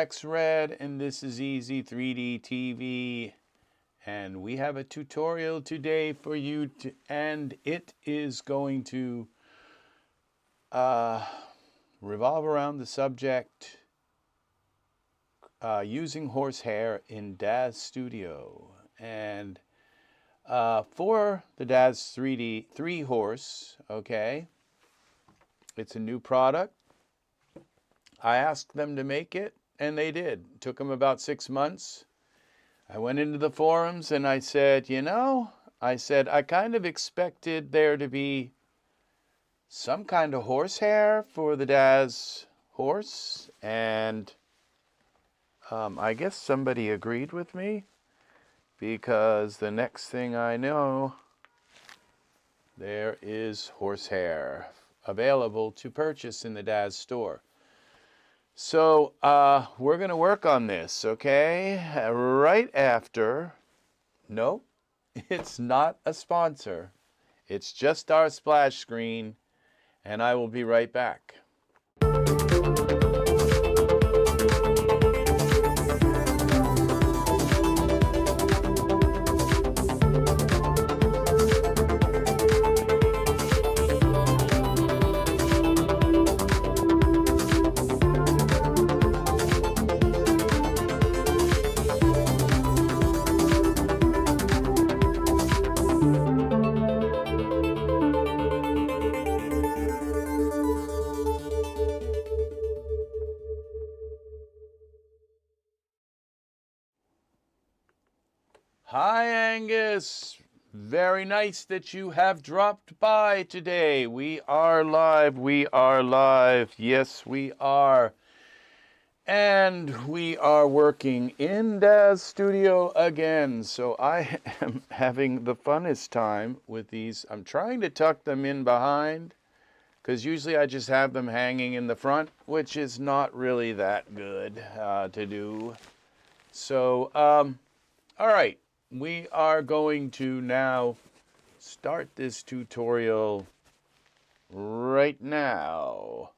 RX Red, and this is EZ3DTV, and we have a tutorial today for you, and it is going to revolve around the subject using horsehair in Daz Studio. And for the Daz 3 horse, okay, it's a new product. I asked them to make it, and they did. It took them about 6 months. I went into the forums and I said, I kind of expected there to be some kind of horsehair for the Daz horse, and I guess somebody agreed with me, because the next thing I know, there is horsehair available to purchase in the Daz store. So we're going to work on this, okay? Right after. Nope, it's not a sponsor. It's just our splash screen, and I will be right back. Hi, Angus. Very nice that you have dropped by today. We are live. We are live. Yes, we are. And we are working in Daz Studio again. So I am having the funnest time with these. I'm trying to tuck them in behind, because usually I just have them hanging in the front, which is not really that good to do. So, all right. We are going to now start this tutorial right now.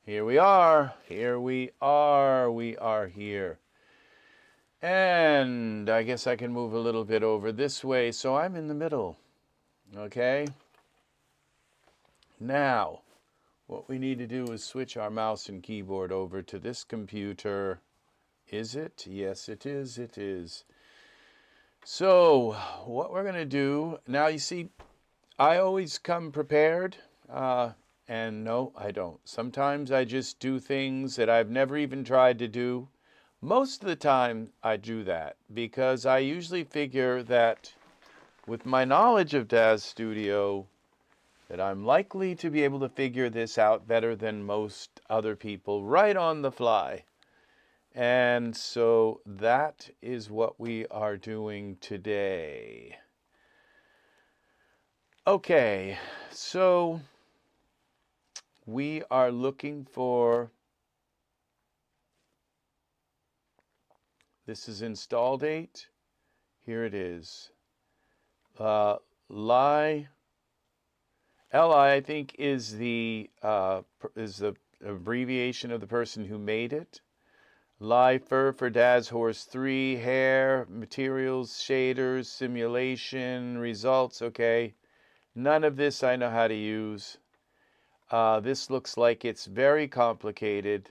Here we are. Here we are. We are here. And I guess I can move a little bit over this way, so I'm in the middle. Okay? Now, what we need to do is switch our mouse and keyboard over to this computer. Is it? Yes, it is. It is. So what we're going to do, now you see, I always come prepared, and no, I don't. Sometimes I just do things that I've never even tried to do. Most of the time I do that, because I usually figure that with my knowledge of Daz Studio, that I'm likely to be able to figure this out better than most other people right on the fly. And so that is what we are doing today. Okay, so we are looking for, this is install date. Here it is. LI, I think, is the abbreviation of the person who made it. Live fur for Daz Horse 3, hair, materials, shaders, simulation, results, okay. None of this I know how to use. This looks like it's very complicated.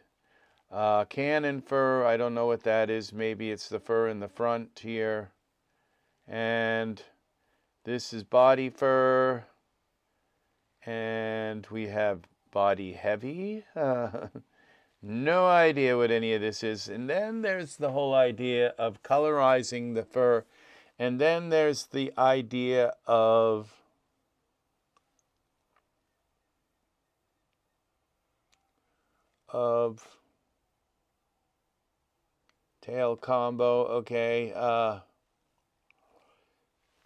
Cannon fur, I don't know what that is. Maybe it's the fur in the front here. And this is body fur. And we have body heavy. No idea what any of this is. And then there's the whole idea of colorizing the fur. And then there's the idea of tail combo. Okay.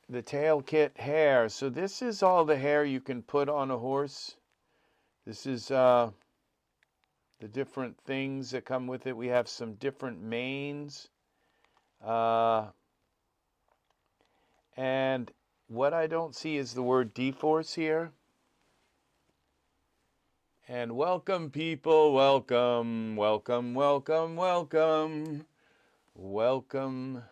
The tail kit hair. So this is all the hair you can put on a horse. This is the different things that come with it. We have some different manes. And what I don't see is the word dForce here. And welcome, people. Welcome, welcome, welcome, welcome, welcome.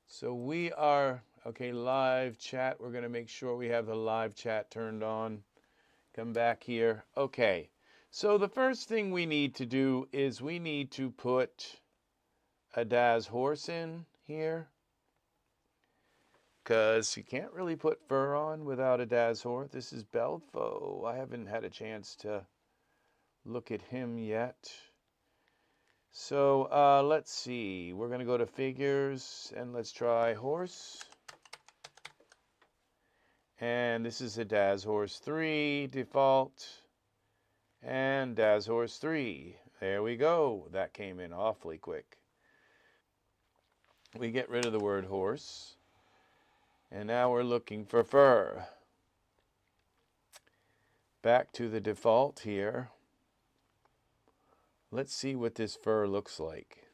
So we are, okay, live chat. We're going to make sure we have the live chat turned on. Come back here. Okay. So the first thing we need to do is we need to put a Daz Horse in here, because you can't really put fur on without a Daz Horse. This is Belfo. I haven't had a chance to look at him yet. So let's see. We're going to go to figures and let's try horse. And this is a Daz Horse 3 default. And Daz Horse 3. There we go. That came in awfully quick. We get rid of the word horse. And now we're looking for fur. Back to the default here. Let's see what this fur looks like.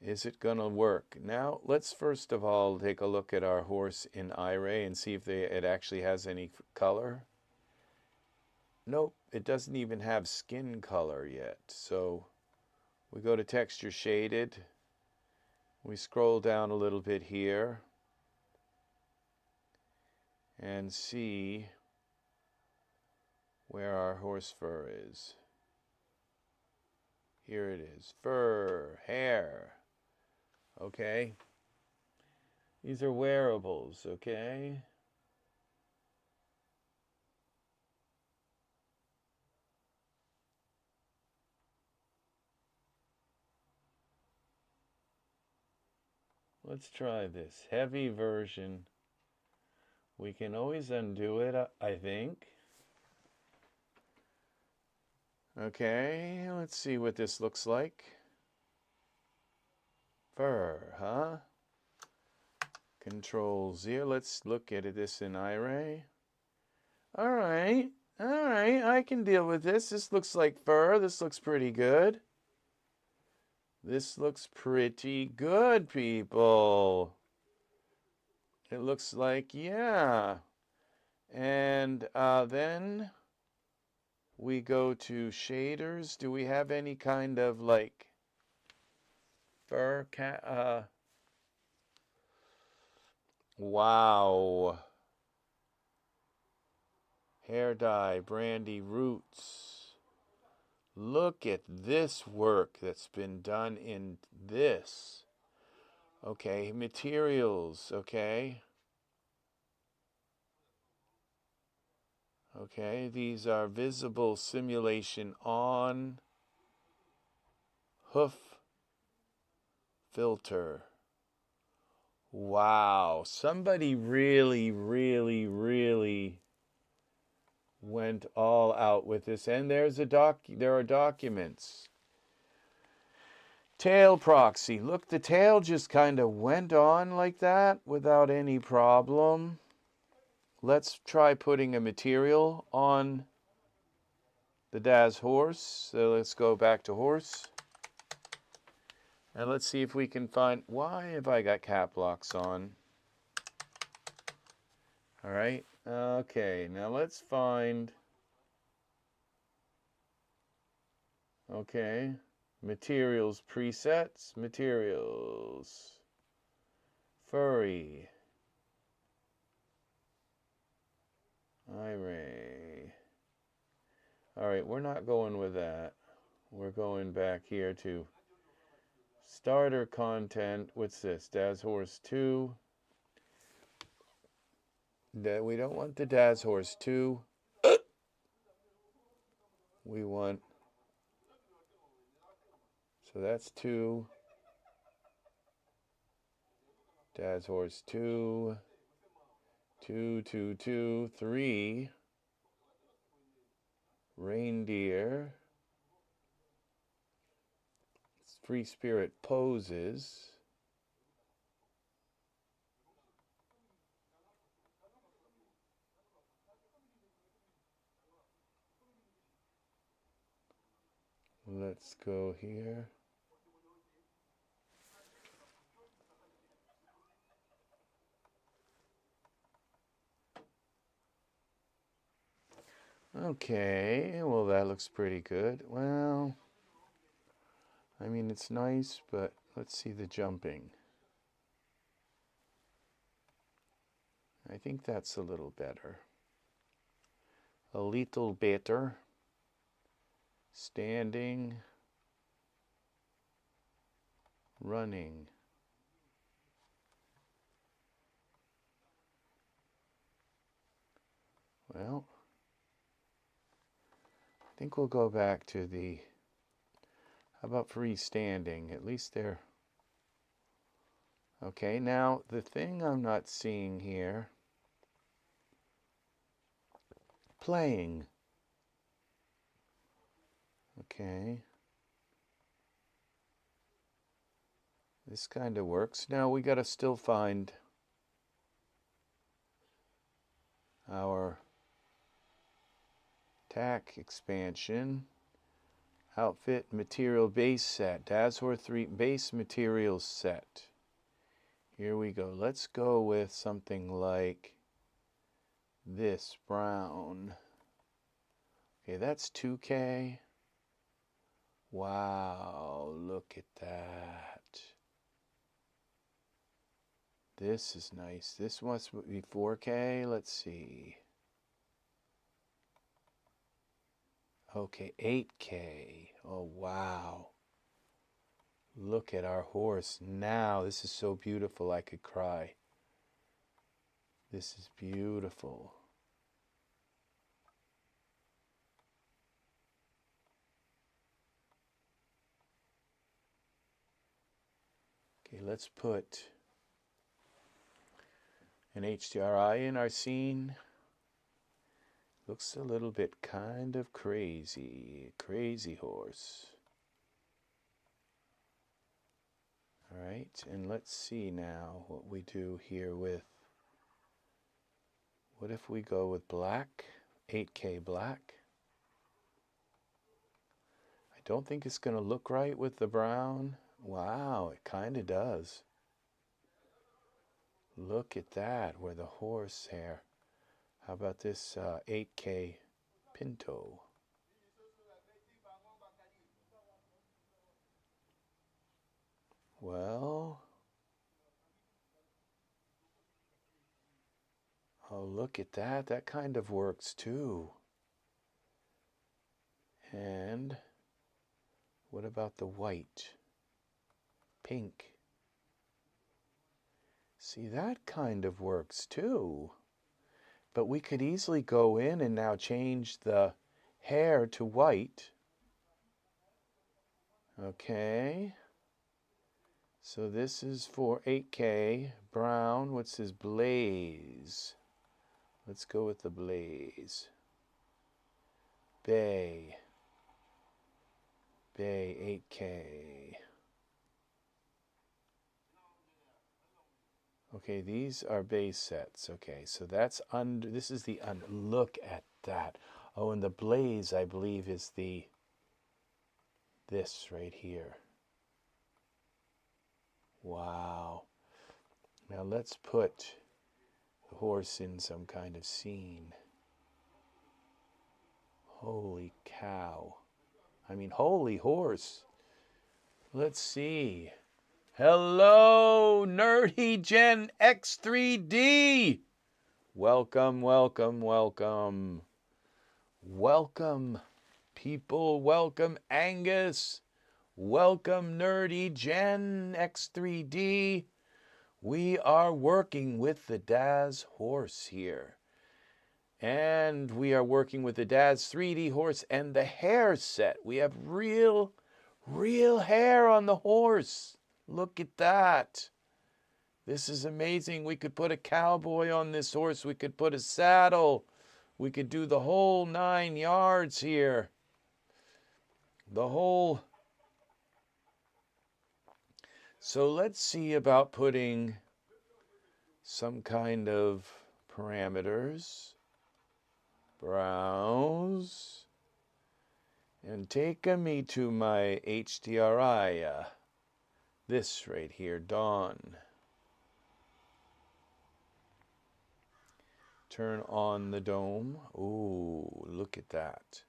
Is it going to work? Now, let's first of all take a look at our horse in iRay and see if it actually has any color. Nope, it doesn't even have skin color yet. So we go to texture shaded. We scroll down a little bit here and see where our horse fur is. Here it is. Fur, hair. Okay. These are wearables, okay? Let's try this. Heavy version. We can always undo it, I think. Okay, let's see what this looks like. Fur, huh? Control Z. Let's look at this in iRay. All right, I can deal with this. This looks like fur. This looks pretty good. This looks pretty good, people. It looks like, yeah. And then we go to shaders. Do we have any kind of like fur cat? Wow. Hair dye, brandy roots. Look at this work that's been done in this. Okay, materials, okay. Okay, these are visible simulation on hoof filter. Wow, somebody really, really, really went all out with this. And there are documents. Tail proxy. Look, the tail just kind of went on like that without any problem. Let's try putting a material on the Daz Horse. So let's go back to horse. And let's see if we can find, why have I got cap locks on? All right. Okay, now let's find, okay, materials presets, materials, furry, iRay. All right, we're not going with that. We're going back here to starter content. What's this? Daz Horse 2. We don't want the Daz Horse 2. We want, so that's 2. Daz Horse 2. 2, 2, 2, 3. Reindeer. Free Spirit poses. Let's go here. Okay, well that looks pretty good. Well, I mean it's nice, but let's see the jumping. I think that's a little better. A little better. Standing. Running. Well, I think we'll go back to the, how about freestanding? At least they're, okay, now the thing I'm not seeing here, playing. Okay. This kind of works. Now we got to still find our tack expansion. Outfit material base set. Daz Horse 3 base materials set. Here we go. Let's go with something like this brown. Okay, that's 2K. Wow, look at that. This is nice. This must be 4K. Let's see. Okay, 8K. Oh, wow. Look at our horse now. This is so beautiful, I could cry. This is beautiful. Okay, let's put an HDRI in our scene. Looks a little bit kind of crazy. Crazy horse. All right, and let's see now what we do here with, what if we go with black, 8K black? I don't think it's going to look right with the brown. Wow, it kind of does. Look at that, where the horse hair. How about this 8K pinto? Well, oh, look at that. That kind of works too. And what about the white? Pink. See, that kind of works too. But we could easily go in and now change the hair to white. Okay. So this is for 8K. Brown, what's this? Blaze. Let's go with the blaze. Bay. Bay 8K. Okay, these are base sets. Okay, so that's under, this is the under, look at that. Oh, and the blaze, I believe, is the, this right here. Wow. Now let's put the horse in some kind of scene. Holy cow. I mean, holy horse. Let's see. Hello, Nerdy Gen X3D. Welcome, welcome, welcome. Welcome, people. Welcome, Angus. Welcome, Nerdy Gen X3D. We are working with the Daz Horse here. And we are working with the Daz 3D horse and the hair set. We have real hair on the horse. Look at that. This is amazing. We could put a cowboy on this horse. We could put a saddle. We could do the whole 9 yards here. The whole. So let's see about putting some kind of parameters. Browse. And take me to my HDRI. This right here, Dawn. turn on the dome. Ooh, look at that.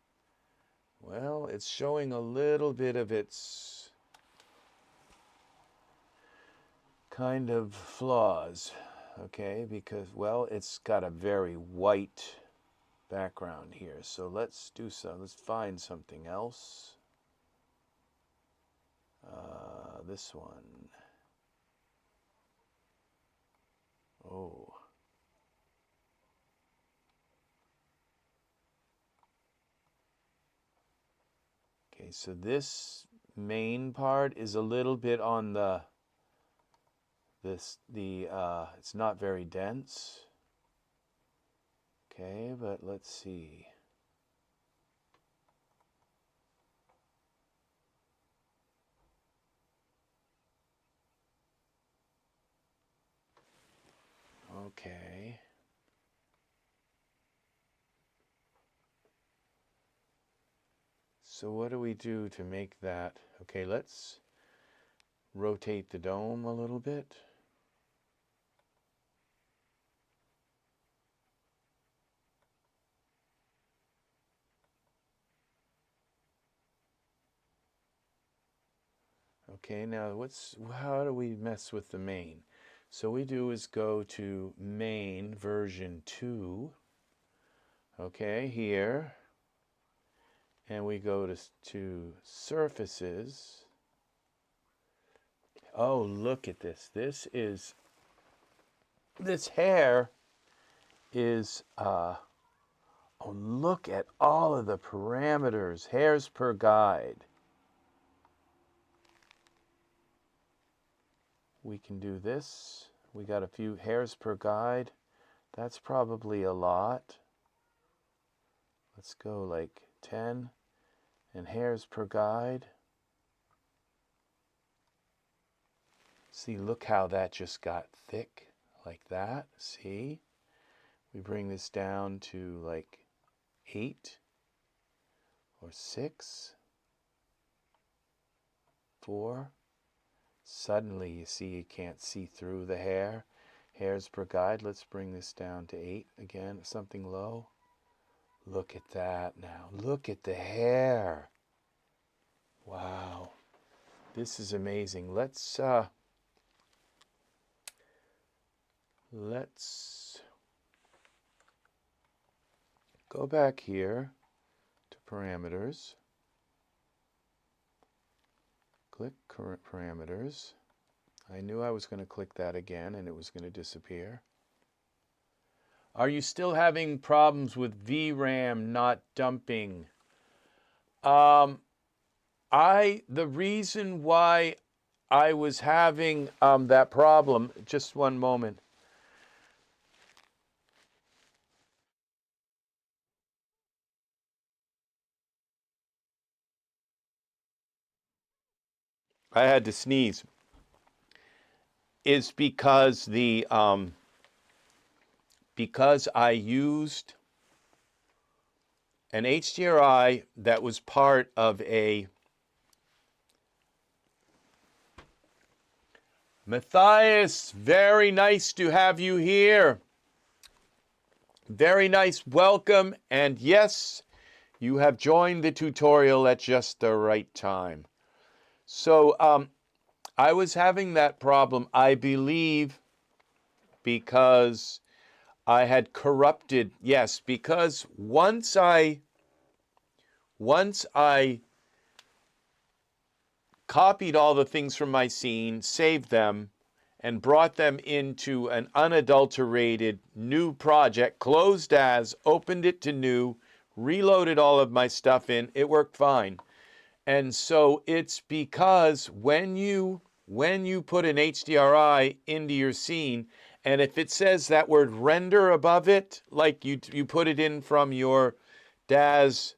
Well, it's showing a little bit of its kind of flaws, okay, because, well, it's got a very white background here. So let's find something else. This one. Oh. Okay, so this main part is a little bit on the it's not very dense. Okay, but let's see. Okay. So what do we do to make that? Okay, let's rotate the dome a little bit. Okay, now how do we mess with the main? So we do is go to main version 2. Okay, here. And we go to surfaces. Oh, look at this. This hair is, oh, look at all of the parameters, hairs per guide. We can do this. We got a few hairs per guide. That's probably a lot. Let's go like 10 and hairs per guide. See, look how that just got thick like that. See? We bring this down to like 8 or 6, 4. Suddenly you see you can't see through the hair. Hairs per guide. Let's bring this down to 8 again, something low. Look at that now. Look at the hair. Wow. This is amazing. Let's go back here to parameters. Click current parameters. I knew I was going to click that again and it was going to disappear. Are you still having problems with VRAM not dumping? The reason why I was having that problem, just one moment. I had to sneeze. Is because because I used an HDRI that was part of a Matthias, very nice to have you here. Very nice, welcome, and yes, you have joined the tutorial at just the right time. So I was having that problem, I believe, because I had corrupted, yes, because once I copied all the things from my scene, saved them, and brought them into an unadulterated new project, closed as, opened it to new, reloaded all of my stuff in, it worked fine. And so it's because when you put an HDRI into your scene, and if it says that word render above it, like you put it in from your Daz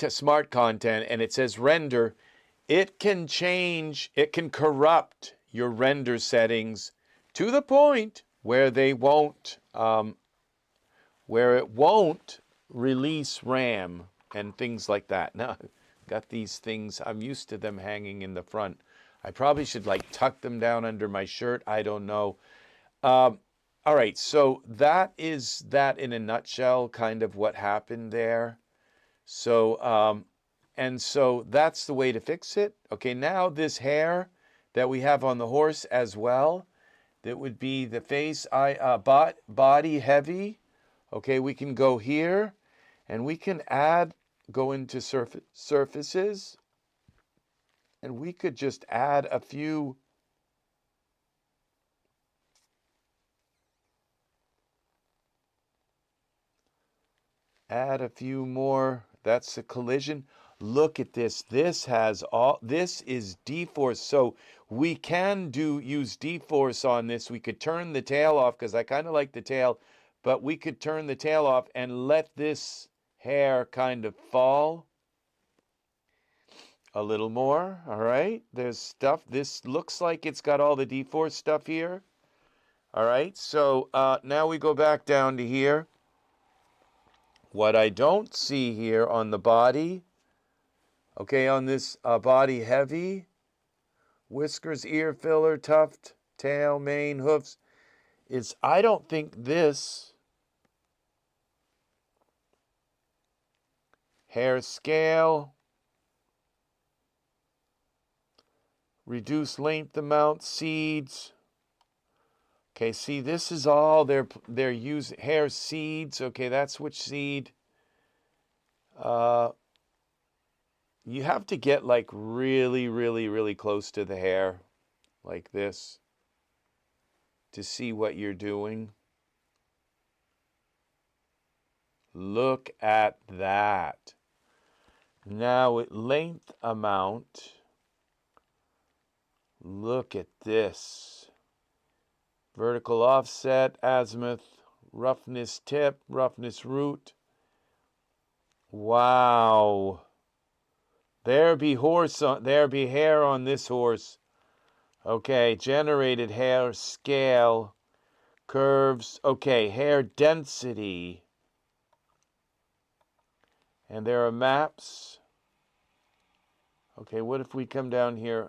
smart content, and it says render, it can change, it can corrupt your render settings to the point where they won't, where it won't release RAM and things like that. Now, I've got these things, I'm used to them hanging in the front. I probably should like tuck them down under my shirt. I don't know. All right, so that is that in a nutshell, kind of what happened there. So, and so that's the way to fix it. Okay, now this hair that we have on the horse as well, that would be the face, body heavy. Okay, we can go here and we can go into surfaces, and we could just add a few more. That's a collision. Look at this. This is dForce. So we can use dForce on this. We could turn the tail off because I kind of like the tail, but we could turn the tail off and let this hair kind of fall a little more. All right. There's stuff. This looks like it's got all the dForce stuff here. All right. So now we go back down to here. What I don't see here on the body, okay, on this body heavy, whiskers, ear filler, tuft, tail, mane, hoofs, is I don't think this hair scale, reduce length amount, seeds. Okay, see, this is all they're using hair seeds. Okay, that's which seed. You have to get like really, really, really close to the hair, like this, to see what you're doing. Look at that. Now at length amount, look at this. Vertical offset, azimuth, roughness tip, roughness root. Wow. There be hair on this horse. Okay, generated hair scale, curves. Okay, hair density. And there are maps. Okay, what if we come down here?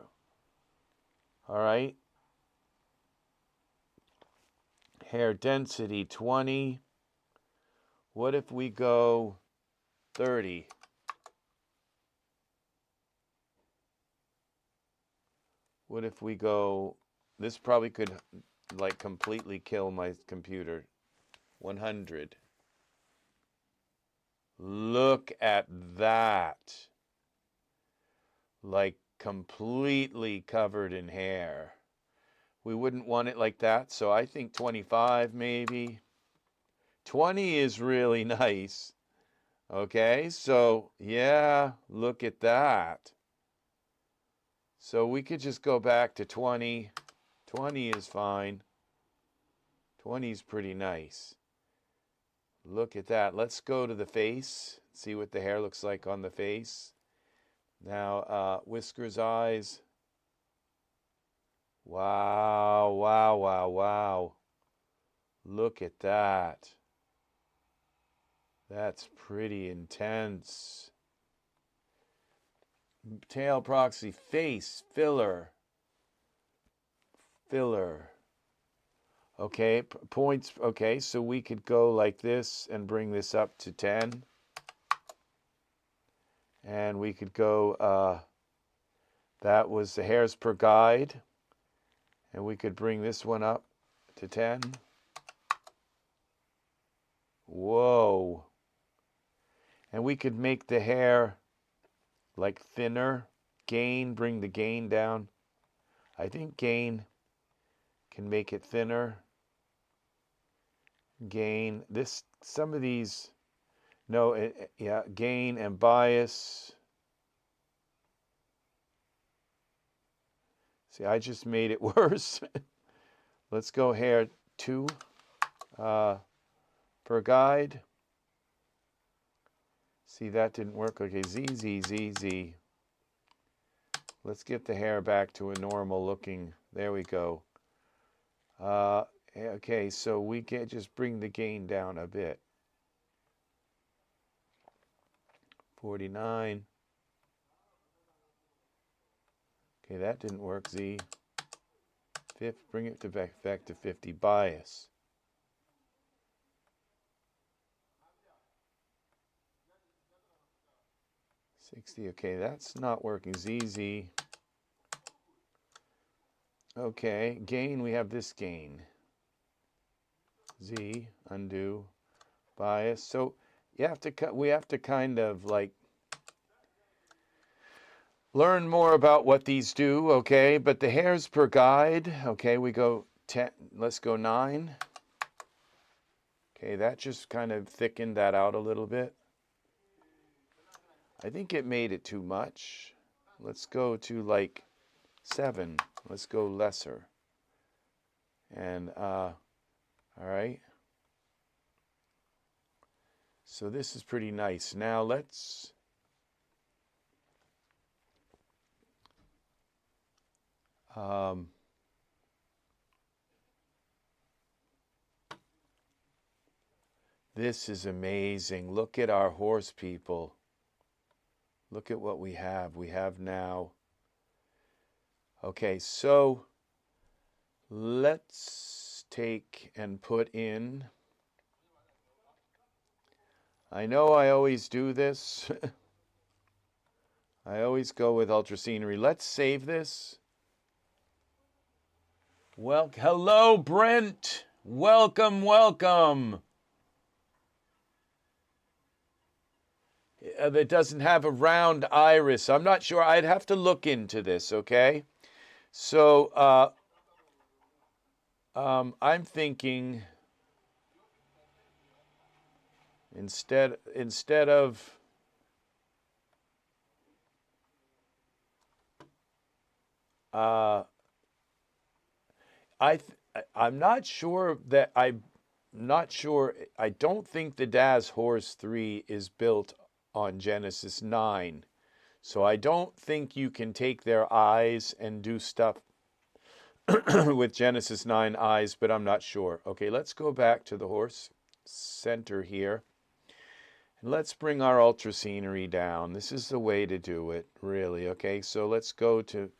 All right. Hair density 20. What if we go 30? What if we go, this probably could like completely kill my computer. 100. Look at that. Like completely covered in hair. We wouldn't want it like that, so I think 25 maybe. 20 is really nice. Okay, so yeah, look at that. So we could just go back to 20. 20 is fine. 20 is pretty nice. Look at that. Let's go to the face. See what the hair looks like on the face. Now, whiskers, eyes. Wow, wow, wow, wow. Look at that. That's pretty intense. Tail proxy, face, filler. Filler. Okay, points. Okay, so we could go like this and bring this up to 10. And we could go, that was the hairs per guide. And we could bring this one up to 10. Whoa. And we could make the hair like thinner. Gain, bring the gain down. I think gain can make it thinner. Gain, some of these, no, yeah, gain and bias. See, I just made it worse. Let's go hair 2 per guide. See, that didn't work. Okay, Z, Z, Z, Z. Let's get the hair back to a normal looking. There we go. Okay, so we can just bring the gain down a bit. 49. Okay, that didn't work. Z. Bring it to back to 50 bias. 60, okay, that's not working. ZZ. Okay, gain, we have this gain. Z, undo, bias. So you have to we have to kind of like learn more about what these do, okay? But the hairs per guide, okay, we go 10, let's go 9. Okay, that just kind of thickened that out a little bit. I think it made it too much. Let's go to like 7. Let's go lesser. And, all right. So this is pretty nice. Now let's, this is amazing. Look at our horse, people. Look at what we have. We have now. Okay, so let's take and put in. I know I always do this. I always go with ultra scenery. Let's save this. Well, hello, Brent. Welcome, welcome. That doesn't have a round iris. I'm not sure. I'd have to look into this, okay? So I'm thinking instead of I'm not sure that I'm not sure. I don't think the Daz Horse 3 is built on Genesis 9. So I don't think you can take their eyes and do stuff with Genesis 9 eyes, but I'm not sure. Okay, let's go back to the horse center here. And let's bring our ultra scenery down. This is the way to do it, really. Okay, so let's go to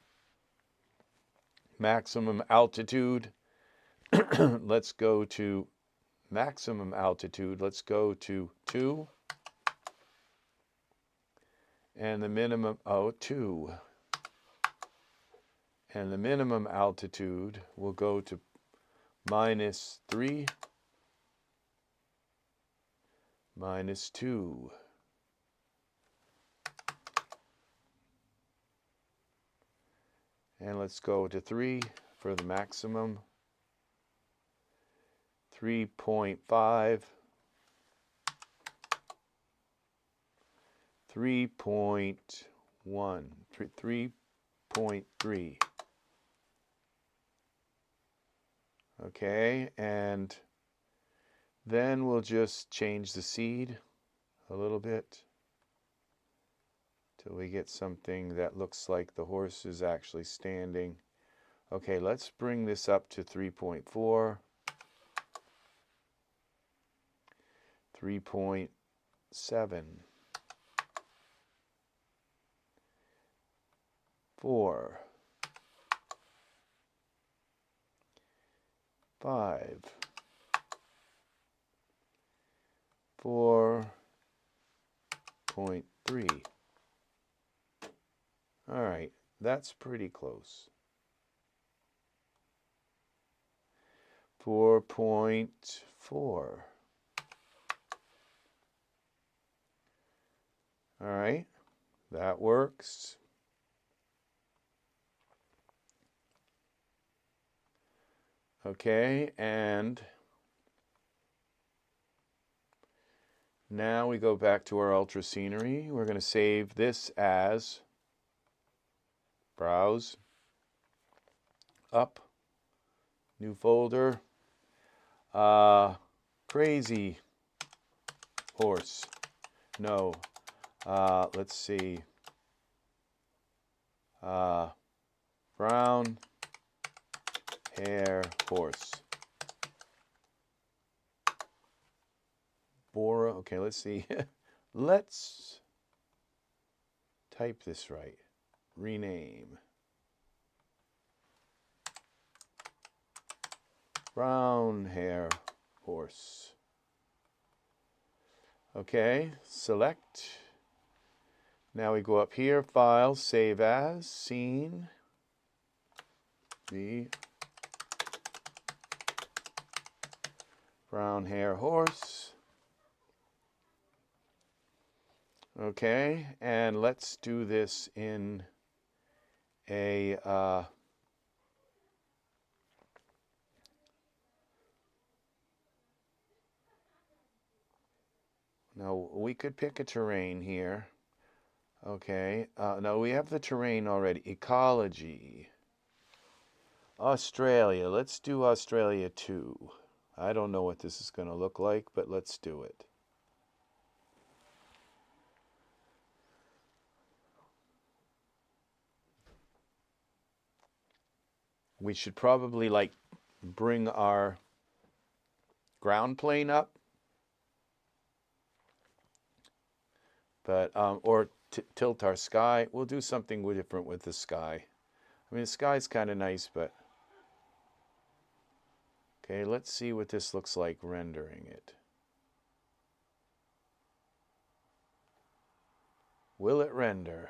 maximum altitude. Let's go to maximum altitude. Let's go to 2. And the minimum, 2. And the minimum altitude will go to -3, -2. And let's go to 3 for the maximum. 3.5. 3.1. 3.3. Okay, and then we'll just change the seed a little bit till we get something that looks like the horse is actually standing. Okay, let's bring this up to 3.4, 3.7, 4, 5, 4.3. All right, that's pretty close. 4.4. All right, that works. Okay, and now we go back to our ultra scenery. We're going to save this as browse, up, new folder, crazy horse. No, let's see, brown hair horse. Bora, okay, let's see. Let's type this right. Rename. brown hair horse. Okay, select. Now we go up here, File, Save As, Scene, the brown hair horse. Okay, and let's do this in a now we could pick a terrain here. Okay, no, we have the terrain already. Ecology. Australia. Let's do Australia 2. I don't know what this is going to look like, but let's do it. We should probably like bring our ground plane up, but or tilt our sky. We'll do something different with the sky. I mean, the sky's kind of nice, but okay, let's see what this looks like rendering it. Will it render?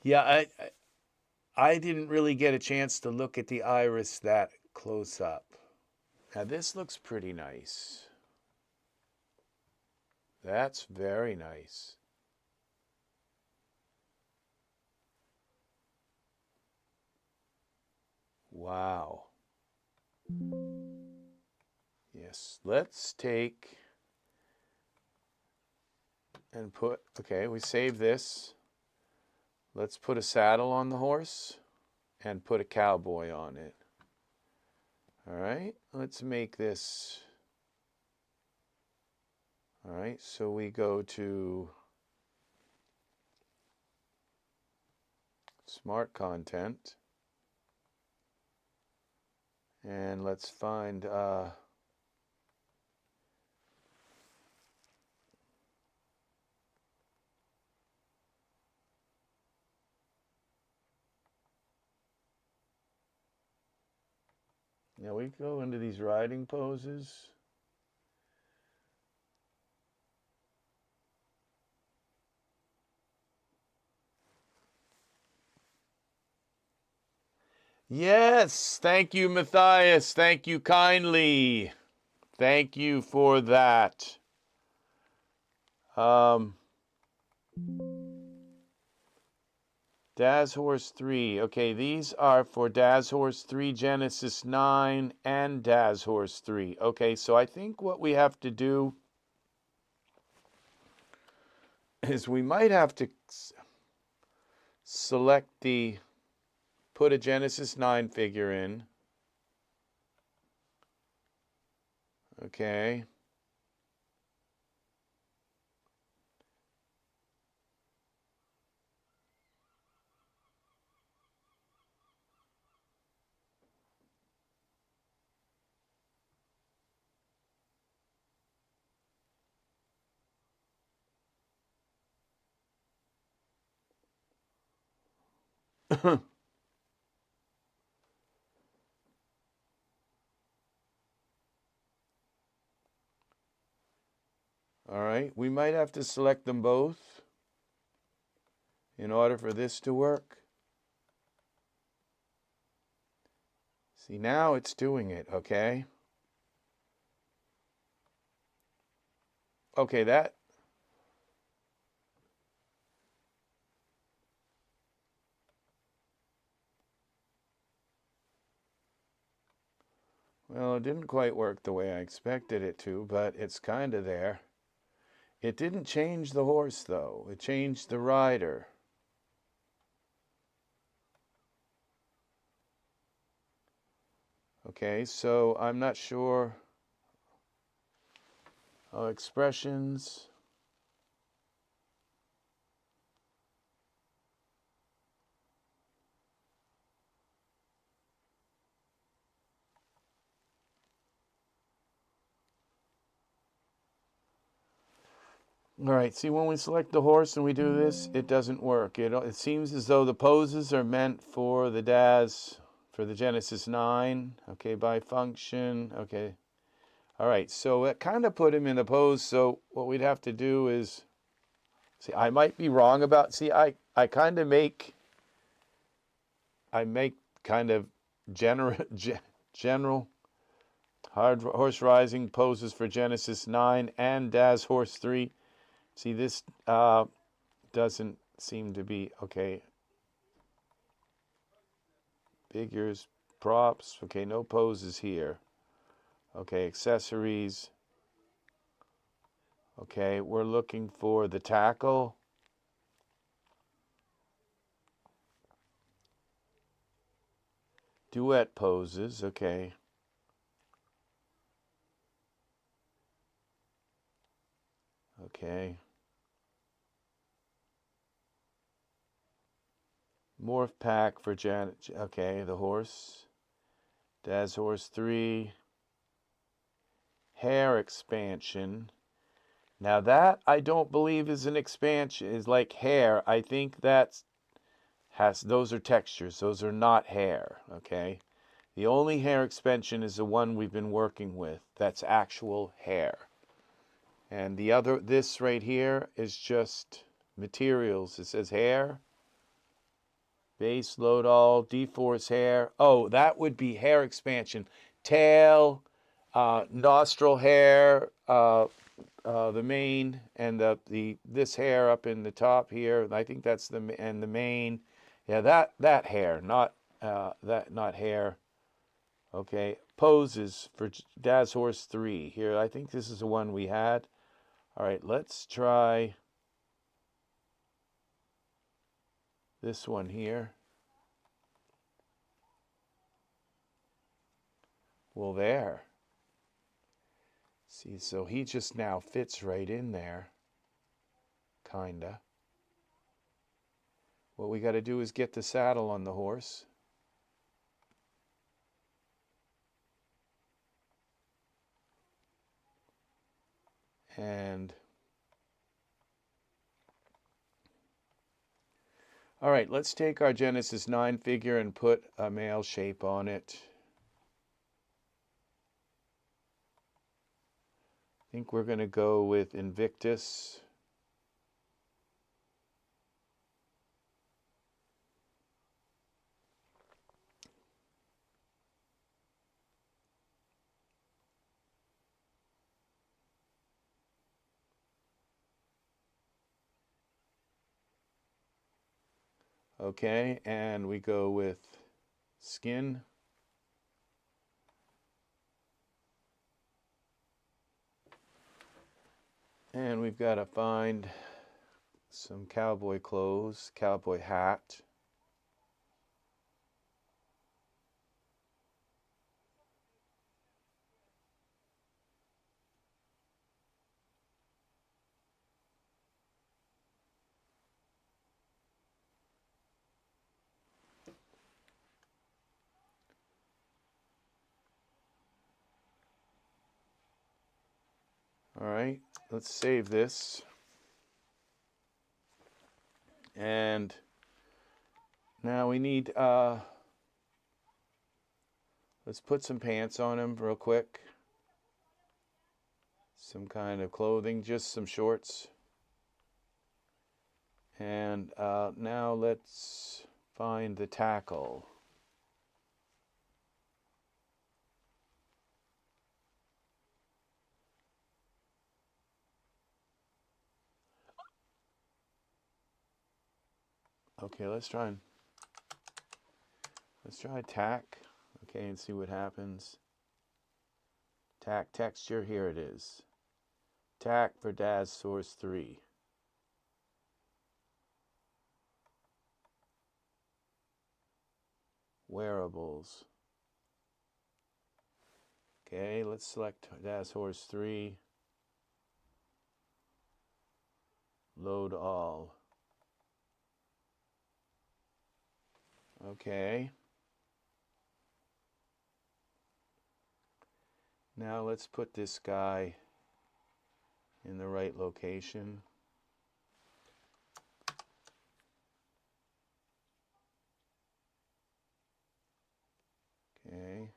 Yeah, I didn't really get a chance to look at the iris that close up. Now this looks pretty nice. That's very nice. Wow. Yes, let's take and put, okay, we save this. Let's put a saddle on the horse and put a cowboy on it. All right, let's make this. All right, so we go to Smart Content. And let's find now we go into these riding poses. Yes, thank you, Matthias. Thank you kindly. Thank you for that. Daz Horse 3. Okay, these are for Daz Horse 3, Genesis 9, and Daz Horse 3. Okay, so I think what we have to do is we might have to select the, put a Genesis 9 figure in. Okay. All right, we might have to select them both in order for this to work. See, now it's doing it, okay? Okay, that. Well, it didn't quite work the way I expected it to, but it's kind of there. It didn't change the horse, though. It changed the rider. Okay, so I'm not sure. Oh, expressions. All right, see, when we select the horse and we do this, it doesn't work. It seems as though the poses are meant for the Daz, for the Genesis 9, okay, by function, okay. All right, so it kind of put him in a pose, so what we'd have to do is, see, I might be wrong about, see, I kind of make, kind of general hard horse rising poses for Genesis 9 and Daz Horse 3. See, this doesn't seem to be, okay. Figures, props, okay, no poses here. Okay, accessories. Okay, we're looking for the tackle. Duet poses, okay. Okay. Morph pack for Janet, okay, the horse. Daz Horse 3. Hair expansion. Now that I don't believe is an expansion, is like hair. I think that's those are textures, those are not hair, okay? The only hair expansion is the one we've been working with. That's actual hair. And the other, this right here is just materials. It says hair, base, load all, dForce hair. Oh, that would be hair expansion. Tail, nostril hair, the mane, and this hair up in the top here. I think that's the mane. Yeah, that hair, not not hair. Okay, poses for Daz Horse 3. Here, I think this is the one we had. All right, let's try this one here. Well, there. See, so he just now fits right in there, kinda. What we got to do is get the saddle on the horse. And all right, let's take our Genesis 9 figure and put a male shape on it. I think we're going to go with Invictus. Okay, and we go with skin. And we've got to find some cowboy clothes, cowboy hat. All right, let's save this. And now we need, let's put some pants on him real quick. Some kind of clothing, just some shorts. And now let's find the tackle. Okay, let's try tack. Okay, and see what happens. Tack texture, here it is. Tack for Daz Horse 3. Wearables. Okay, let's select Daz Horse 3. Load all. Okay. Now let's put this guy in the right location. Okay.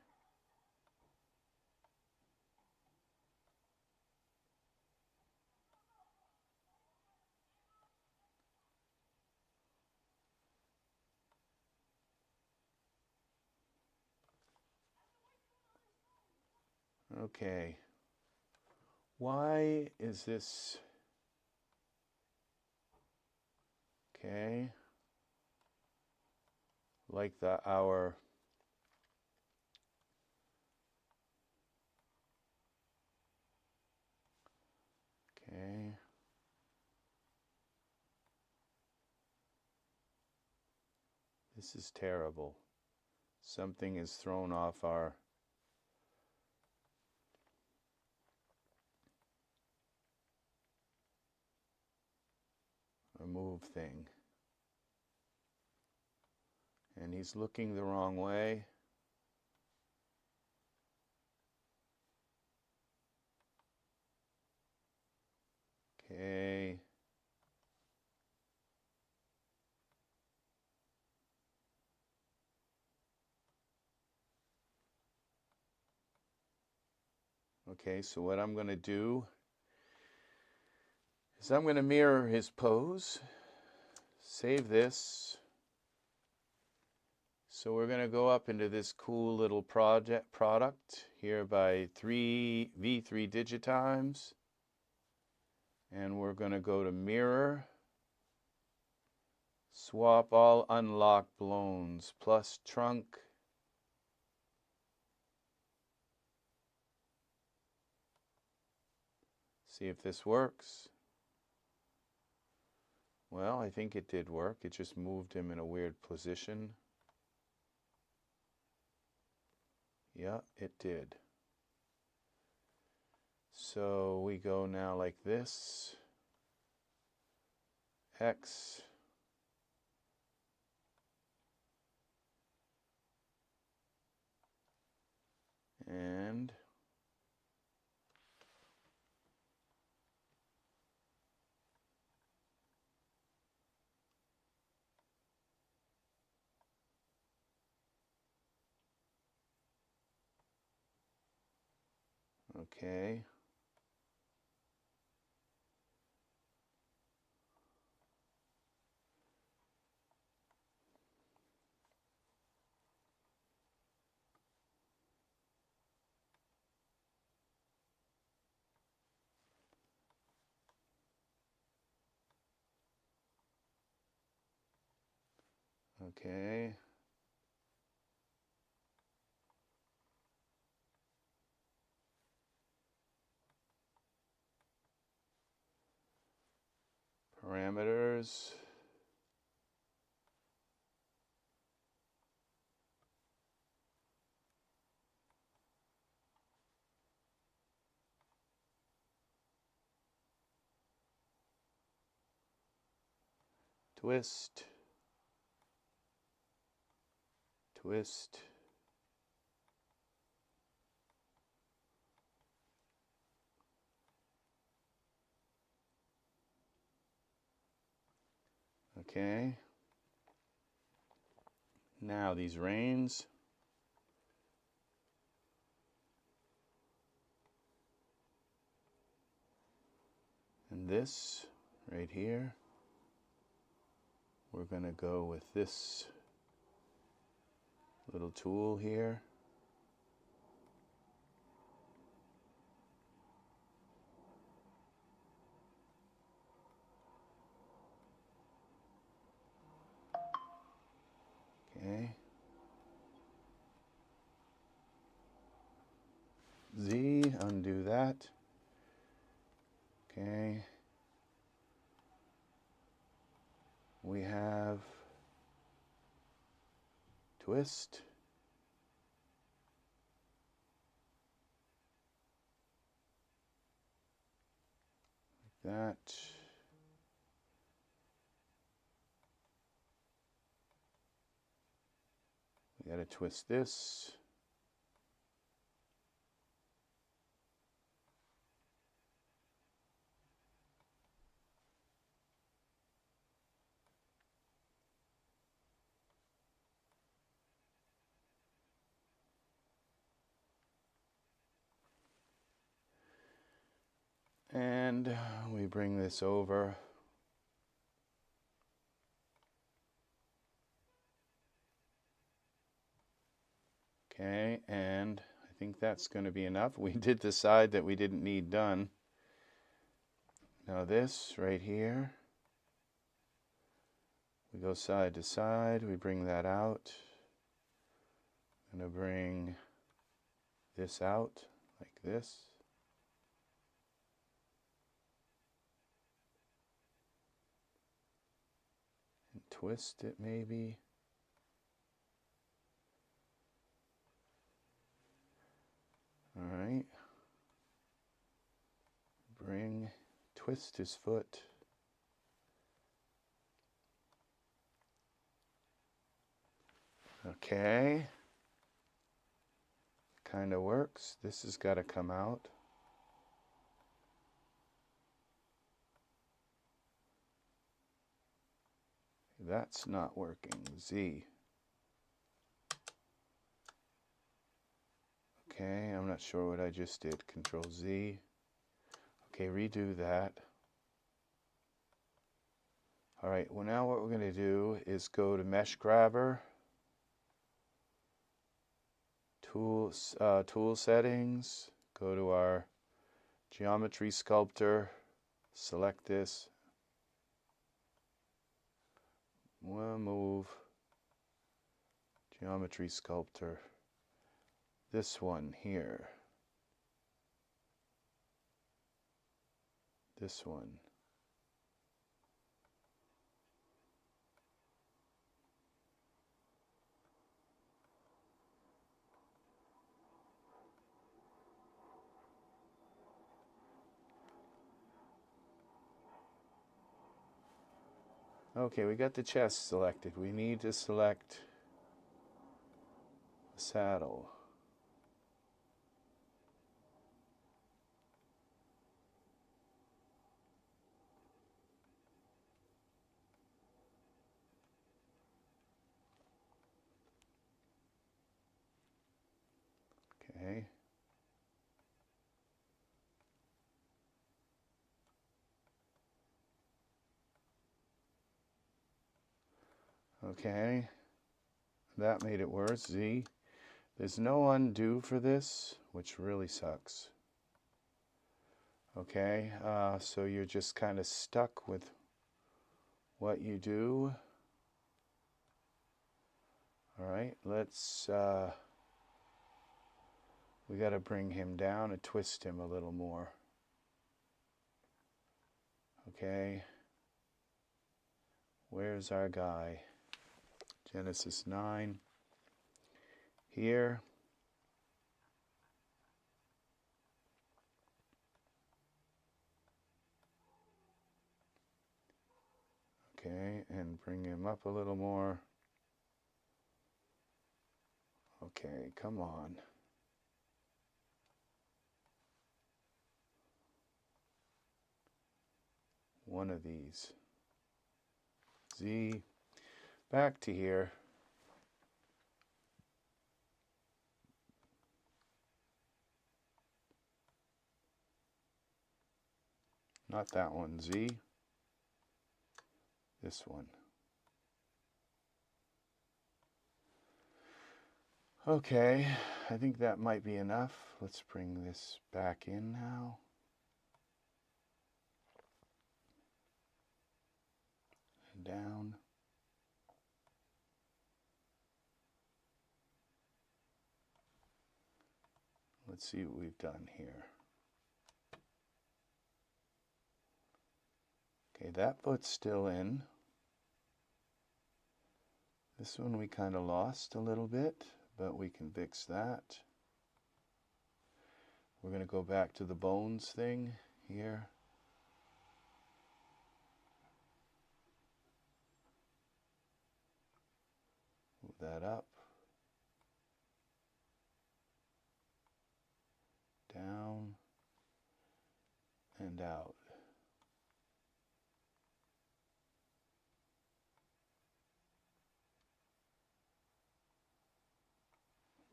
Okay. Why is this? Okay. Like our okay. This is terrible. Something is thrown off our move thing. And he's looking the wrong way. Okay. Okay, so what I'm going to do is I'm going to mirror his pose. Save this. So we're going to go up into this cool little product here by V3DTV. And we're going to go to mirror, swap all unlocked blowns plus trunk. See if this works. Well, I think it did work. It just moved him in a weird position. Yeah, it did. So we go now like this. X. And okay. Okay. Parameters. Twist. Twist. Okay. Now these reins. And this right here. We're going to go with this little tool here. Okay. Z, undo that. Okay. We have twist. Like that. We got to twist this. And we bring this over. Okay, and I think that's going to be enough. We did the side that we didn't need done. Now this right here, we go side to side, we bring that out. I'm going to bring this out like this. And twist it maybe. All right. Twist his foot. Okay. Kind of works. This has got to come out. That's not working. Z. Okay, I'm not sure what I just did. Control Z. Okay, redo that. All right, well now what we're going to do is go to Mesh Grabber, tool settings, go to our geometry sculptor, select this, we'll move geometry sculptor, this one here, this one. Okay, we got the chest selected. We need to select the saddle. Okay. Okay. That made it worse. Z. There's no undo for this, which really sucks. Okay, so you're just kind of stuck with what you do. All right, let's, we got to bring him down and twist him a little more. Okay, where's our guy? Genesis 9. Here. Okay, and bring him up a little more. Okay, come on. One of these. Z. Back to here. Not that one, Z. This one. Okay, I think that might be enough. Let's bring this back in now. And down. Let's see what we've done here. Okay, that foot's still in. This one we kind of lost a little bit, but we can fix that. We're going to go back to the bones thing here. Move that up. Down. And out.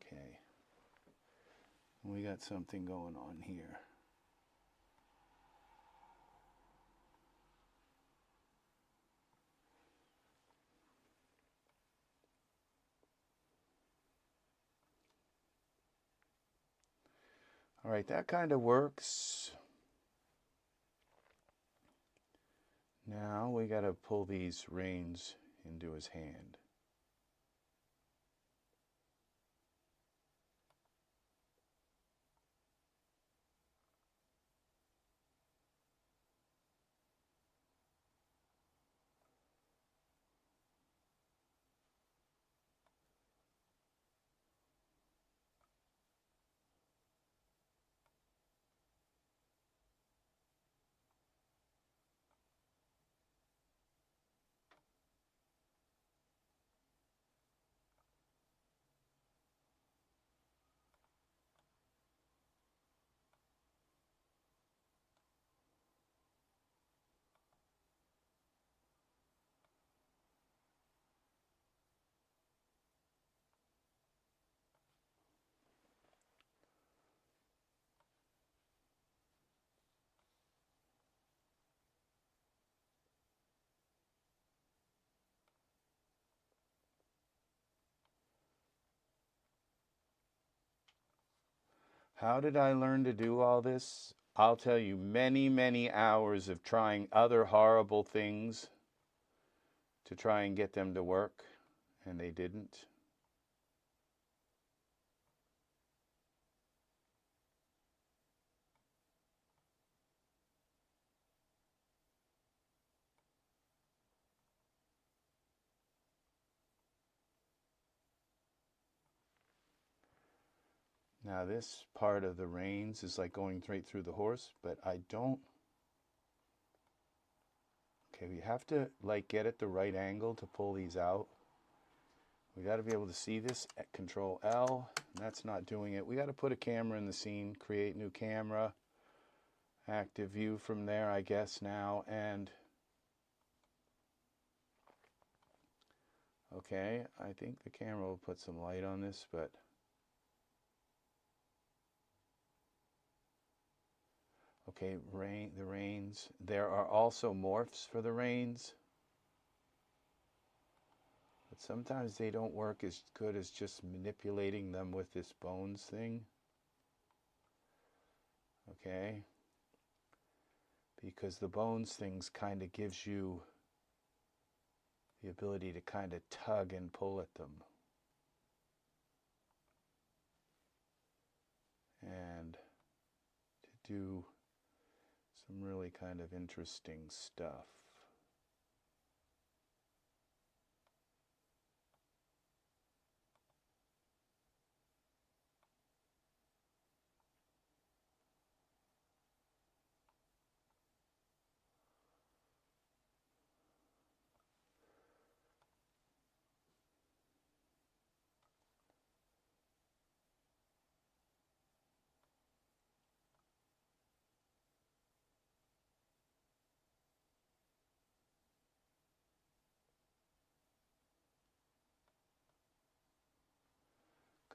Okay. We got something going on here. All right, that kind of works. Now we got to pull these reins into his hand. How did I learn to do all this? I'll tell you, many, many hours of trying other horrible things to try and get them to work, and they didn't. Now this part of the reins is like going right through the horse, but I don't. Okay, we have to like get at the right angle to pull these out. We got to be able to see this at Control L. That's not doing it. We got to put a camera in the scene, create new camera, active view from there, I guess now, and okay, I think the camera will put some light on this, but okay, the reins. There are also morphs for the reins, but sometimes they don't work as good as just manipulating them with this bones thing. Okay, because the bones things kind of gives you the ability to kind of tug and pull at them. And to do some really kind of interesting stuff.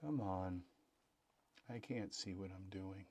Come on. I can't see what I'm doing.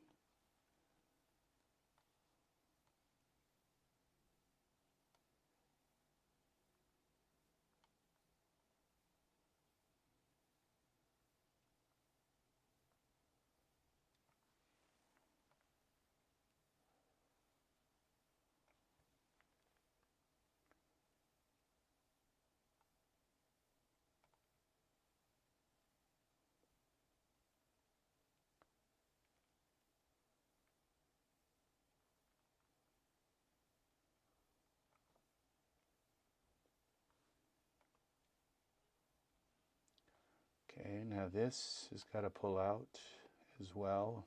Okay, now this has got to pull out as well.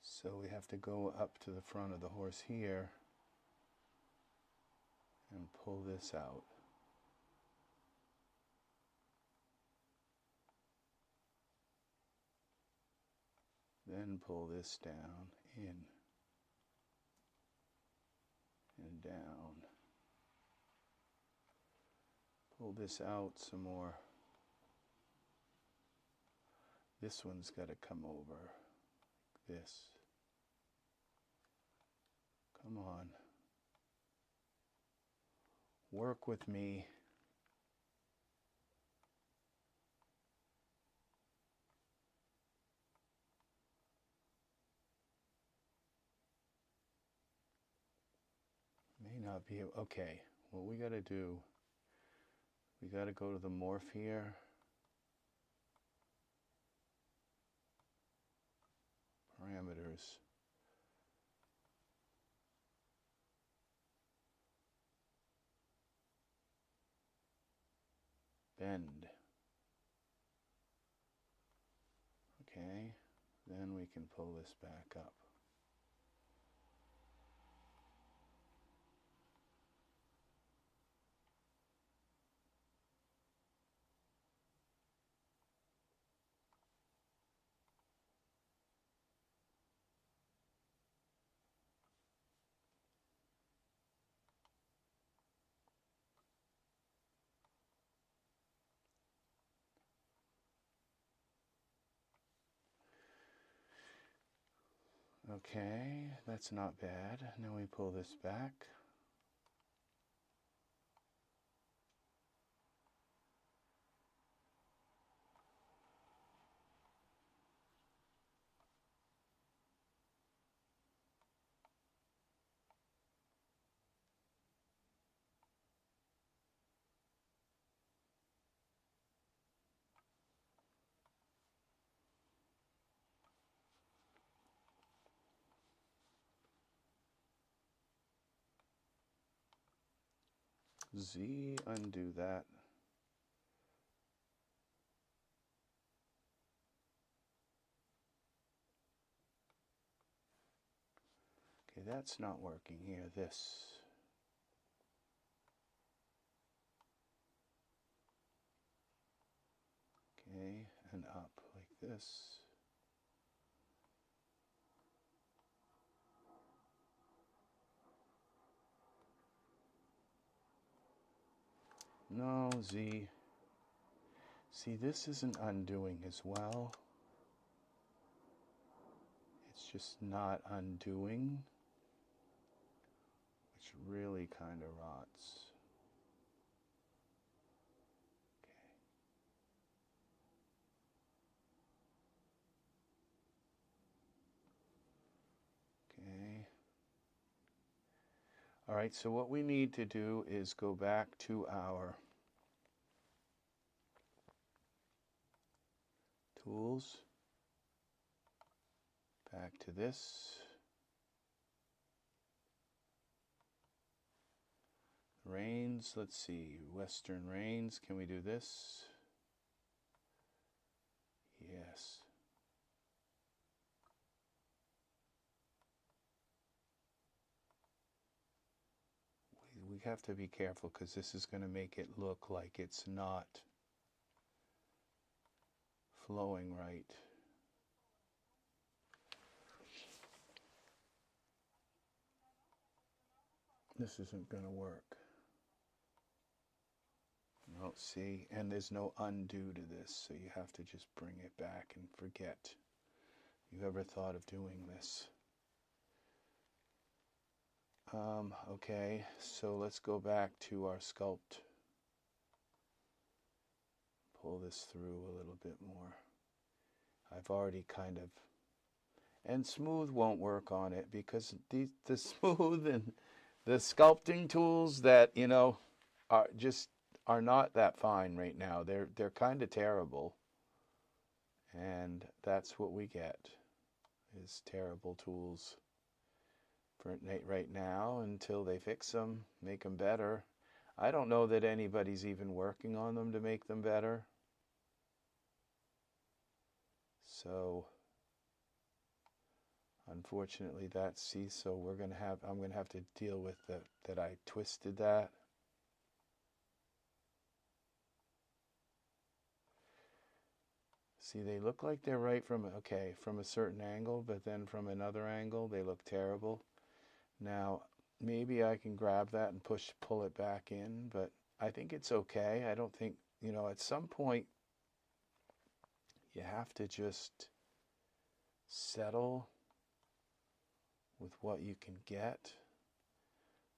So we have to go up to the front of the horse here and pull this out. Then pull this down, in, and down. Pull this out some more. This one's got to come over, like this. Come on. work with me. May not be, okay, what we got to do, we got to go to the morph here. Parameters. Bend. Okay, then we can pull this back up. Okay, that's not bad. Now we pull this back. Z, undo that. Okay, that's not working here. This. Okay, and up like this. No, Z. See, this isn't undoing as well. It's just not undoing, which really kind of rots. Okay. All right, so what we need to do is go back to our tools, back to this, reins, let's see, Western reins, can we do this? Yes. We have to be careful because this is going to make it look like it's not flowing right. This isn't going to work. No, see, and there's no undo to this, so you have to just bring it back and forget you ever thought of doing this. Okay, so let's go back to our sculpt. Pull this through a little bit more. I've already kind of, and smooth won't work on it because the smooth and the sculpting tools that, you know, are not that fine right now. They're kind of terrible. And that's what we get, is terrible tools for right now until they fix them, make them better. I don't know that anybody's even working on them to make them better. So unfortunately so I'm gonna have to deal with that I twisted that. See, they look like they're right from a certain angle, but then from another angle they look terrible. Now maybe I can grab that and pull it back in, but I think it's okay. I don't think, you know, at some point you have to just settle with what you can get.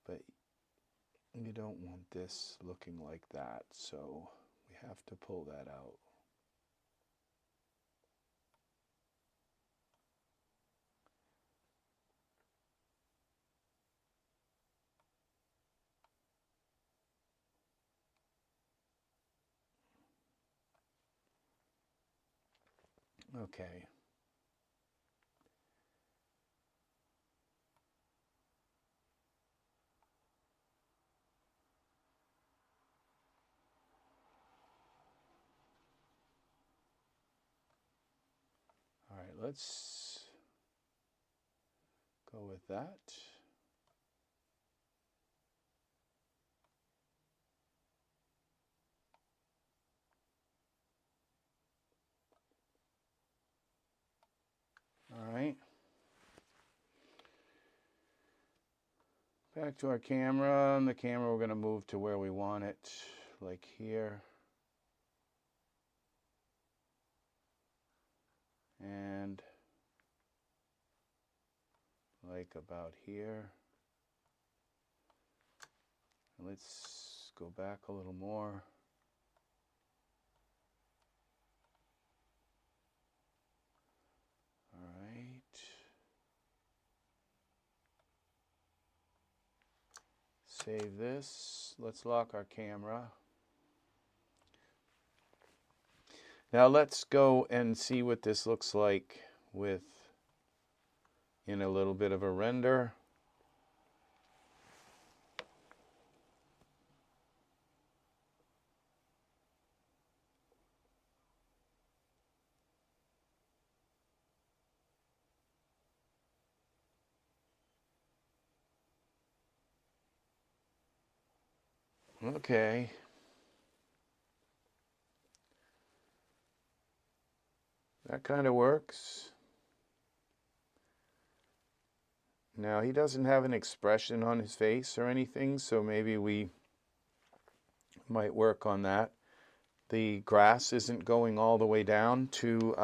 But You don't want this looking like that, so we have to pull that out. Okay. All right, let's go with that. All right. Back to our camera. On the camera, we're going to move to where we want it, like here. And like about here. Let's go back a little more. All right. Save this. Let's lock our camera. Now let's go and see what this looks like with in a little bit of a render. Okay. That kind of works. Now he doesn't have an expression on his face or anything, so maybe we might work on that. The grass isn't going all the way down to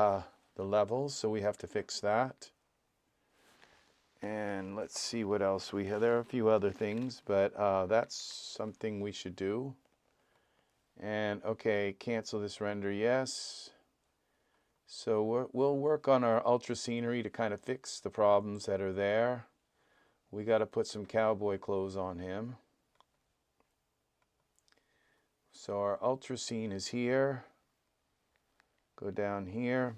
the levels, so we have to fix that. And let's see what else we have. There are a few other things, but that's something we should do. And okay, cancel this render, yes. So we'll work on our ultra scenery to kind of fix the problems that are there. We got to put some cowboy clothes on him. So our ultra scene is here. Go down here.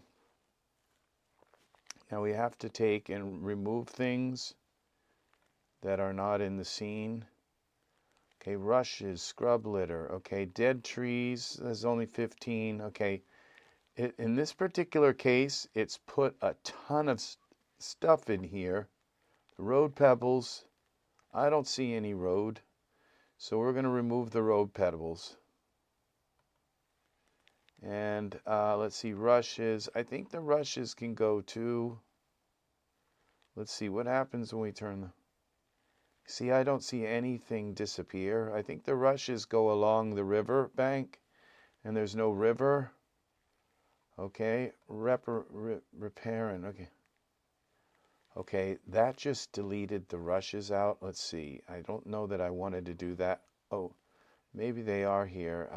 Now we have to take and remove things that are not in the scene. Okay, rushes, scrub litter. Okay, dead trees, there's only 15. Okay, in this particular case, it's put a ton of stuff in here. The road pebbles, I don't see any road. So we're going to remove the road pebbles. And let's see, rushes. I think the rushes can go too. Let's see what happens when we turn the... See, I don't see anything disappear. I think the rushes go along the river bank, and there's no river. Okay, repairing. Okay. Okay, that just deleted the rushes out. Let's see. I don't know that I wanted to do that. Oh, maybe they are here.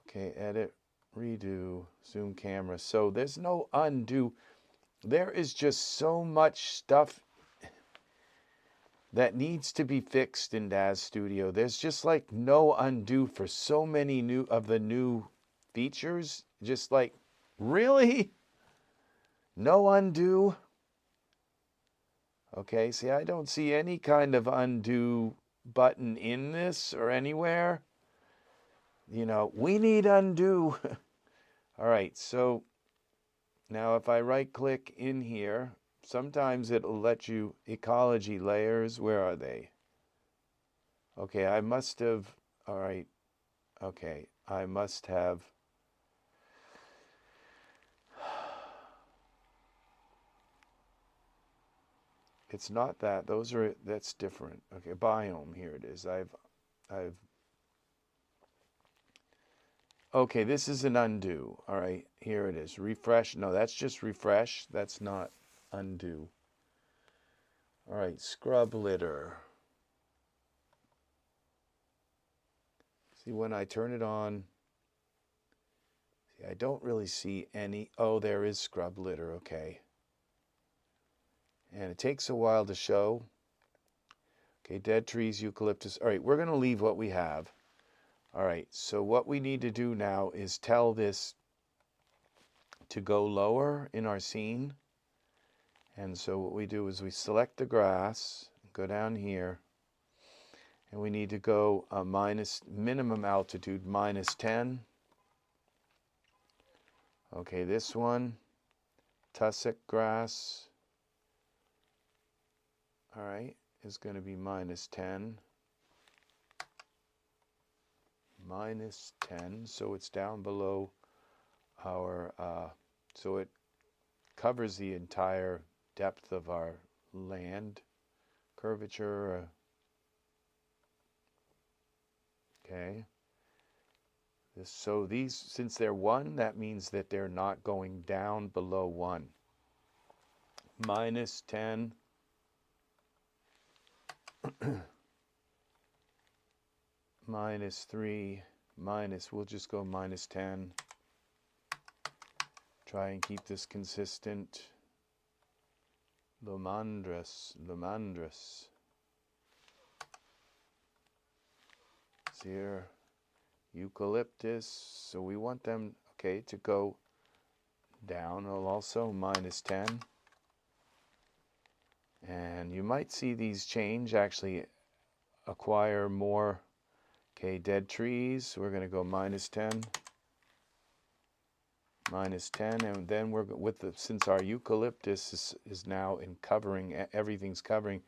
Okay, edit, redo, zoom camera. So there's no undo. There is just so much stuff that needs to be fixed in Daz Studio. There's just like no undo for so many new features. Just like, really? No undo? Okay, see, I don't see any kind of undo button in this or anywhere. You know, we need undo. All right, so now if I right click in here, sometimes it'll let you ecology layers. Where are they? Okay, I must have, all right. Okay, I must have. It's not that. That's different. Okay, biome, here it is. Okay, this is an undo. All right, here it is. Refresh. No, that's just refresh. That's not undo. All right, scrub litter. See, when I turn it on, see, I don't really see any. Oh, there is scrub litter, okay. And it takes a while to show. Okay, dead trees, eucalyptus. All right, we're going to leave what we have. All right, so what we need to do now is tell this to go lower in our scene. And so what we do is we select the grass, go down here, and we need to go minimum altitude -10. Okay, this one, tussock grass, all right, is going to be -10. -10, so it's down below our, so it covers the entire depth of our land curvature. Okay. So these, since they're 1, that means that they're not going down below 1. -10. -3, we'll just go -10. Try and keep this consistent. Lomandrus. Here, eucalyptus. So we want them, okay, to go down also -10. And you might see these change, actually acquire more. Okay, dead trees, we're going to go -10. -10, and then we're with the, since our eucalyptus is now in covering, everything's covering,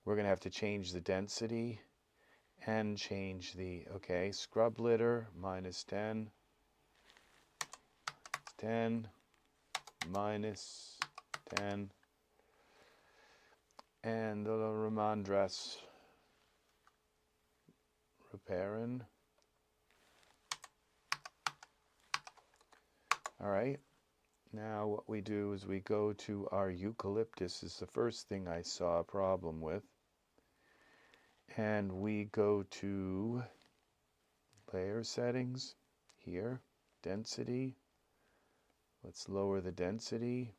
we're going to have to change the density and change the, okay, scrub litter, -10, 10, -10, and the Ramandras repairing. All right, now what we do is we go to our eucalyptus, is the first thing I saw a problem with. And we go to layer settings, here, density. Let's lower the density,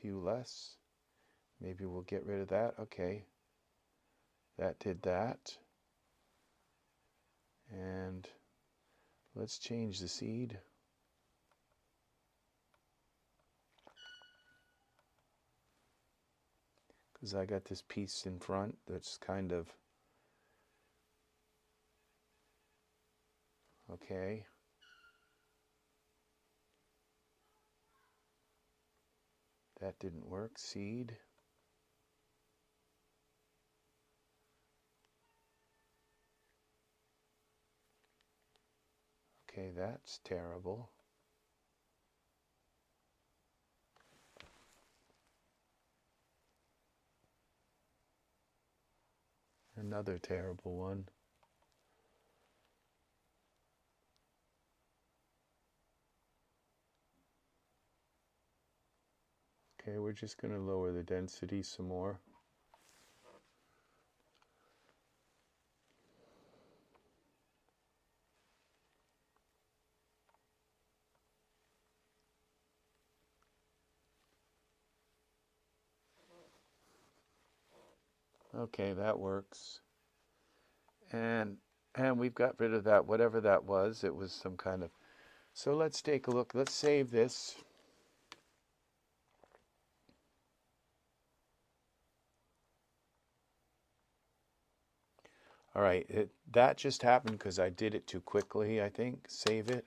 few less. Maybe we'll get rid of that, okay. That did that. And let's change the seed. Because I got this piece in front that's kind of, okay. That didn't work, seed. Okay, that's terrible. Another terrible one. Okay, we're just going to lower the density some more. Okay, that works. And we've got rid of that, whatever that was. It was some kind of, so let's take a look. Let's save this. All right, that just happened because I did it too quickly, I think. Save it.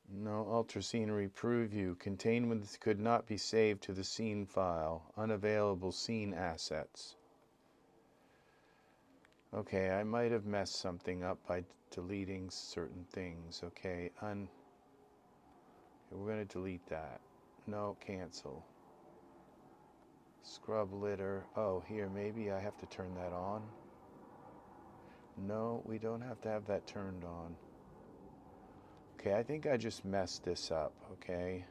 No, ultra scenery preview. Containment could not be saved to the scene file. Unavailable scene assets. Okay, I might have messed something up by deleting certain things. Okay, we're going to delete that. No, cancel. Scrub litter. Oh, here, maybe I have to turn that on. No, we don't have to have that turned on. Okay, I think I just messed this up, okay?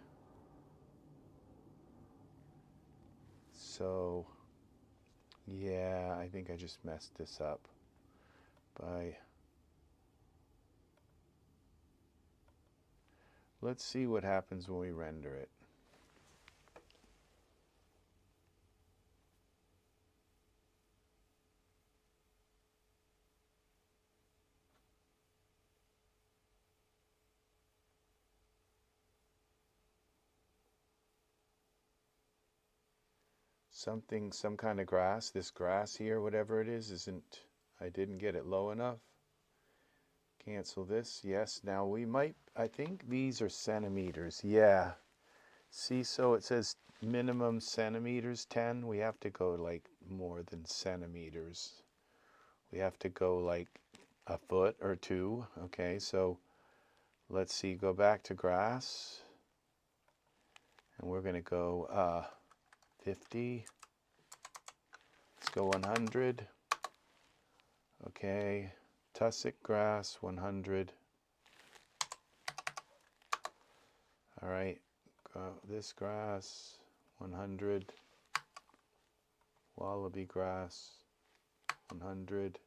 so yeah, I think I just messed this up by, let's see what happens when we render it. Some kind of grass, this grass here, whatever it is, isn't, I didn't get it low enough. Cancel this, yes, now we might, I think these are centimeters, yeah. See, so it says minimum centimeters 10, we have to go like more than centimeters. We have to go like a foot or two, okay, so let's see, go back to grass, and we're gonna go 50, let's go 100, okay, tussock grass 100, all right, this grass 100, wallaby grass 100,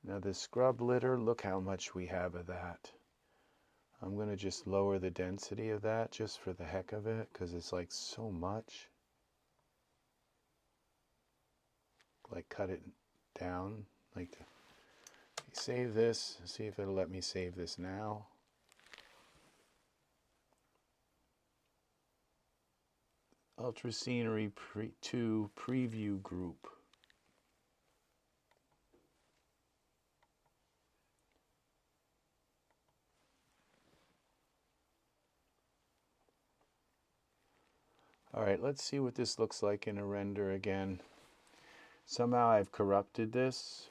now the scrub litter, look how much we have of that. I'm going to just lower the density of that just for the heck of it, because it's like so much. Like cut it down. Like save this, see if it'll let me save this now. Ultra Scenery 2 preview group. All right, let's see what this looks like in a render again. Somehow I've corrupted this.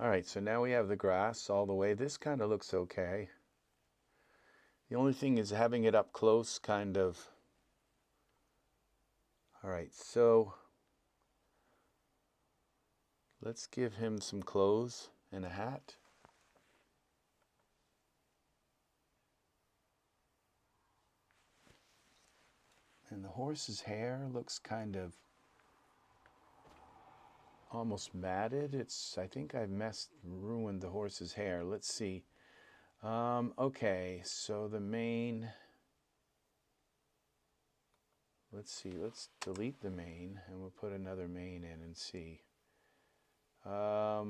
All right, so now we have the grass all the way. This kind of looks okay. The only thing is having it up close kind of. All right, so let's give him some clothes and a hat. And the horse's hair looks kind of almost matted. It's, I think I've ruined the horse's hair. Let's see. Okay, so the mane, let's see, let's delete the mane and we'll put another mane in and see. Okay,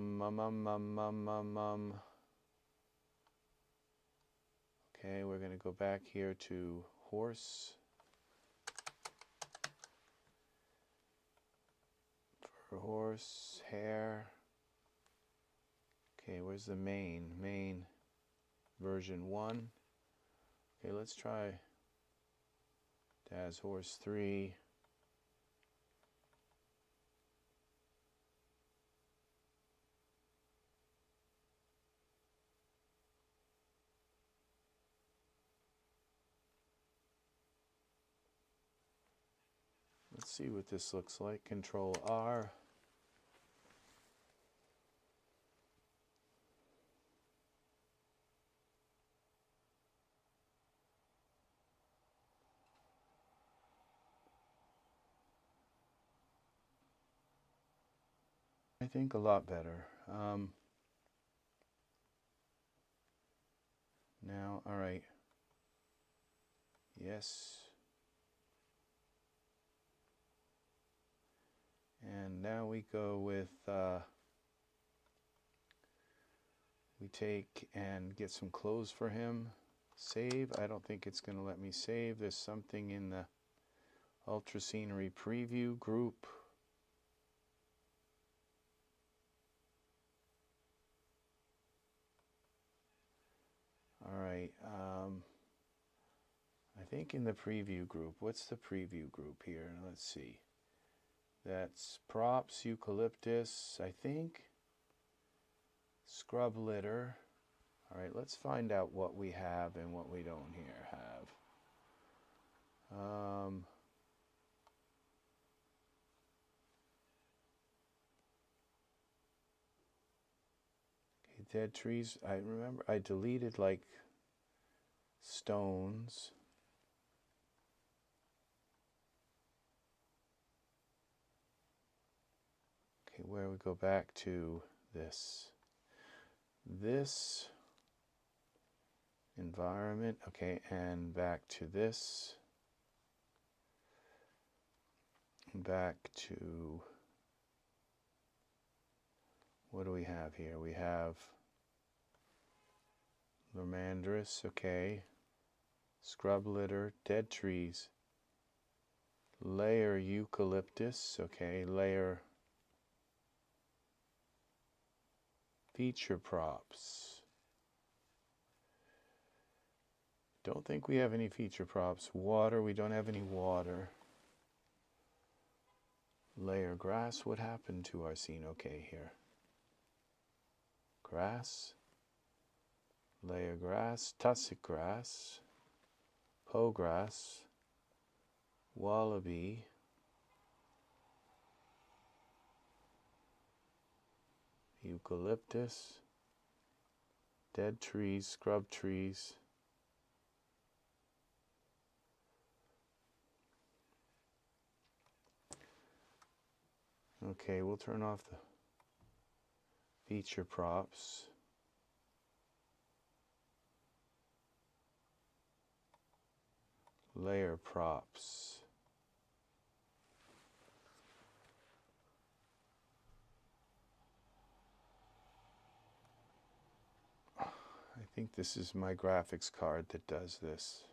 we're going to go back here to horse. For horse, hair. Okay, where's the mane? Mane version 1. Okay, let's try Daz Horse 3. Let's see what this looks like. Control R. I think a lot better. Now, all right. Yes. And now we go with, we take and get some clothes for him. Save. I don't think it's going to let me save. There's something in the Ultra Scenery preview group. All right. I think in the preview group. What's the preview group here? Let's see. That's props, eucalyptus, I think. Scrub litter. All right, let's find out what we have and what we don't here have. Okay, dead trees. I remember I deleted like stones. Okay, where we go back to this environment, okay, and back to this, back to, what do we have here? We have Lermandris, okay, scrub litter, dead trees, layer eucalyptus, okay, layer feature props. Don't think we have any feature props. Water, we don't have any water. Layer grass, what happened to our scene? Okay, here. Grass. Layer grass, tussock grass, poe grass, wallaby, eucalyptus, dead trees, scrub trees. Okay, we'll turn off the feature props. Layer props. I think this is my graphics card that does this.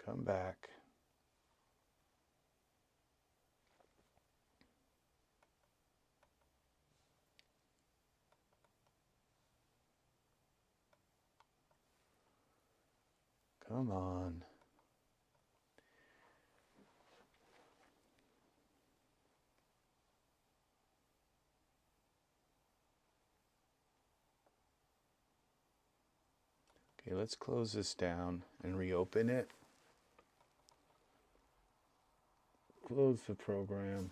Come back. Come on. Okay, let's close this down and reopen it. Close the program.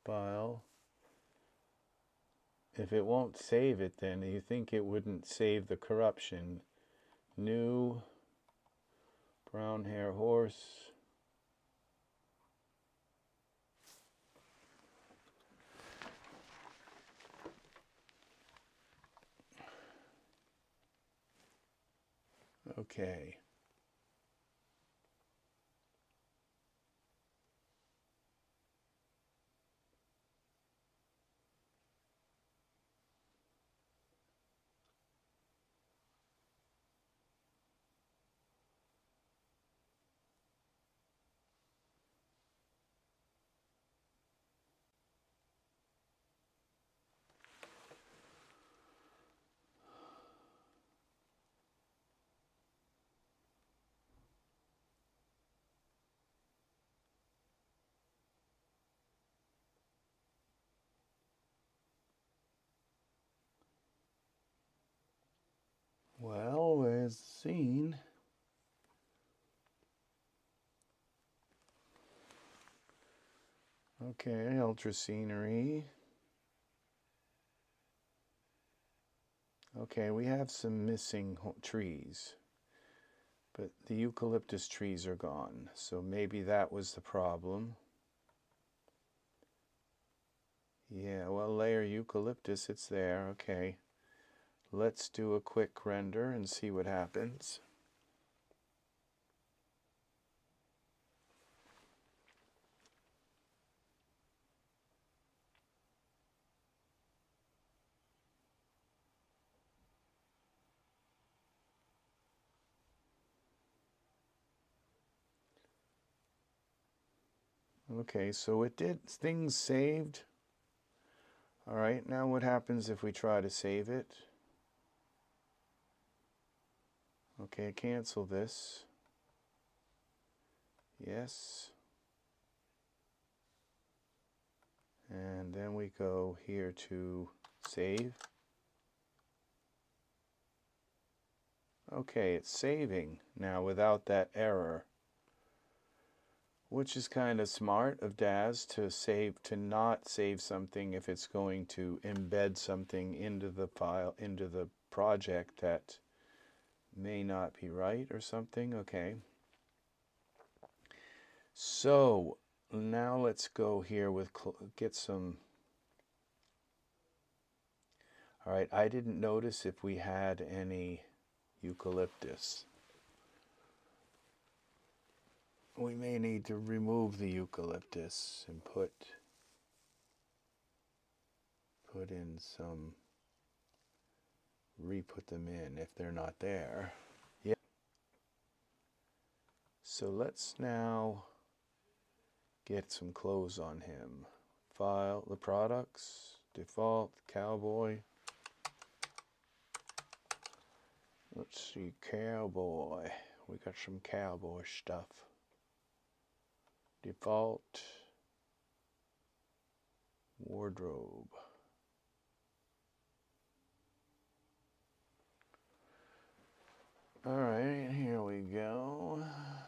File. If it won't save it, then you think it wouldn't save the corruption. New brown hair horse. Okay. Well, as seen, okay, ultra scenery. Okay, we have some missing trees, but the eucalyptus trees are gone, so maybe that was the problem. Yeah, well, layer eucalyptus, it's there, okay. Let's do a quick render and see what happens. Okay, so it did, things saved. All right, now what happens if we try to save it? Okay, cancel this. Yes. And then we go here to save. Okay, it's saving now without that error, which is kind of smart of Daz to save, to not save something if it's going to embed something into the file, into the project that may not be right or something. Okay. So now let's go here with, get some. All right, I didn't notice if we had any eucalyptus. We may need to remove the eucalyptus and put in some, re-put them in if they're not there. Yeah. So let's now get some clothes on him. File, the products, default, Cowboy. Let's see, Cowboy. We got some Cowboy stuff. Default, wardrobe. All right, here we go.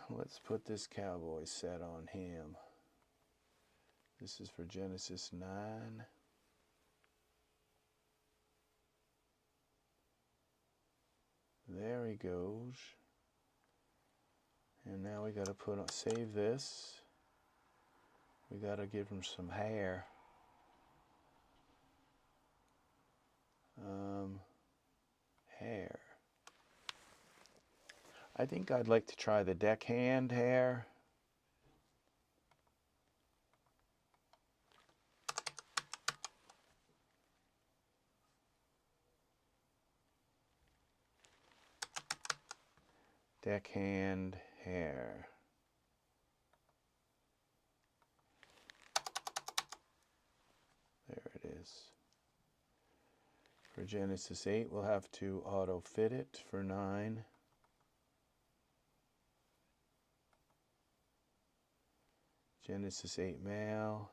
Let's put this Cowboy set on him. This is for Genesis 9. There he goes. And now we got to put on, save this. We got to give him some hair. Hair. I think I'd like to try the Deckhand hair. Deckhand hair. There it is. For Genesis 8, we'll have to auto fit it for 9. Genesis 8 male.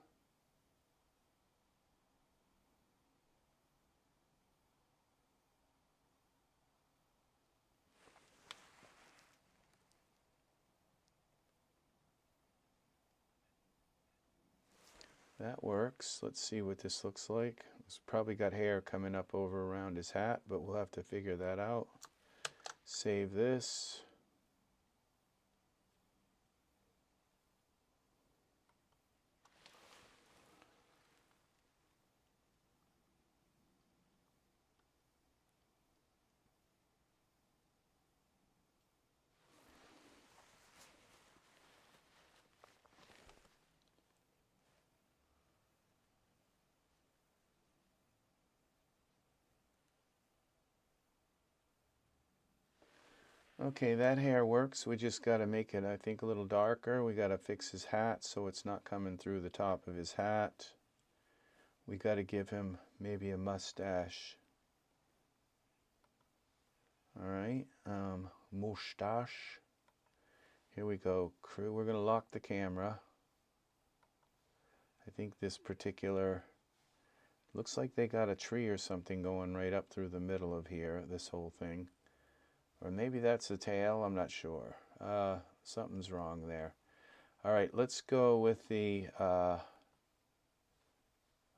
That works. Let's see what this looks like. It's probably got hair coming up over around his hat, but we'll have to figure that out. Save this. Okay, that hair works. We just got to make it, I think, a little darker. We got to fix his hat so it's not coming through the top of his hat. We got to give him maybe a mustache. All right, mustache. Here we go. Crew, we're going to lock the camera. I think this particular, looks like they got a tree or something going right up through the middle of here, this whole thing. Or maybe that's the tail, I'm not sure. Something's wrong there. All right, let's go with the,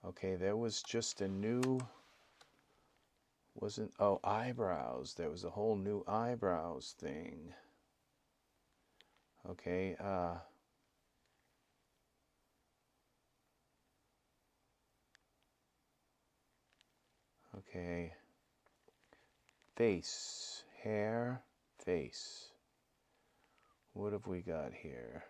okay, there was just a new, wasn't, oh, eyebrows. There was a whole new eyebrows thing. Okay, okay, face, hair, face. What have we got here?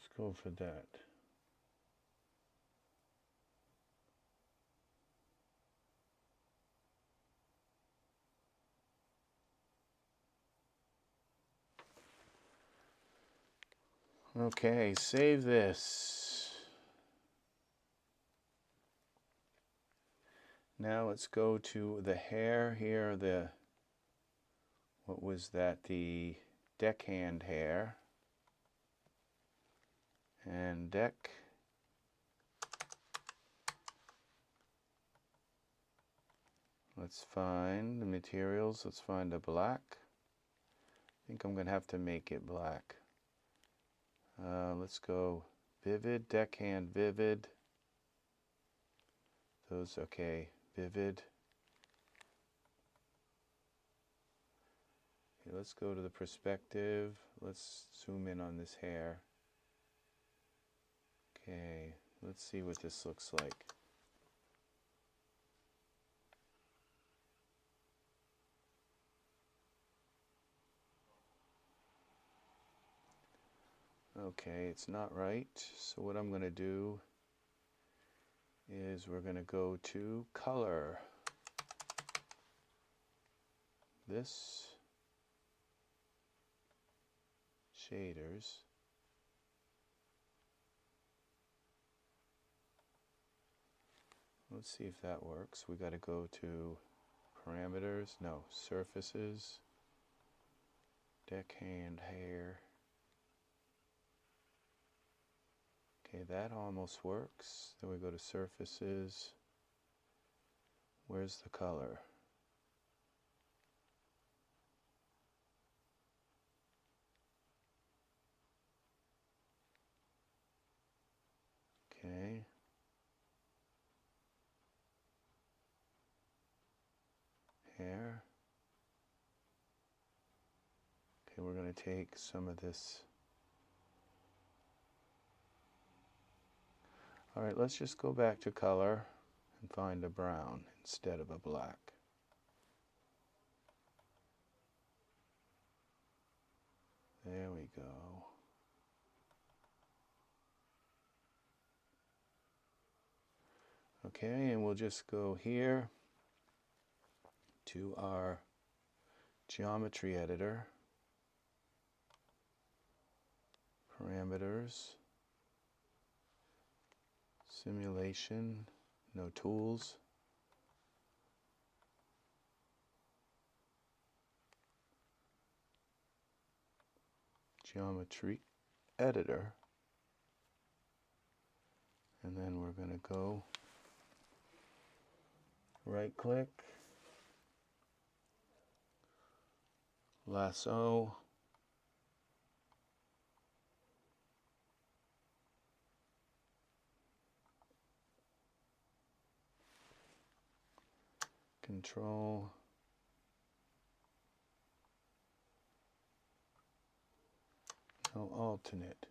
Let's go for that. Okay, save this. Now let's go to the hair here, what was that, the Deckhand hair. And deck. Let's find the materials. Let's find a black. I think I'm going to have to make it black. Let's go vivid, Deckhand vivid. Those, okay, vivid. Okay, let's go to the perspective. Let's zoom in on this hair. Okay, let's see what this looks like. Okay, it's not right. So what I'm going to do is we're going to go to color. This, shaders. Let's see if that works. We got to go to parameters, no, surfaces, Deckhand hair. Okay, that almost works. Then we go to surfaces. Where's the color? Okay. Hair. Okay, we're going to take some of this. All right, let's just go back to color and find a brown instead of a black. There we go. Okay, and we'll just go here to our geometry editor, parameters, simulation, no tools. Geometry editor. And then we're going to go right click, lasso, control, no, alternate.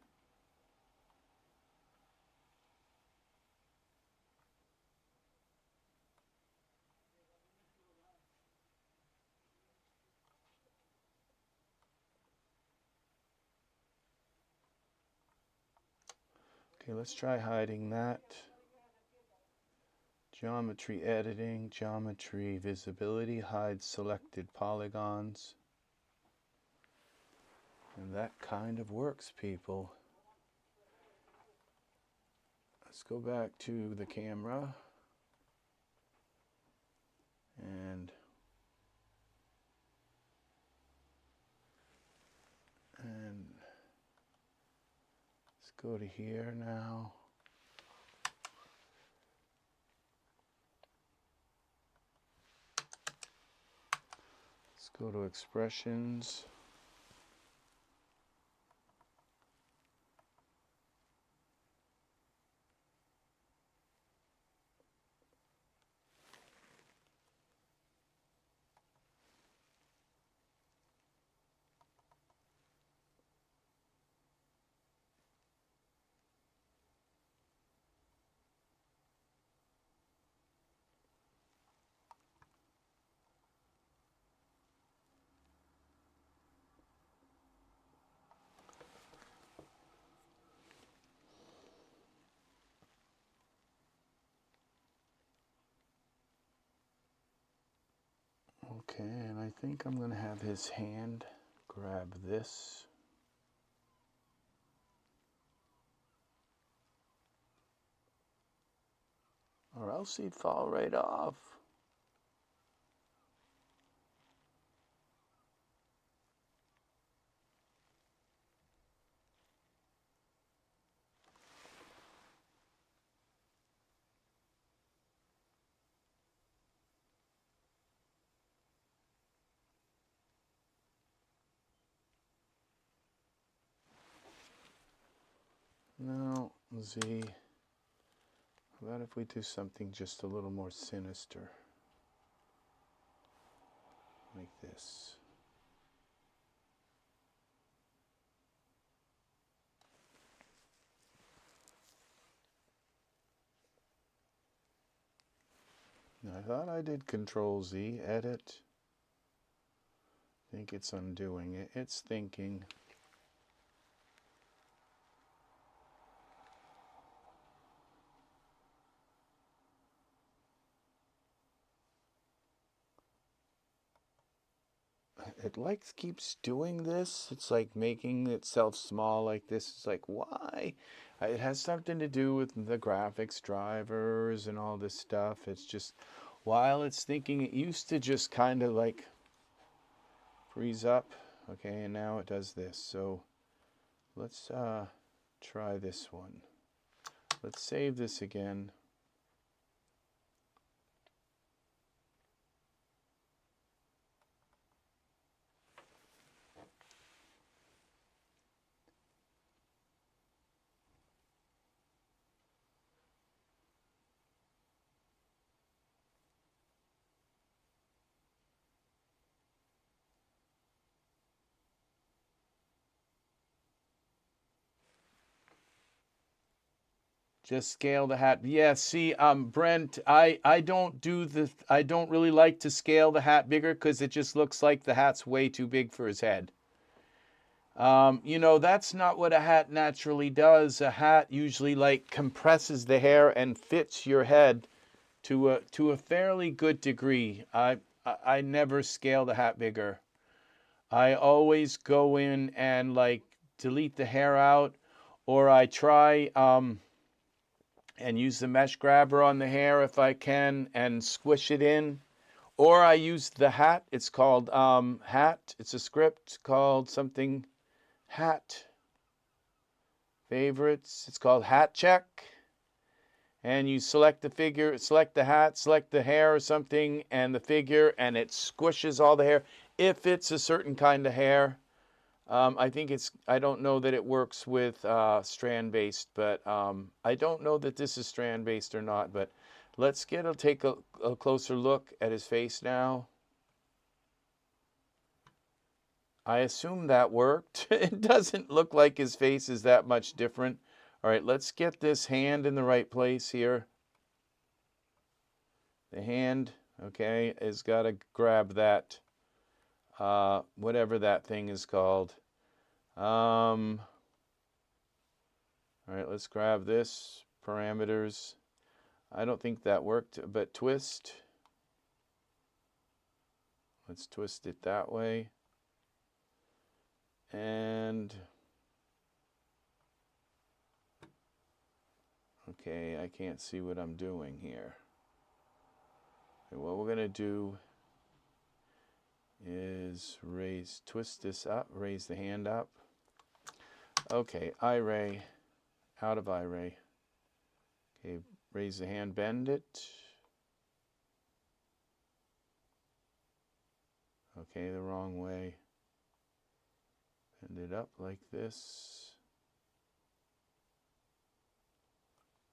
Okay, let's try hiding that. Geometry editing, geometry visibility, hide selected polygons. And that kind of works, people. Let's go back to the camera. And let's go to here now. Let's go to expressions. Okay, and I think I'm going to have his hand grab this. Or else he'd fall right off. No, Z. How about if we do something just a little more sinister? Like this. I thought I did Control Z, edit. I think it's undoing it. It's thinking. It like keeps doing this. It's like making itself small like this. It's like, why? It has something to do with the graphics drivers and all this stuff. It's just, while it's thinking, it used to just kind of like freeze up. Okay, and now it does this. So let's try this one. Let's save this again. Just scale the hat. Yeah, see, Brent, I don't do I don't really like to scale the hat bigger because it just looks like the hat's way too big for his head. You know, that's not what a hat naturally does. A hat usually like compresses the hair and fits your head to a fairly good degree. I never scale the hat bigger. I always go in and like delete the hair out, or I try and use the mesh grabber on the hair if I can and squish it in. Or I use the hat. It's called hat. It's a script called something hat favorites. It's called hat check. And you select the figure, select the hat, select the hair or something, and the figure, and it squishes all the hair. If it's a certain kind of hair, I think I don't know that it works with strand-based, but I don't know that this is strand-based or not, but let's take a closer look at his face now. I assume that worked. It doesn't look like his face is that much different. All right, let's get this hand in the right place here. The hand, okay, has got to grab that, whatever that thing is called. All right, let's grab this, parameters. I don't think that worked, but twist. Let's twist it that way. And, okay, I can't see what I'm doing here. Okay, what we're gonna do is twist this up, raise the hand up. Okay, I-ray, out of I-ray. Okay, raise the hand, bend it. Okay, the wrong way. Bend it up like this.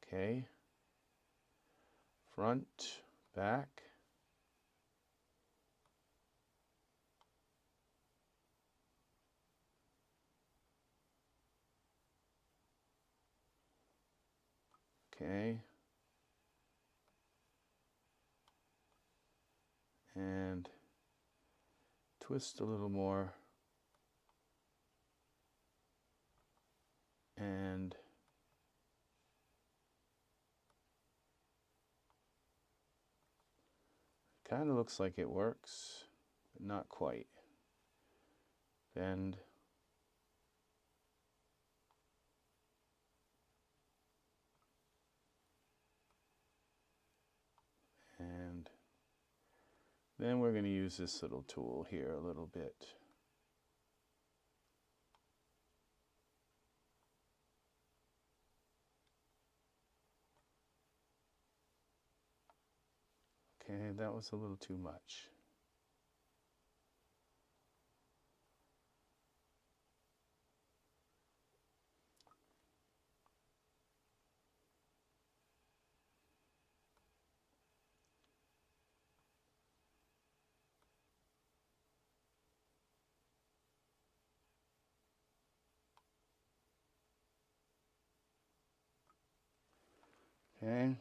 Okay. Front, back. Okay. And twist a little more. And kind of looks like it works. not quite. Bend. And then we're going to use this little tool here a little bit. Okay, that was a little too much. Okay.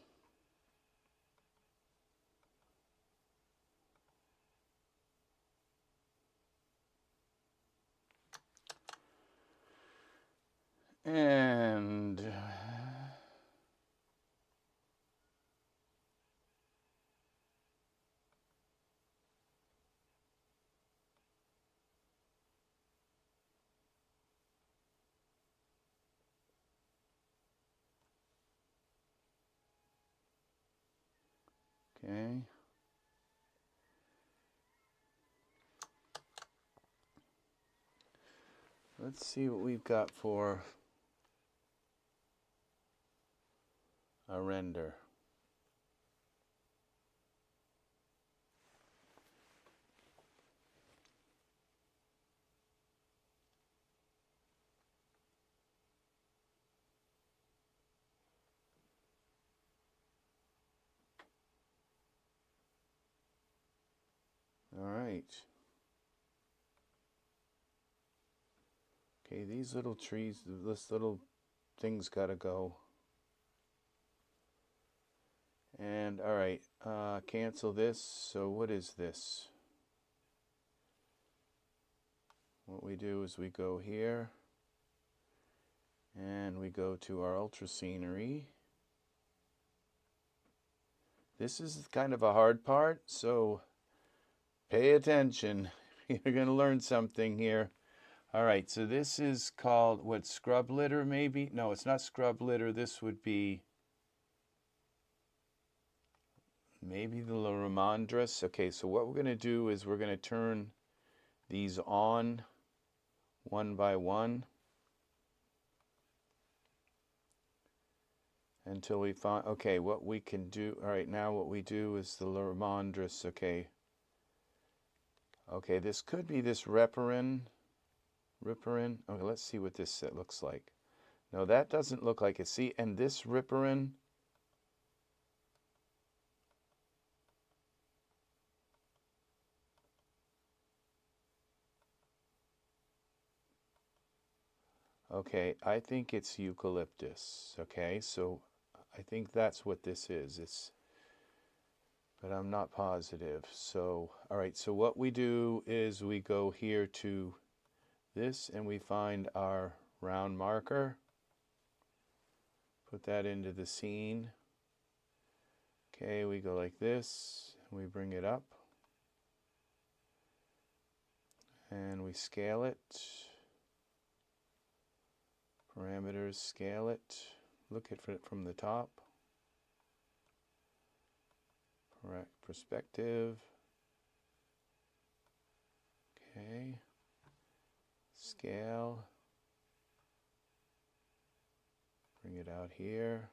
And okay. Let's see what we've got for a render. All right. Okay, these little trees, this little thing's got to go. And all right, cancel this. So what is this? What we do is we go here and we go to our ultra scenery. This is kind of a hard part, so pay attention. You're going to learn something here. All right, so this is called, what, scrub litter maybe? No, it's not scrub litter. This would be maybe the Ramondrus. Okay, so what we're going to do is we're going to turn these on one by one until we find, okay, what we can do. All right, now what we do is the Ramondrus. Okay. Okay, this could be this Ripperin. Okay, let's see what this set looks like. No, that doesn't look like it. See, and this Ripperin. Okay, I think it's eucalyptus. Okay, so I think that's what this is. But I'm not positive. So, all right, so what we do is we go here to this and we find our round marker. Put that into the scene. Okay, we go like this, we bring it up, and we scale it. Parameters, scale it. Look at it from the top. Perspective. Okay. Scale. Bring it out here.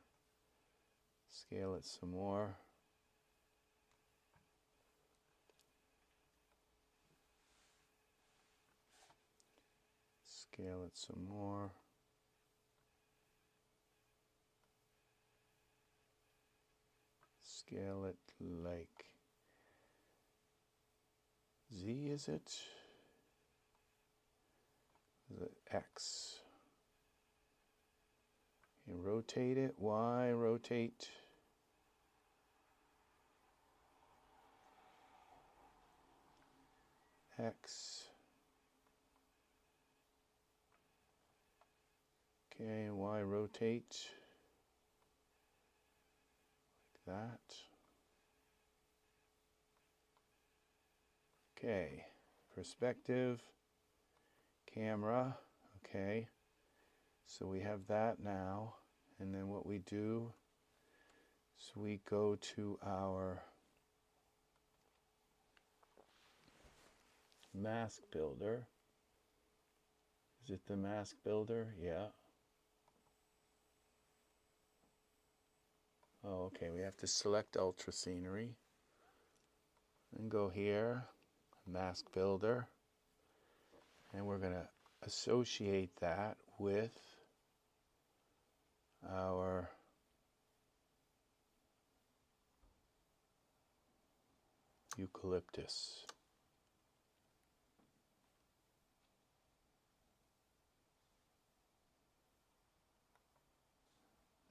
Scale it some more. Scale it some more. Scale it like Z, is it? Is it X? You rotate it, Y, rotate. X. Okay, Y rotate. Like that. Okay. perspective, camera. Okay, so we have that now. And then what we do is we go to our mask builder. Is it the mask builder? Yeah. Oh, okay, we have to select Ultra Scenery and go here, mask builder, and we're going to associate that with our eucalyptus.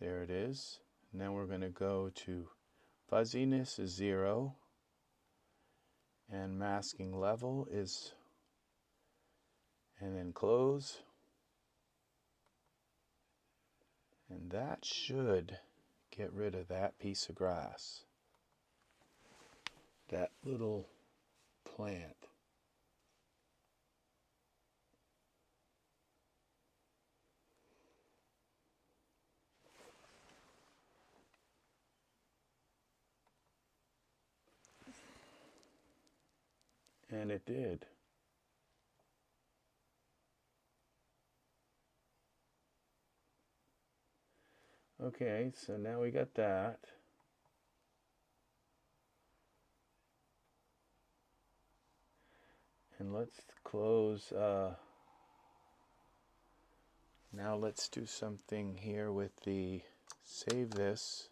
There it is. Now we're going to go to fuzziness is 0 and masking level is, and then close, and that should get rid of that piece of grass, that little plant. And it did. Okay, so now we got that. And let's close, now let's do something here with the, save this.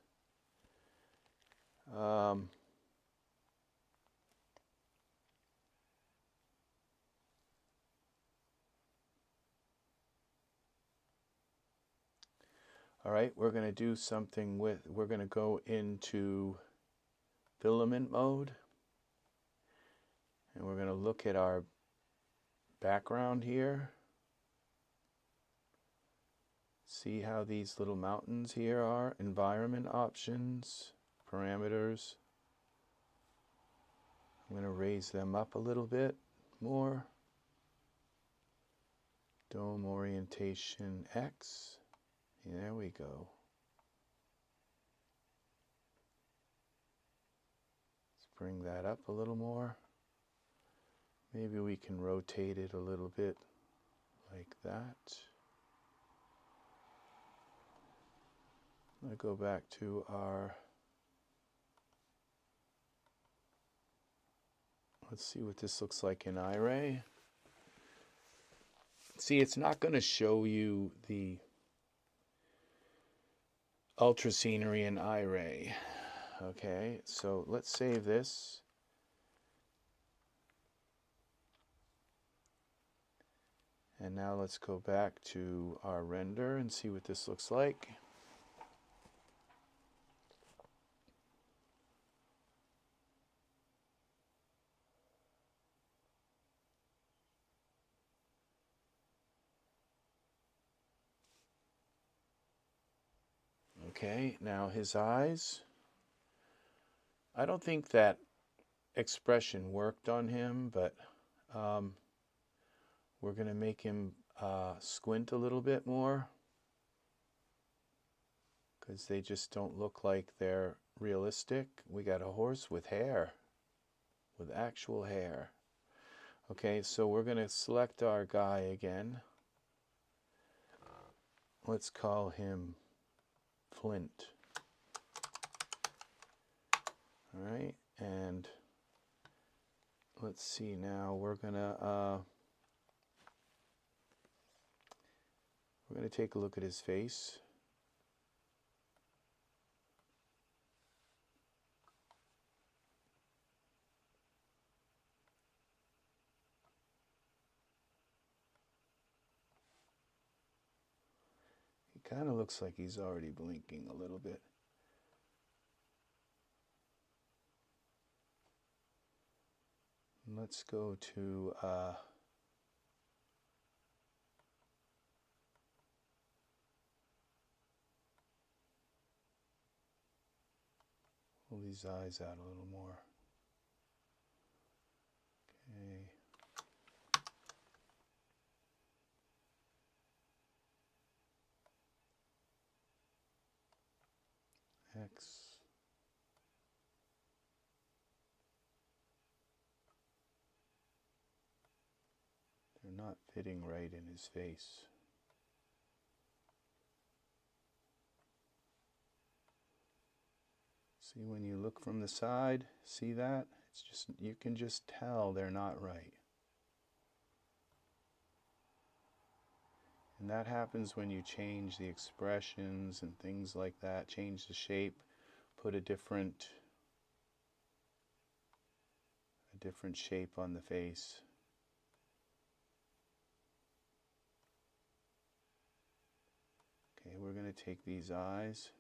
All right, we're going to do something with, we're going to go into filament mode. And we're going to look at our background here. See how these little mountains here are. Environment options, parameters. I'm going to raise them up a little bit more. Dome orientation X. There we go. Let's bring that up a little more. Maybe we can rotate it a little bit like that. I'll go back to our, let's see what this looks like in iRay. See, it's not going to show you the ultra scenery in iRay. Okay, so let's save this. And now let's go back to our render and see what this looks like. Okay, now his eyes. I don't think that expression worked on him, but we're going to make him squint a little bit more because they just don't look like they're realistic. We got a horse with hair, with actual hair. Okay, so we're going to select our guy again. Let's call him Flint. All right, and let's see now. We're gonna take a look at his face. He kind of looks like he's already blinking a little bit. Let's go to pull these eyes out a little more. Okay. X. They're not fitting right in his face. See, when you look from the side, see that? It's just, you can just tell they're not right. And that happens when you change the expressions and things like that, change the shape, put a different shape on the face. Okay, we're going to take these eyes,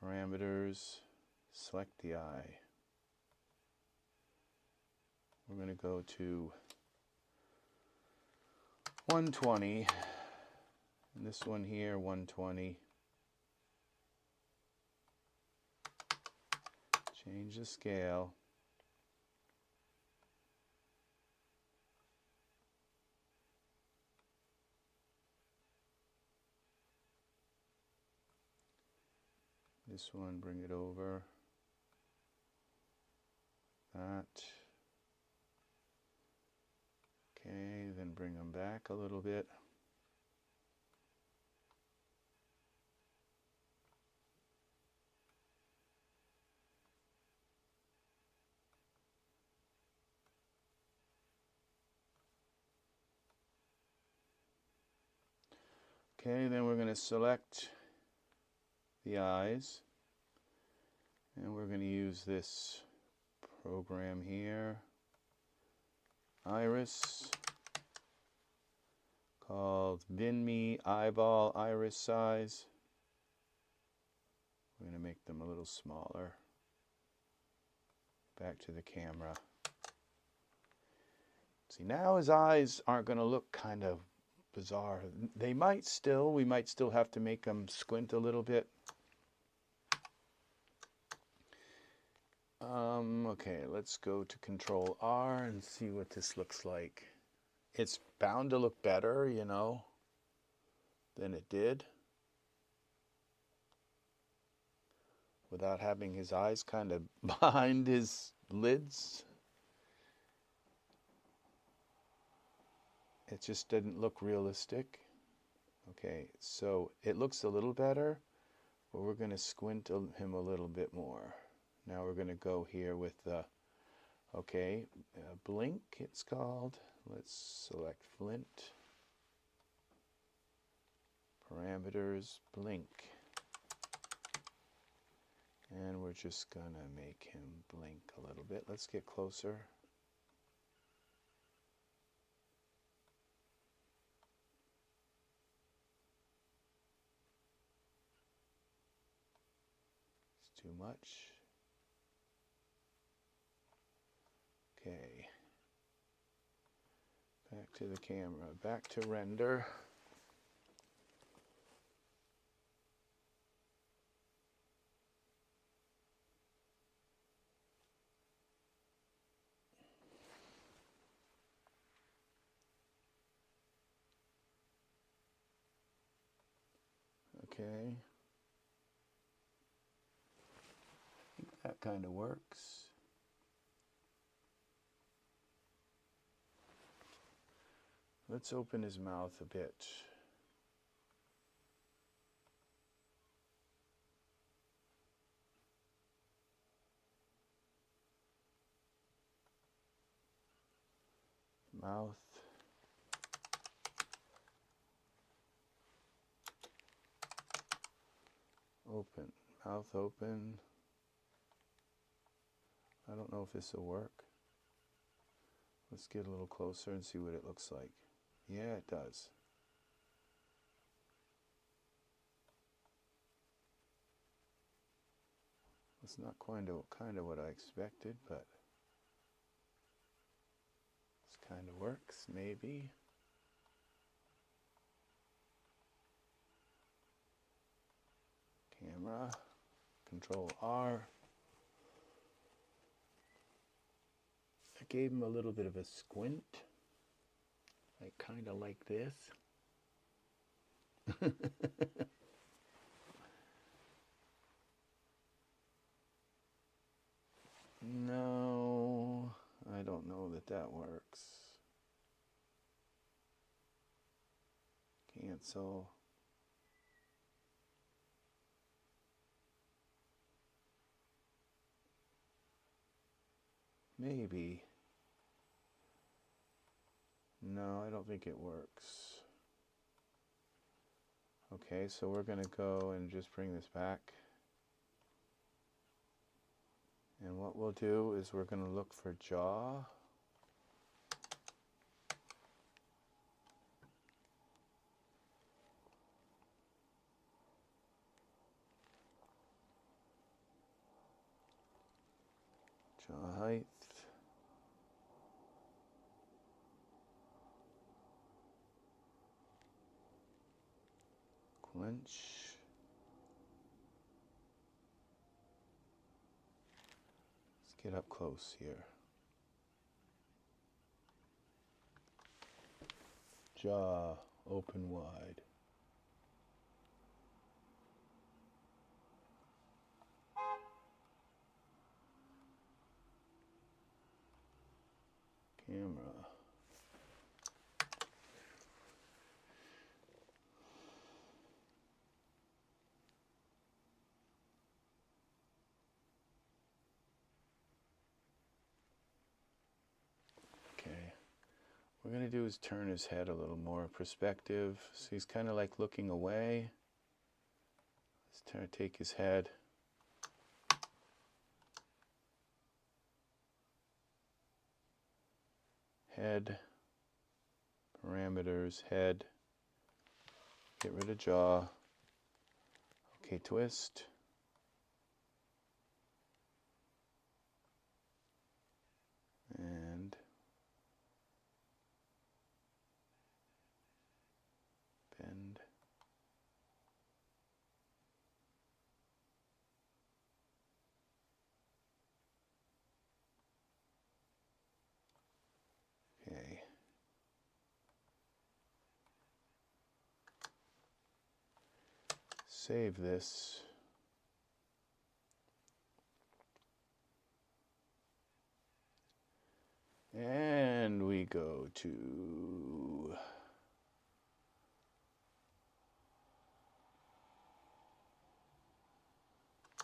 parameters, select the eye. We're going to go to 120, and this one here, 120. Change the scale. This one, bring it over. That. Okay, then bring them back a little bit. Okay, then we're going to select the eyes, and we're going to use this program here, iris, called VinMe Eyeball Iris Size. We're going to make them a little smaller. Back to the camera. See, now his eyes aren't going to look kind of bizarre. They might still, we might still have to make them squint a little bit. Okay, let's go to Control R and see what this looks like. It's bound to look better, you know, than it did, without having his eyes kind of behind his lids. It just didn't look realistic. Okay, so it looks a little better, but we're going to squint him a little bit more. Now we're going to go here with the, okay, blink it's called. Let's select flint. Parameters, blink. And we're just going to make him blink a little bit. Let's get closer. It's too much. Okay. Back to the camera, back to render. Okay. I think that kind of works. Let's open his mouth a bit. Mouth. Open. Mouth open. I don't know if this will work. Let's get a little closer and see what it looks like. Yeah, it does. It's not kind of what I expected, but this kind of works, maybe. Camera, Control R. I gave him a little bit of a squint, like kind of like this. No, I don't know that that works. Cancel. Maybe. No, I don't think it works. Okay, so we're going to go and just bring this back. And what we'll do is we're going to look for jaw. Jaw height. Clench. Let's get up close here. Jaw open wide. Camera. Okay. What we're going to do is turn his head a little more perspective. So he's kind of like looking away. Let's take his head. Head. Parameters. Head. Get rid of jaw. Okay, twist. And bend. Okay. Save this. And we go to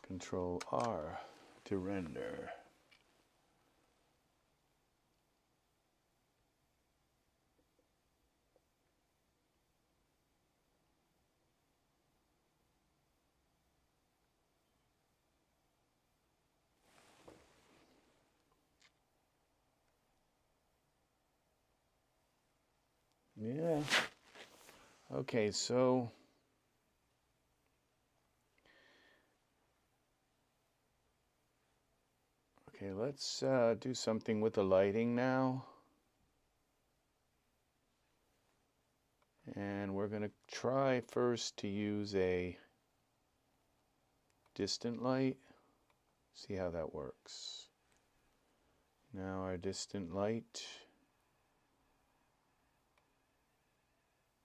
Control R to render. Yeah. Okay, so let's do something with the lighting now. And we're going to try first to use a distant light. See how that works. Now our distant light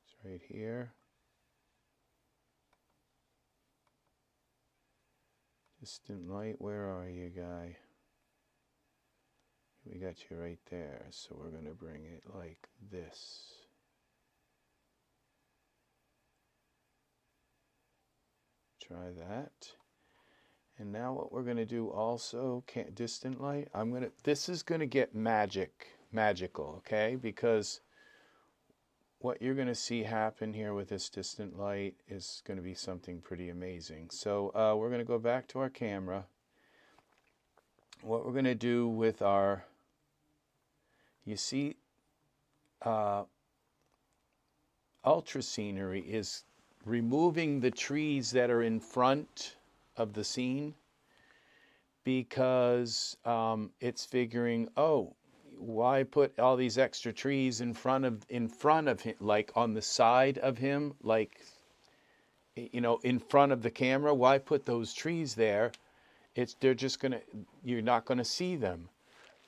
is right here. Distant light, where are you, guy? We got you right there, so we're going to bring it like this. Try that. And now what we're going to do also, distant light, this is going to get magical, okay? Because what you're going to see happen here with this distant light is going to be something pretty amazing. So we're going to go back to our camera. What we're going to do with our, you see, ultra scenery is removing the trees that are in front of the scene, because it's figuring, oh, why put all these extra trees in front of him, like on the side of him, like, you know, in front of the camera? Why put those trees there? They're just gonna, you're not gonna see them.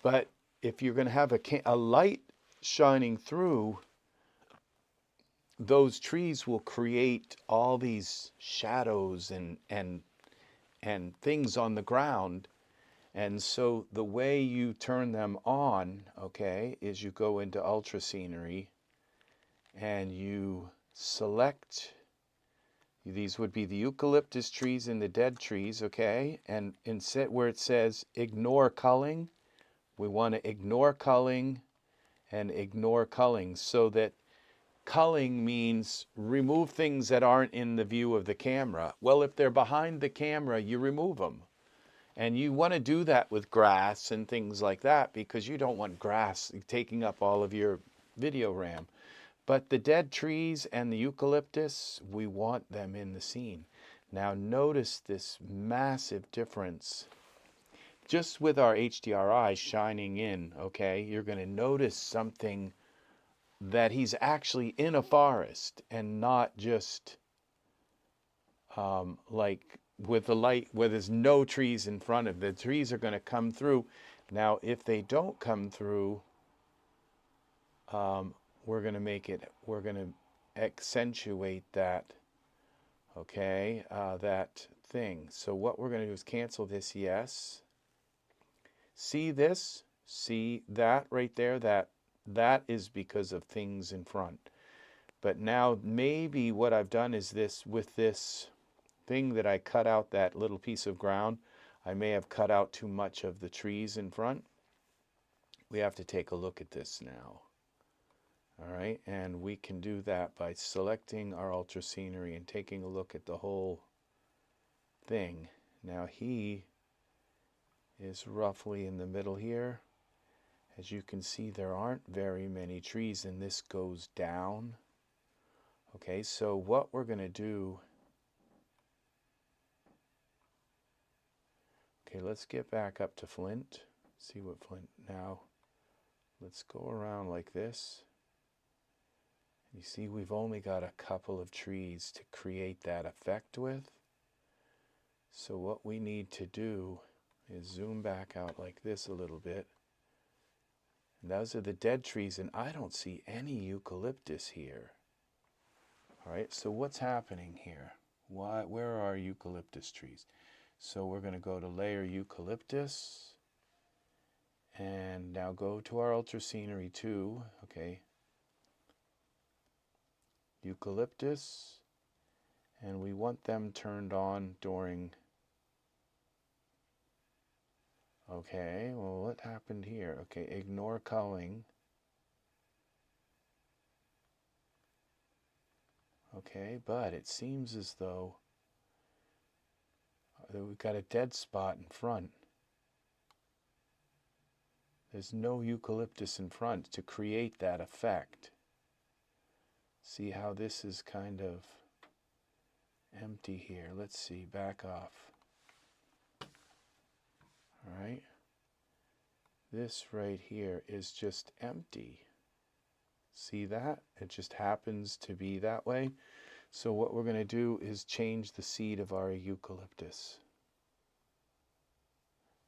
But if you're gonna have a light shining through, those trees will create all these shadows and things on the ground. And so the way you turn them on, okay, is you go into ultra scenery and you select, these would be the eucalyptus trees and the dead trees, okay? And instead where it says ignore culling, we want to ignore culling and ignore culling, so that culling means remove things that aren't in the view of the camera. Well, if they're behind the camera, you remove them. And you want to do that with grass and things like that, because you don't want grass taking up all of your video RAM. But the dead trees and the eucalyptus, we want them in the scene. Now notice this massive difference. Just with our HDRI shining in, okay, you're going to notice something, that he's actually in a forest and not just like with the light where there's no trees in front of it. The trees are going to come through. Now, if they don't come through, we're going to accentuate that, okay, that thing. So what we're going to do is cancel this, yes. See this? See that right there? That is because of things in front. But now maybe what I've done is this, with this thing that I cut out that little piece of ground, I may have cut out too much of the trees in front. We have to take a look at this now. All right, and we can do that by selecting our ultra scenery and taking a look at the whole thing. Now he is roughly in the middle here. As you can see, there aren't very many trees, and this goes down. Okay, so what we're going to do, okay, let's get back up to Flint. See what Flint, now let's go around like this. You see, we've only got a couple of trees to create that effect with. So what we need to do is zoom back out like this a little bit. And those are the dead trees, and I don't see any eucalyptus here. All right, so what's happening here? Where are our eucalyptus trees? So we're going to go to layer eucalyptus, and now go to our ultra scenery 2, okay, eucalyptus, and we want them turned on during, okay, well, what happened here? Okay, ignore culling. Okay, but it seems as though we've got a dead spot in front. There's no eucalyptus in front to create that effect. See how this is kind of empty here. Let's see, back off. All right. This right here is just empty. See that? It just happens to be that way. So what we're going to do is change the seed of our eucalyptus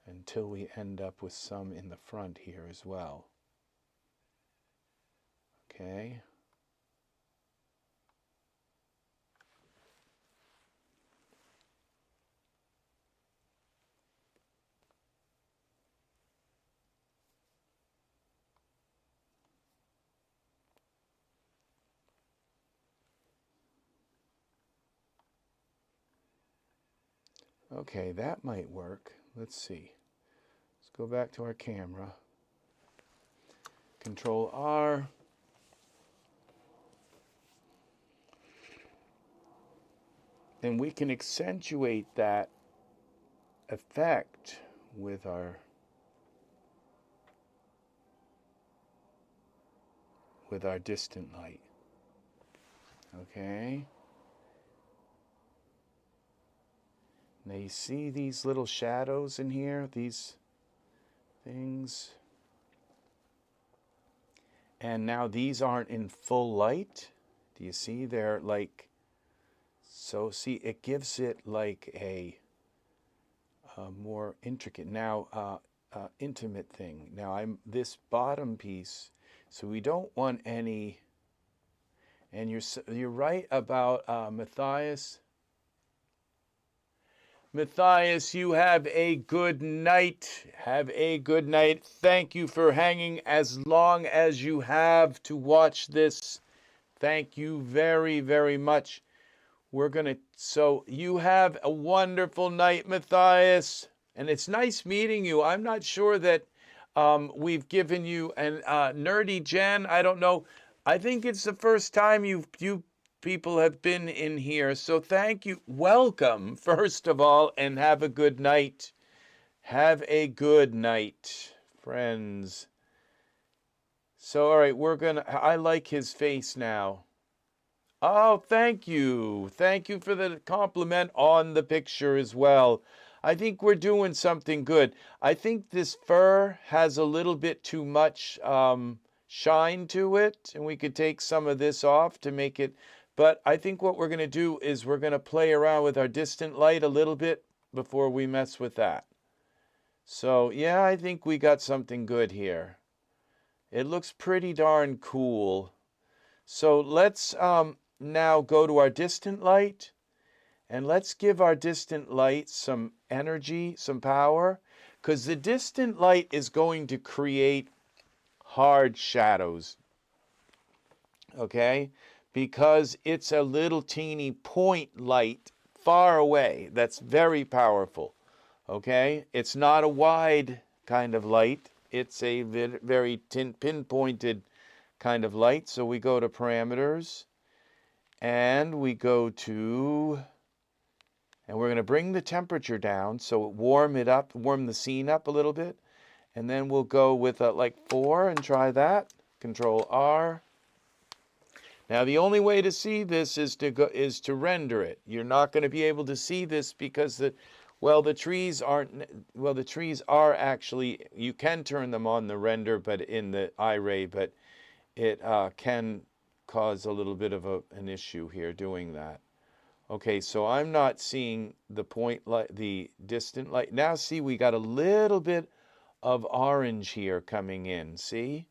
until we end up with some in the front here as well. Okay. Okay, that might work. Let's see. Let's go back to our camera. Control R. And we can accentuate that effect with our distant light. Okay. Now you see these little shadows in here, these things. And now these aren't in full light. Do you see? They're like, so see, it gives it like a more intricate, now intimate thing. Now this bottom piece, so we don't want any, and you're right about Matthias. Matthias, you have a good night. Have a good night. Thank you for hanging as long as you have to watch this. Thank you very, very much. So you have a wonderful night, Matthias. And it's nice meeting you. I'm not sure that we've given you an Nerdy Jen. I don't know. I think it's the first time you people have been in here. So thank you. Welcome, first of all, and have a good night. Have a good night, friends. So, all right, I like his face now. Oh, thank you. Thank you for the compliment on the picture as well. I think we're doing something good. I think this fur has a little bit too much shine to it, and we could take some of this off to make it. But I think what we're going to do is we're going to play around with our distant light a little bit before we mess with that. So, yeah, I think we got something good here. It looks pretty darn cool. So let's now go to our distant light, and let's give our distant light some energy, some power, because the distant light is going to create hard shadows, okay? Because it's a little teeny point light far away that's very powerful, okay? It's not a wide kind of light. It's a very pinpointed kind of light. So we go to parameters, and we go to, and we're going to bring the temperature down so it warm the scene up a little bit. And then we'll go with like 4 and try that. Control R. Now the only way to see this is to render it. You're not going to be able to see this because the trees are actually, you can turn them on the render, but in the iRay, but it can cause a little bit of an issue here doing that. Okay, so I'm not seeing the point light, the distant light. Now see, we got a little bit of orange here coming in. See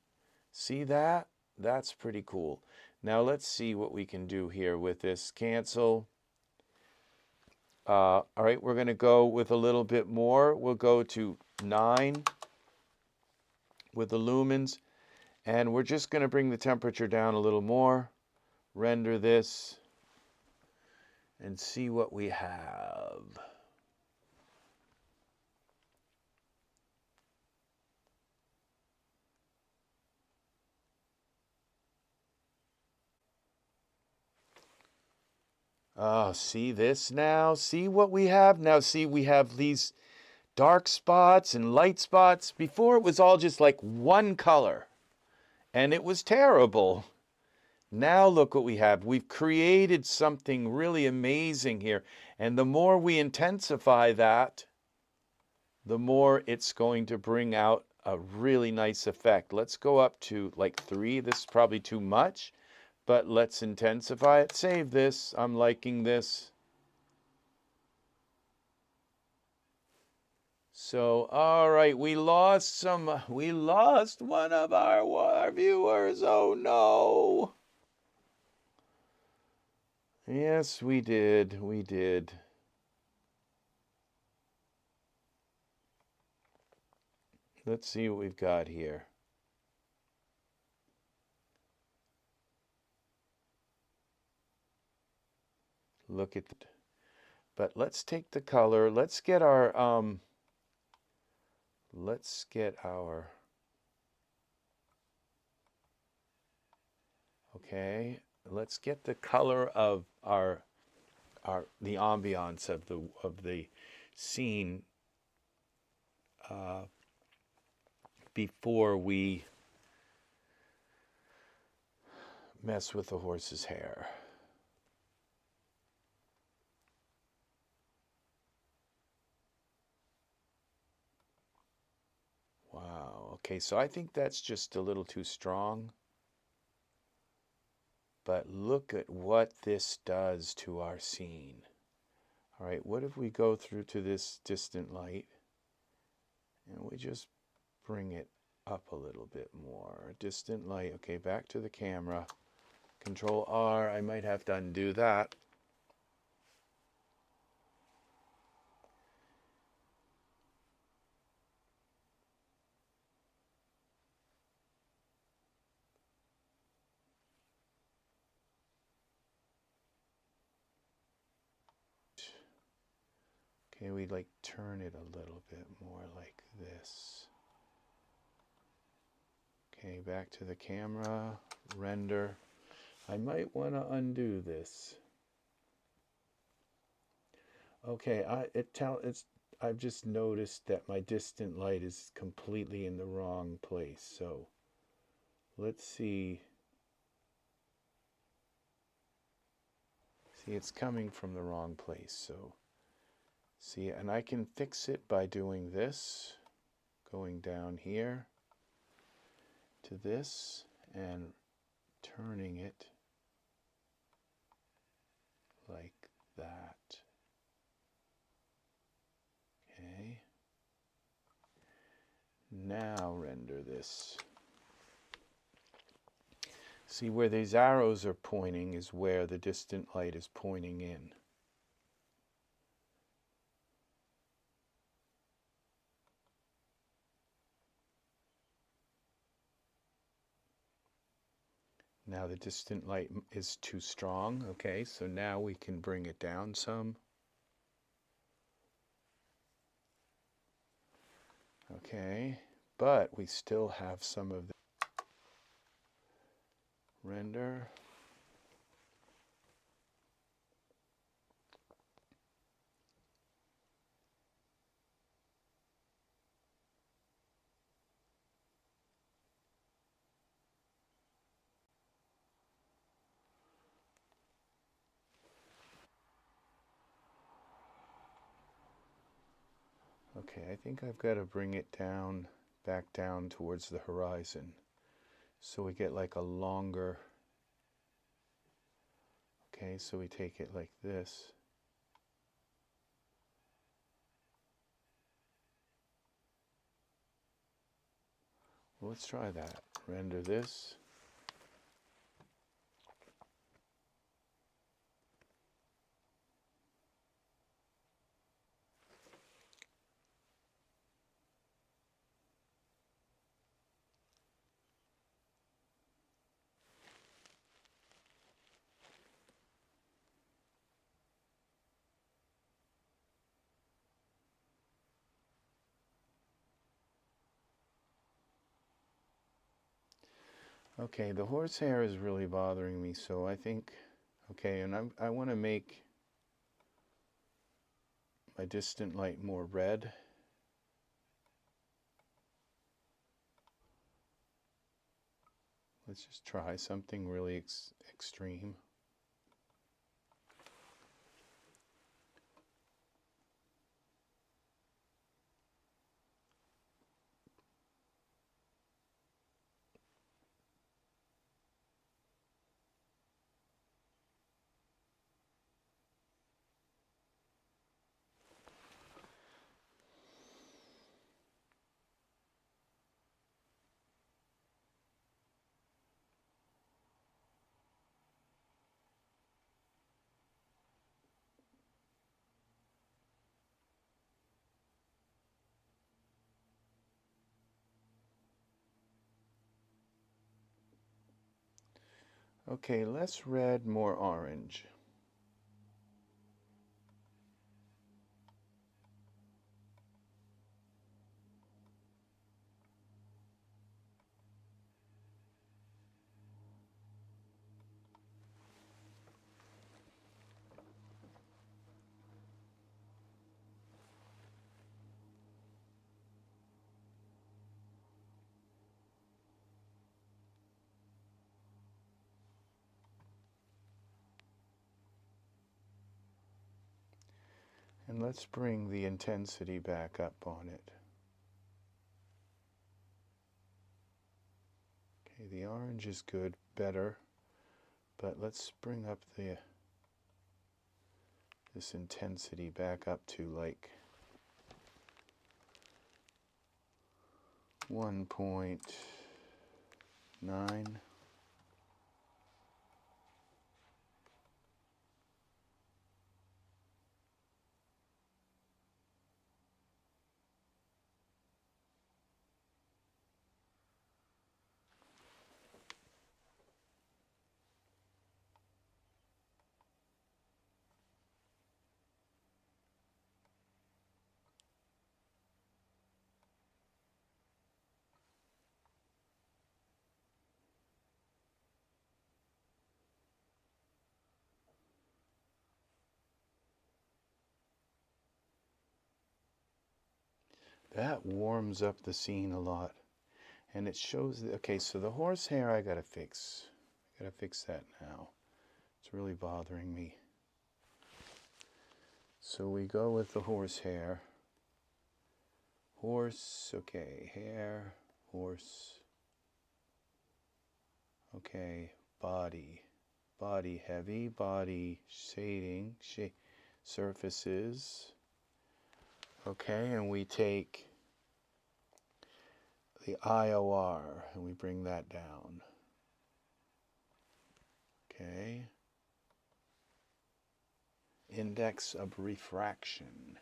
that? That's pretty cool. Now let's see what we can do here with this. Cancel. All right, we're going to go with a little bit more. We'll go to 9 with the lumens. And we're just going to bring the temperature down a little more, render this, and see what we have. Oh, see this now? See what we have? Now see, we have these dark spots and light spots. Before it was all just like one color. And it was terrible. Now look what we have. We've created something really amazing here. And the more we intensify that, the more it's going to bring out a really nice effect. Let's go up to like 3. This is probably too much, but let's intensify it. Save this. I'm liking this. So, all right, we lost one of our viewers. Oh, no. Yes, we did. We did. Let's see what we've got here. Look at that. But let's take the color. Let's get our okay, let's get the color of the ambiance of the scene before we mess with the horse's hair. Wow, okay, so I think that's just a little too strong. But look at what this does to our scene. All right, what if we go through to this distant light and we just bring it up a little bit more. Distant light, okay, back to the camera. Control R, I might have to undo that. Okay, we like turn it a little bit more like this. Okay, back to the camera, render. I might want to undo this. Okay, I've just noticed that my distant light is completely in the wrong place. So let's see. See, it's coming from the wrong place. So see, and I can fix it by doing this, going down here to this and turning it like that. Okay. Now render this. See, where these arrows are pointing is where the distant light is pointing in. Now the distant light is too strong. Okay, so now we can bring it down some. Okay, but we still have some of the render. Okay, I think I've got to bring it down, back down towards the horizon. So we get like a longer, okay, so we take it like this. Well, let's try that. Render this. Okay, the horsehair is really bothering me, so I think, okay, and I want to make my distant light more red. Let's just try something really extreme. Okay, less red, more orange. And let's bring the intensity back up on it. Okay, the orange is good, better, but let's bring up this intensity back up to like 1.9. That warms up the scene a lot. And it shows, okay, so the horsehair I gotta fix. I gotta fix that now. It's really bothering me. So we go with the horsehair. Horse, okay, hair, horse. Okay, body. Body heavy, body shading, surfaces. Okay, and we take the IOR and we bring that down. Okay. Index of refraction.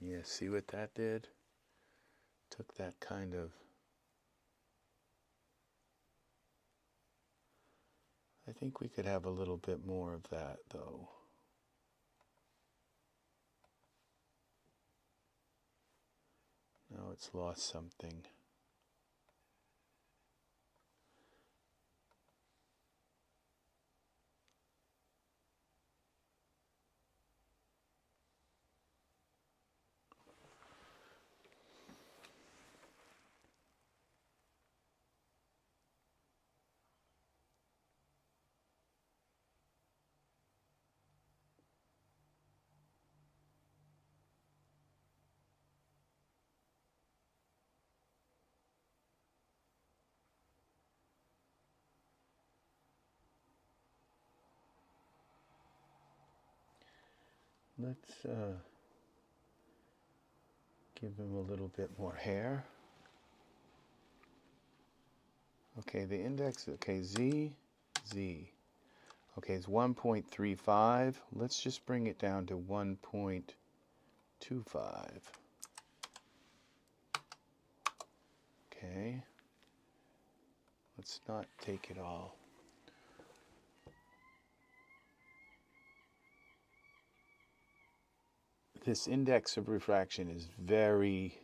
Yeah, see what that did? Took that kind of... I think we could have a little bit more of that, though. Now it's lost something. Let's give him a little bit more hair. Okay, the index, okay, Z. Okay, it's 1.35. Let's just bring it down to 1.25. Okay. Let's not take it all. This index of refraction is very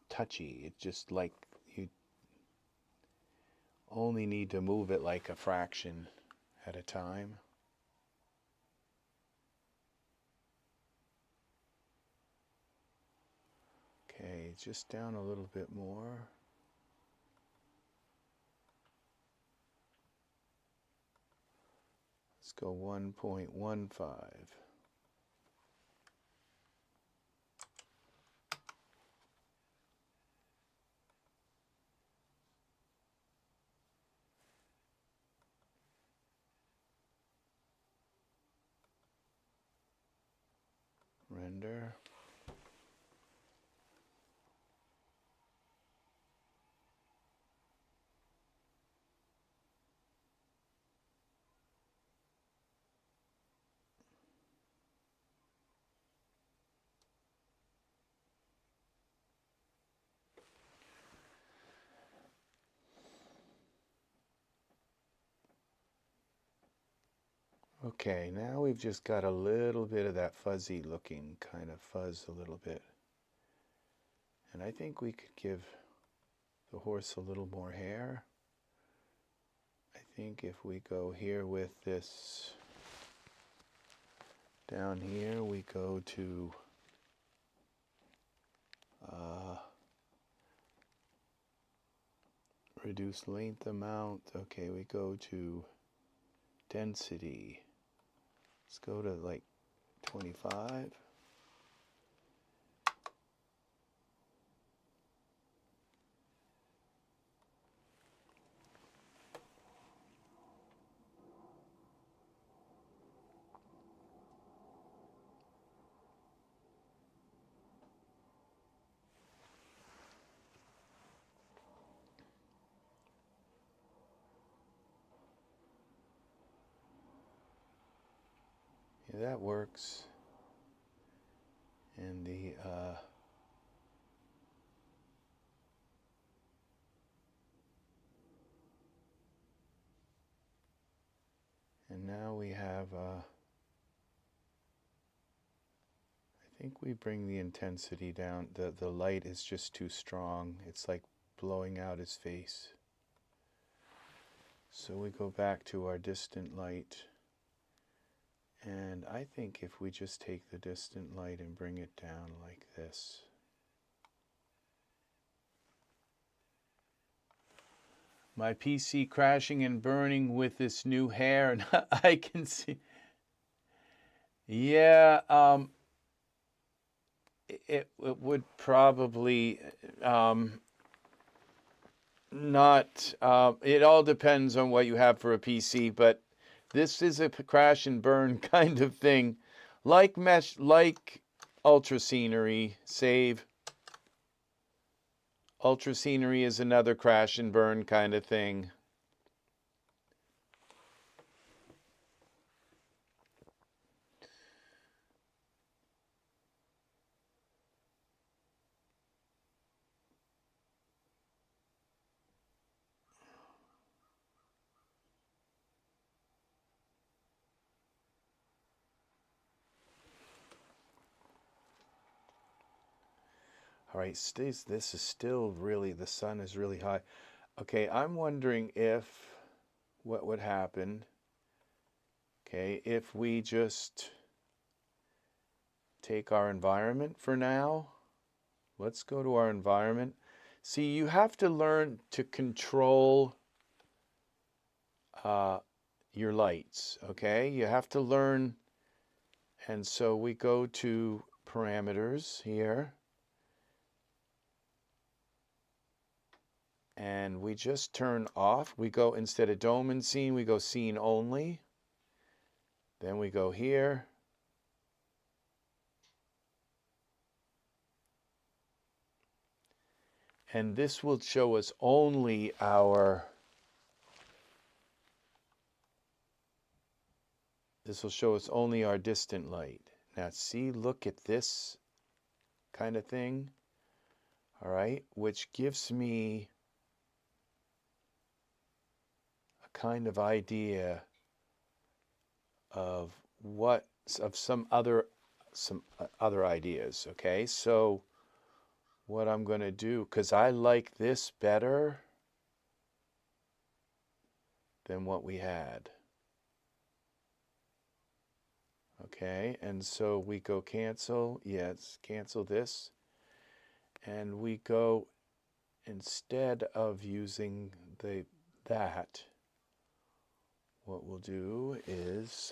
touchy. It's just like you only need to move it like a fraction at a time. Okay, just down a little bit more. Let's go 1.15. Render. Okay, now we've just got a little bit of that fuzzy looking kind of fuzz a little bit. And I think we could give the horse a little more hair. I think if we go here with this, down here we go to reduce length amount. Okay, we go to density. Let's go to like 25. Yeah, that works. And the and now we have I think we bring the intensity down. The light is just too strong. It's like blowing out his face. So we go back to our distant light. And I think if we just take the distant light and bring it down like this. My PC crashing and burning with this new hair, and I can see. Yeah, it would probably not. It all depends on what you have for a PC, but this is a crash and burn kind of thing, like mesh, like ultra scenery. Save. Ultra scenery is another crash and burn kind of thing. All right, this is still really, the sun is really high. Okay, I'm wondering what would happen, okay, if we just take our environment for now. Let's go to our environment. See, you have to learn to control your lights, okay? You have to learn, and so we go to parameters here. And we just turn off. We go, instead of dome and scene, we go scene only. Then we go here. And this will show us only our, distant light. Now see, look at this kind of thing. All right, which gives me kind of idea of some other ideas. Okay, so what I'm going to do, because I like this better than what we had. Okay, and so we go cancel. Yes, cancel this, and we go, instead of using that, what we'll do is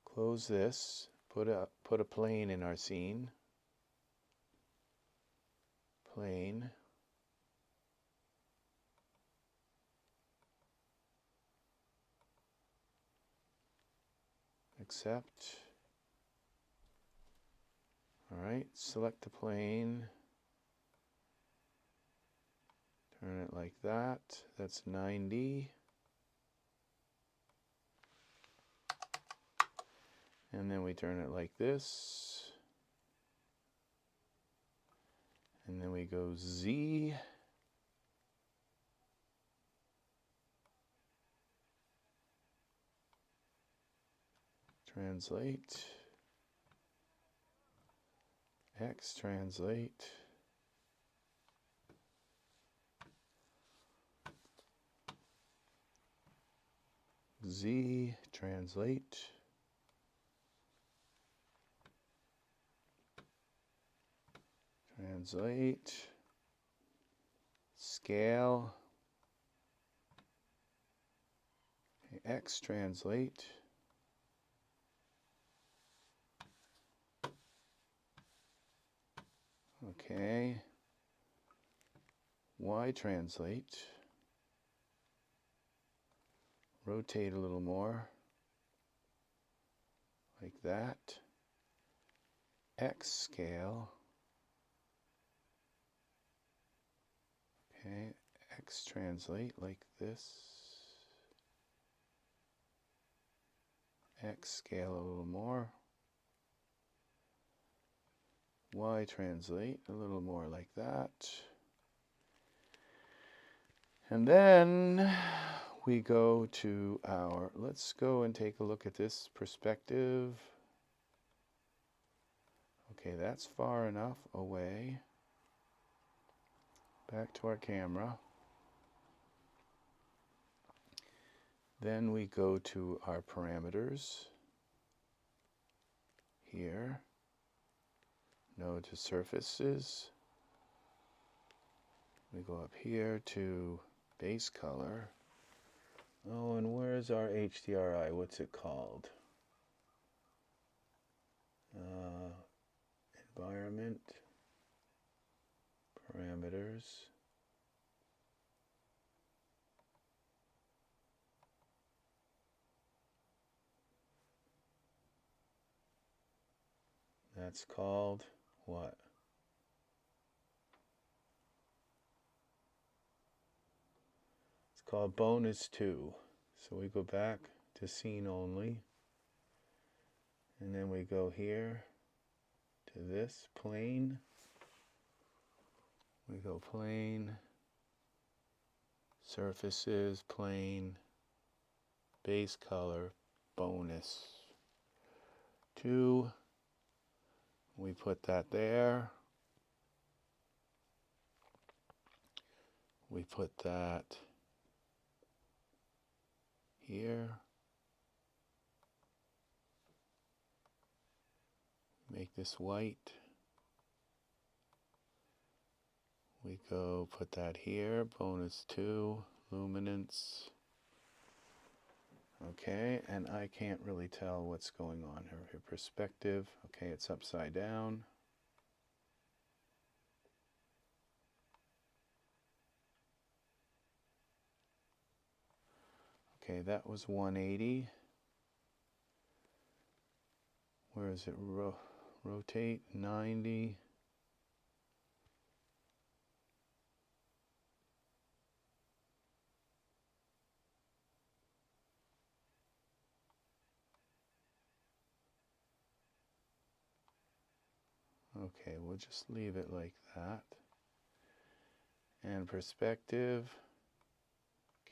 close this, put a plane in our scene. Plane. Accept. All right, select the plane. Turn it like that. That's 90. And then we turn it like this. And then we go Z. Translate. X translate. Z translate. Translate. Scale. X translate. Okay. Y translate. Rotate a little more. Like that. X scale. Okay. X translate like this. X scale a little more. Y translate a little more like that. And then we go to our, let's go and take a look at this perspective. Okay, that's far enough away. Back to our camera. Then we go to our parameters here. Node to surfaces. We go up here to base color. Oh, and where's our HDRI? What's it called? Environment, parameters. That's called what? It's called bonus 2. So we go back to scene only. And then we go here to this plane. We go plane, surfaces, plane, base color, bonus 2. We put that there. We put that here. Make this white. We go put that here, bonus 2, luminance. Okay, and I can't really tell what's going on here. Perspective, okay, it's upside down. Okay, that was 180. Where is it? Rotate 90. Okay, we'll just leave it like that. And perspective,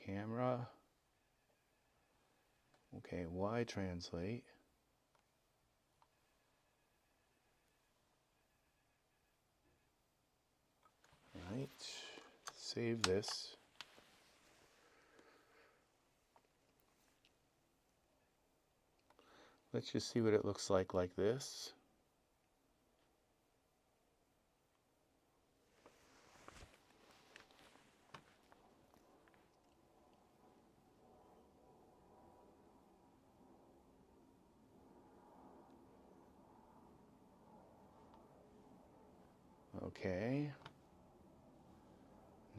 camera. Okay, Y translate. Right, save this. Let's just see what it looks like this. Okay.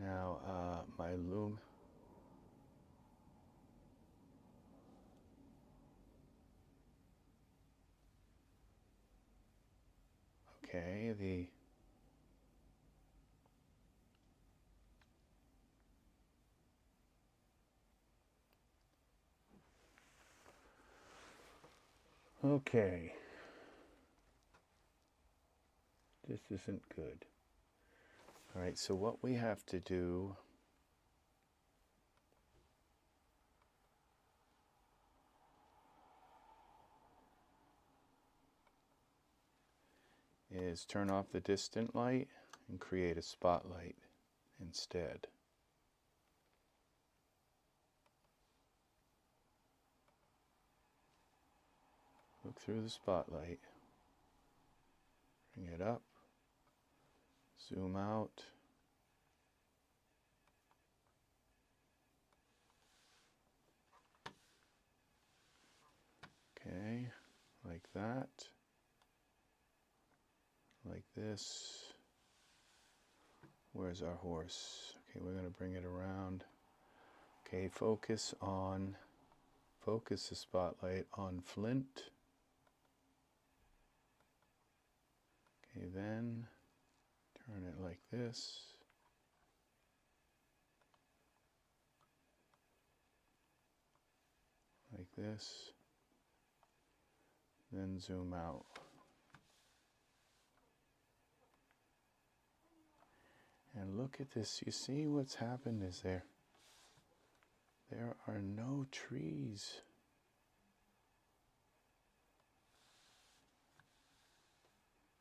Now my loom. Okay, okay. This isn't good. All right, so what we have to do is turn off the distant light and create a spotlight instead. Look through the spotlight, bring it up, zoom out. Okay, like that, like this. Where's our horse? Okay, we're going to bring it around. Okay, focus the spotlight on flint. Okay, then turn it like this. Like this. Then zoom out. And look at this. You see what's happened is there are no trees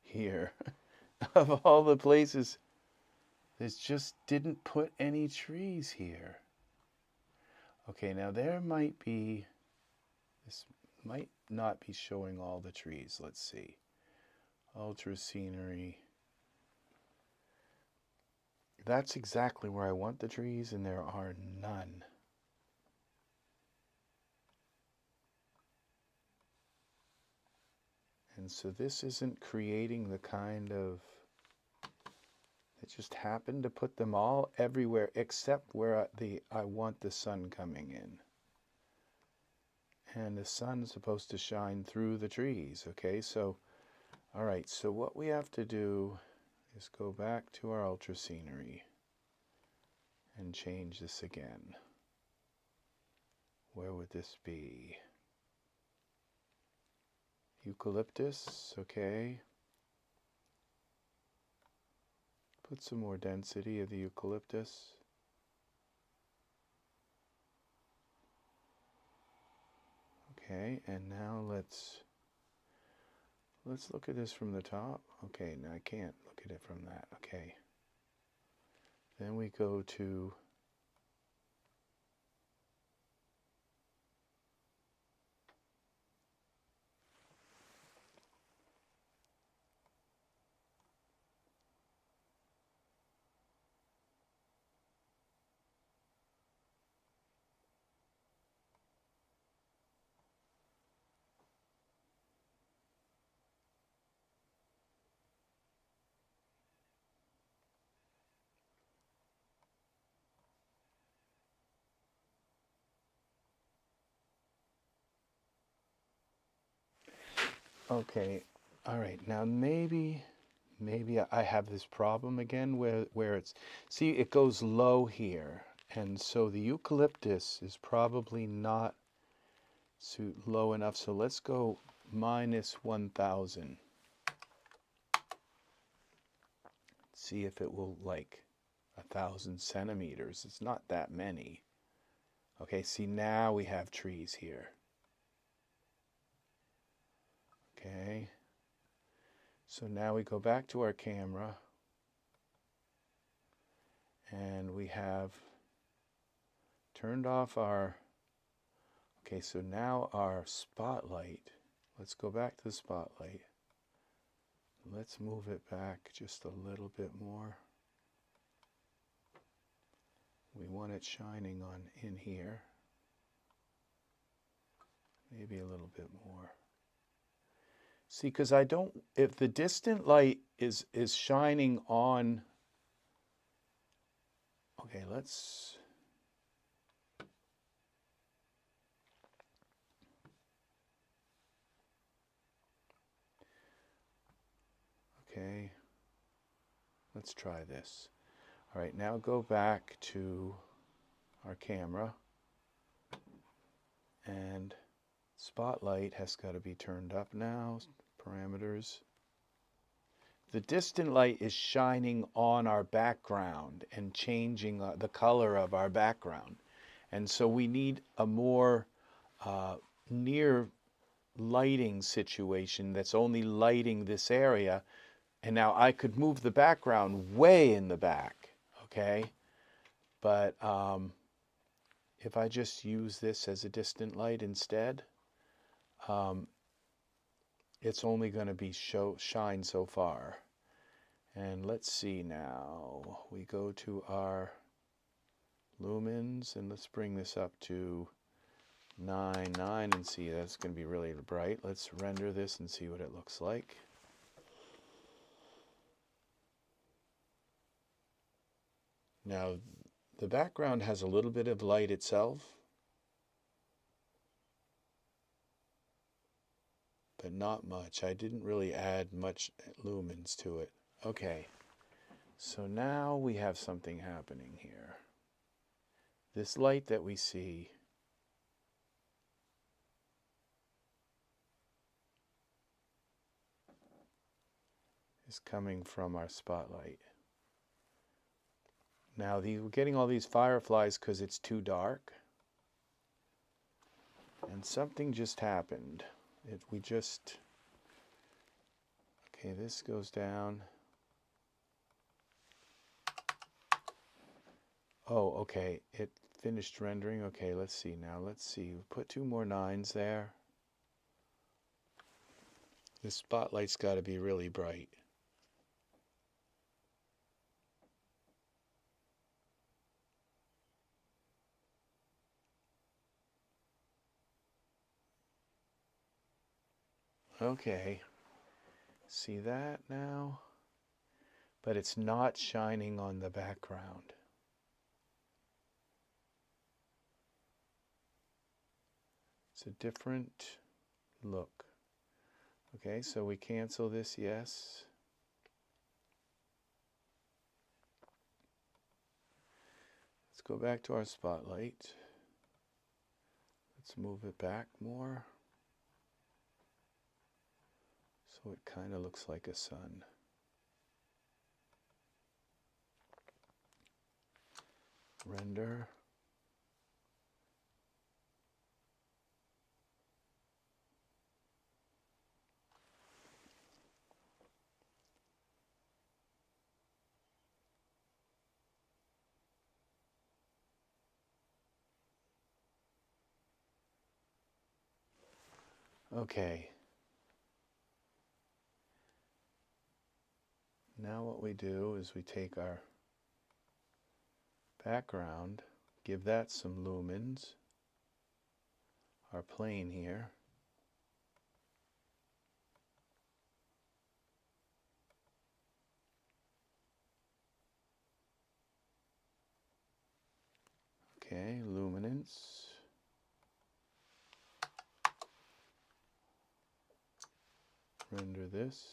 here. Of all the places, this just didn't put any trees here. Okay, now there might be, this might not be showing all the trees. Let's see. Ultra scenery. That's exactly where I want the trees, and there are none. And so this isn't creating the kind of, it just happened to put them all everywhere except where I want the sun coming in. And the sun's supposed to shine through the trees, okay? So, all right, so what we have to do is go back to our ultra scenery and change this again. Where would this be? Eucalyptus, okay. Put some more density of the eucalyptus. Okay, and now let's look at this from the top. Okay, now I can't look at it from that. Okay. Then we go to okay, all right, now maybe I have this problem again where it's, see, it goes low here, and so the eucalyptus is probably not low enough, so let's go minus 1,000. See if it will, like, 1,000 centimeters. It's not that many. Okay, see, now we have trees here. Okay, so now we go back to our camera and we have turned off our, okay, so now our spotlight, let's go back to the spotlight. Let's move it back just a little bit more. We want it shining on in here. Maybe a little bit more. See, because I don't, if the distant light is shining on, okay, let's, okay, let's try this. All right, now go back to our camera, and spotlight has got to be turned up now. Parameters. The distant light is shining on our background and changing the color of our background. And so we need a more near lighting situation that's only lighting this area. And now I could move the background way in the back, okay? But if I just use this as a distant light instead, it's only going to be shine so far. And let's see now. We go to our lumens and let's bring this up to 9.9 and see, that's going to be really bright. Let's render this and see what it looks like. Now the background has a little bit of light itself, but not much. I didn't really add much lumens to it. Okay, so now we have something happening here. This light that we see is coming from our spotlight. Now we're getting all these fireflies because it's too dark. And something just happened. Okay, this goes down. Oh, okay, it finished rendering. Okay, let's see now. Let's see. Put 2 more 9s there. This spotlight's got to be really bright. Okay, see that now? But it's not shining on the background. It's a different look. Okay, so we cancel this, yes. Let's go back to our spotlight. Let's move it back more. So it kind of looks like a sun. Render. Okay. Now what we do is we take our background, give that some lumens, our plane here. Okay, luminance. Render this.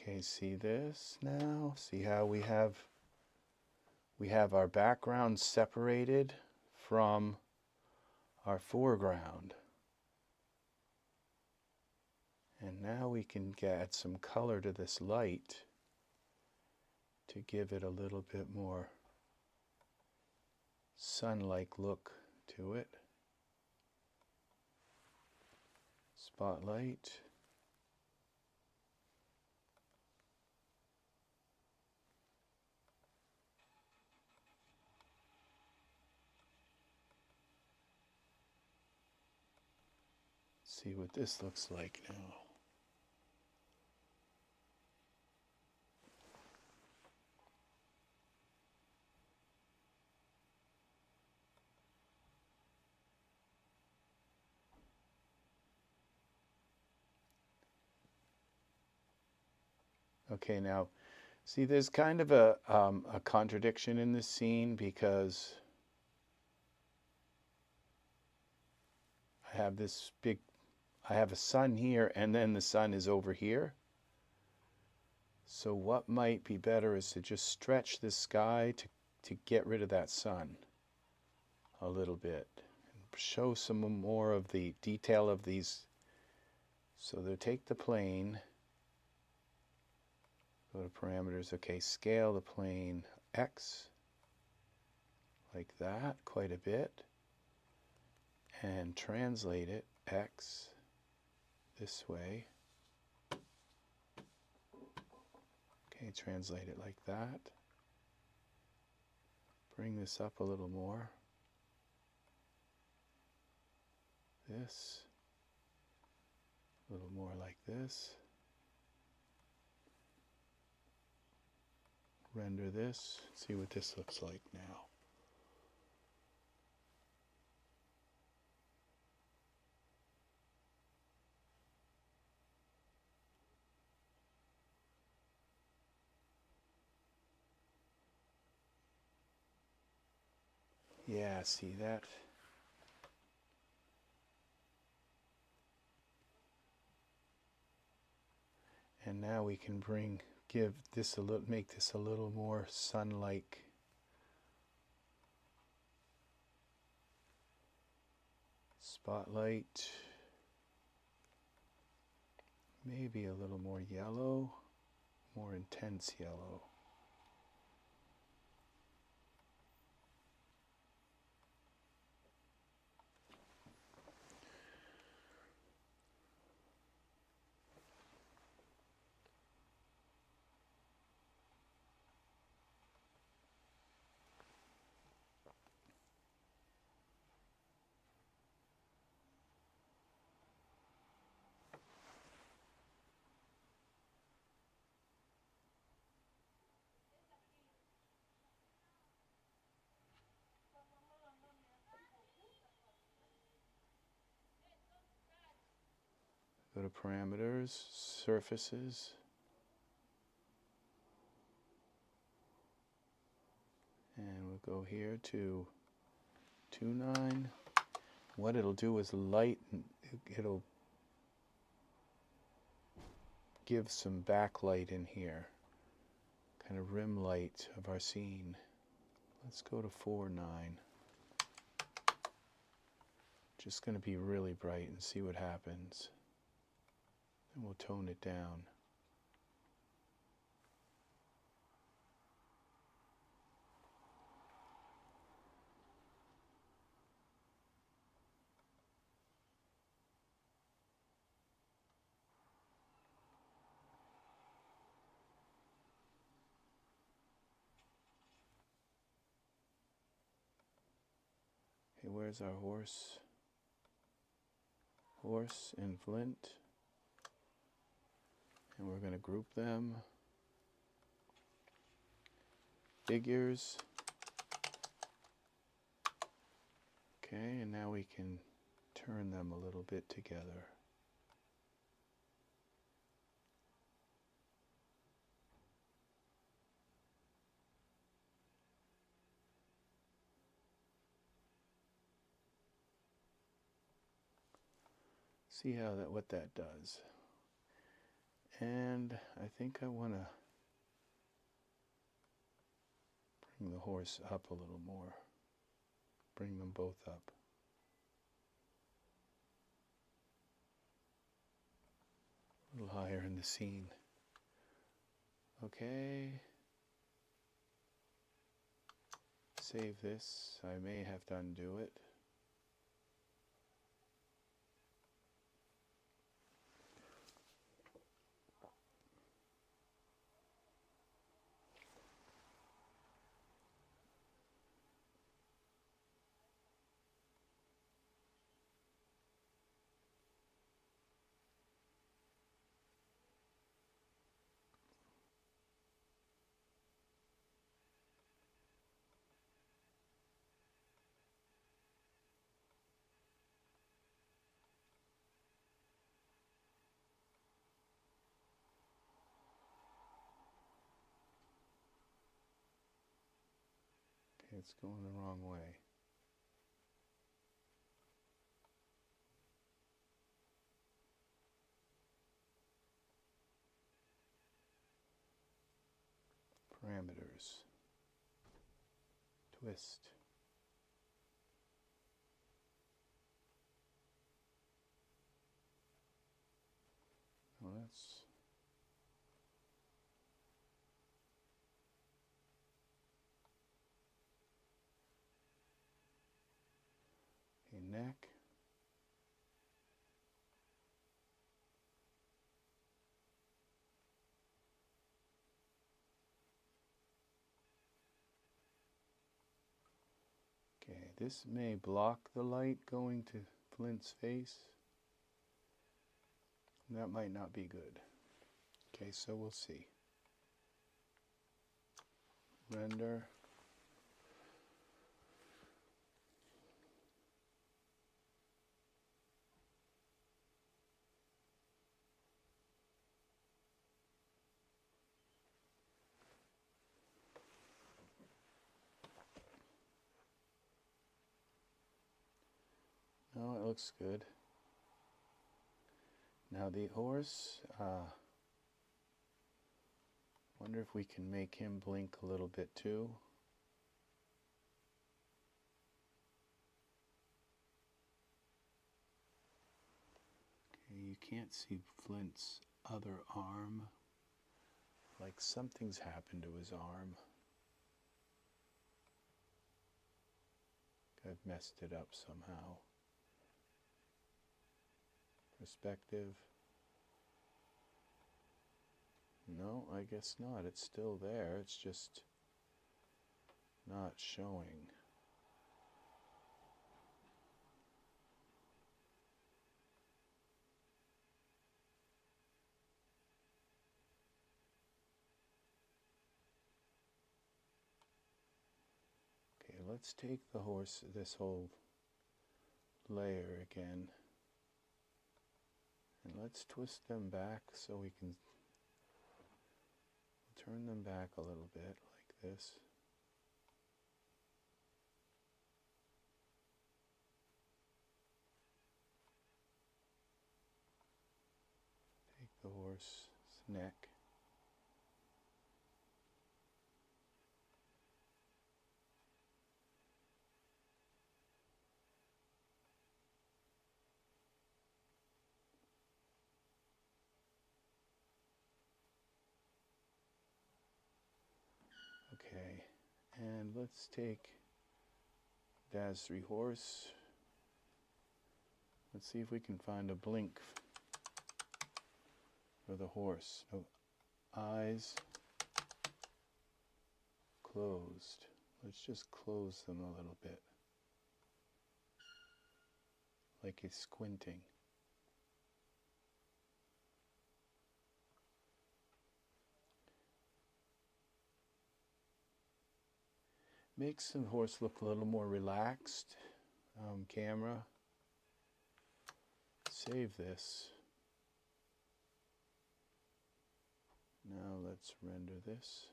Okay, see this now? See how we have our background separated from our foreground. And now we can add some color to this light to give it a little bit more sun-like look to it. Spotlight. See what this looks like now. Okay, now see there's kind of a contradiction in this scene because I have a sun here and then the sun is over here. So what might be better is to just stretch this sky to get rid of that sun a little bit. And show some more of the detail of these. So they take the plane, go to parameters, okay, scale the plane X, like that, quite a bit. And translate it X this way. Okay, translate it like that. Bring this up a little more. This. A little more like this. Render this. See what this looks like now. Yeah, see that? And now we can give this a little, make this a little more sun-like. Spotlight, maybe a little more yellow, more intense yellow. Go to parameters, surfaces, and we'll go here to 2.9. What it'll do is lighten, it'll give some backlight in here, kind of rim light of our scene. Let's go to 4.9. Just going to be really bright and see what happens. And we'll tone it down. Hey, where's our horse? Horse and flint. And we're going to group them. Figures. Okay, and now we can turn them a little bit together. See how what that does. And I think I want to bring the horse up a little more. Bring them both up. A little higher in the scene. Okay. Save this. I may have to undo it. Okay, it's going the wrong way. Parameters. Twist. Well, that's a neck. Okay, this may block the light going to Flint's face. That might not be good. Okay, so we'll see. Render. No, it looks good. Now the horse, wonder if we can make him blink a little bit too. you can't see Flint's other arm. Like something's happened to his arm. I've messed it up somehow. Perspective. No, I guess not. It's still there. It's just not showing. Okay, let's take the horse, this whole layer again, and let's twist them back so we can turn them back a little bit like this. Take the horse's neck. Okay, and let's take Daz Horse. Let's see if we can find a blink for the horse. No, eyes closed. Let's just close them a little bit, like he's squinting. Makes the horse look a little more relaxed. Camera. Save this. Now let's render this.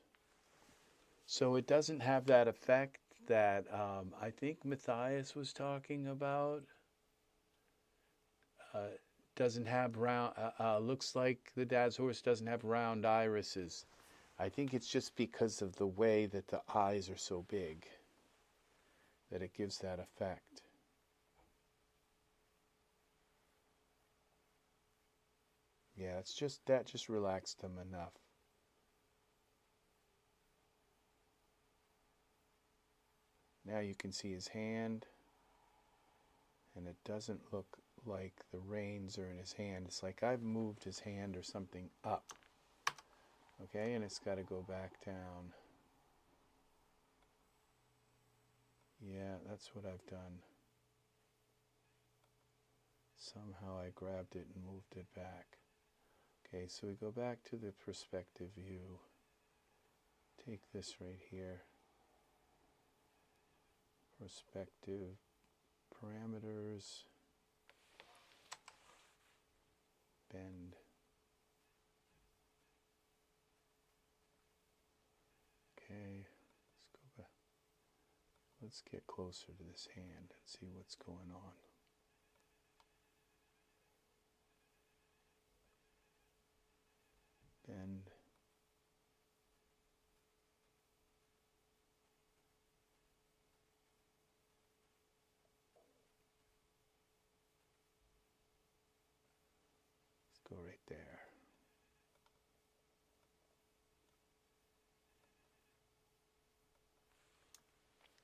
So it doesn't have that effect that I think Matthias was talking about. Doesn't have round, looks like the Daz Horse doesn't have round irises. I think it's just because of the way that the eyes are so big that it gives that effect. Yeah, it's just that just relaxed him enough. Now you can see his hand, and it doesn't look like the reins are in his hand. It's like I've moved his hand or something up. Okay, and it's got to go back down. Yeah, that's what I've done. Somehow I grabbed it and moved it back. Okay, so we go back to the perspective view. Take this right here. Perspective, parameters, bend. Okay, let's go back. Let's get closer to this hand and see what's going on. Bend. Let's go right there.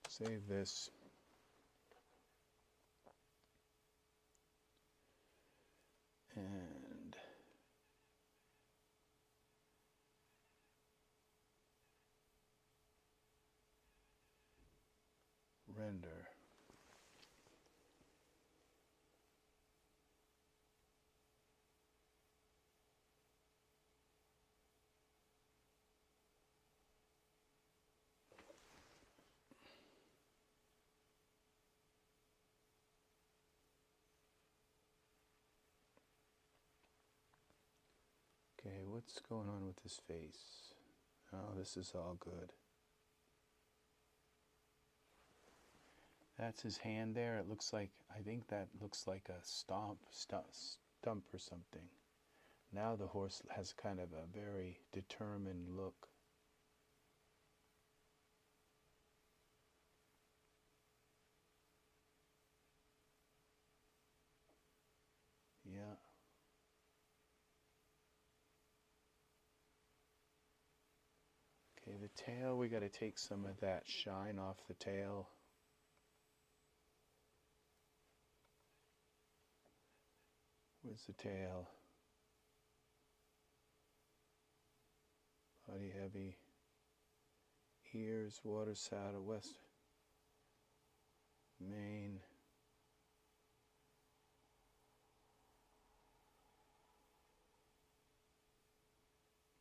Save this. And render. Okay, what's going on with his face? Oh, this is all good. That's his hand there. It looks like, I think that looks like a stump or something. Now the horse has kind of a very determined look. Yeah. the tail, we got to take some of that shine off the tail. Where's the tail? Body heavy. Ears, water saddle, west. Mane.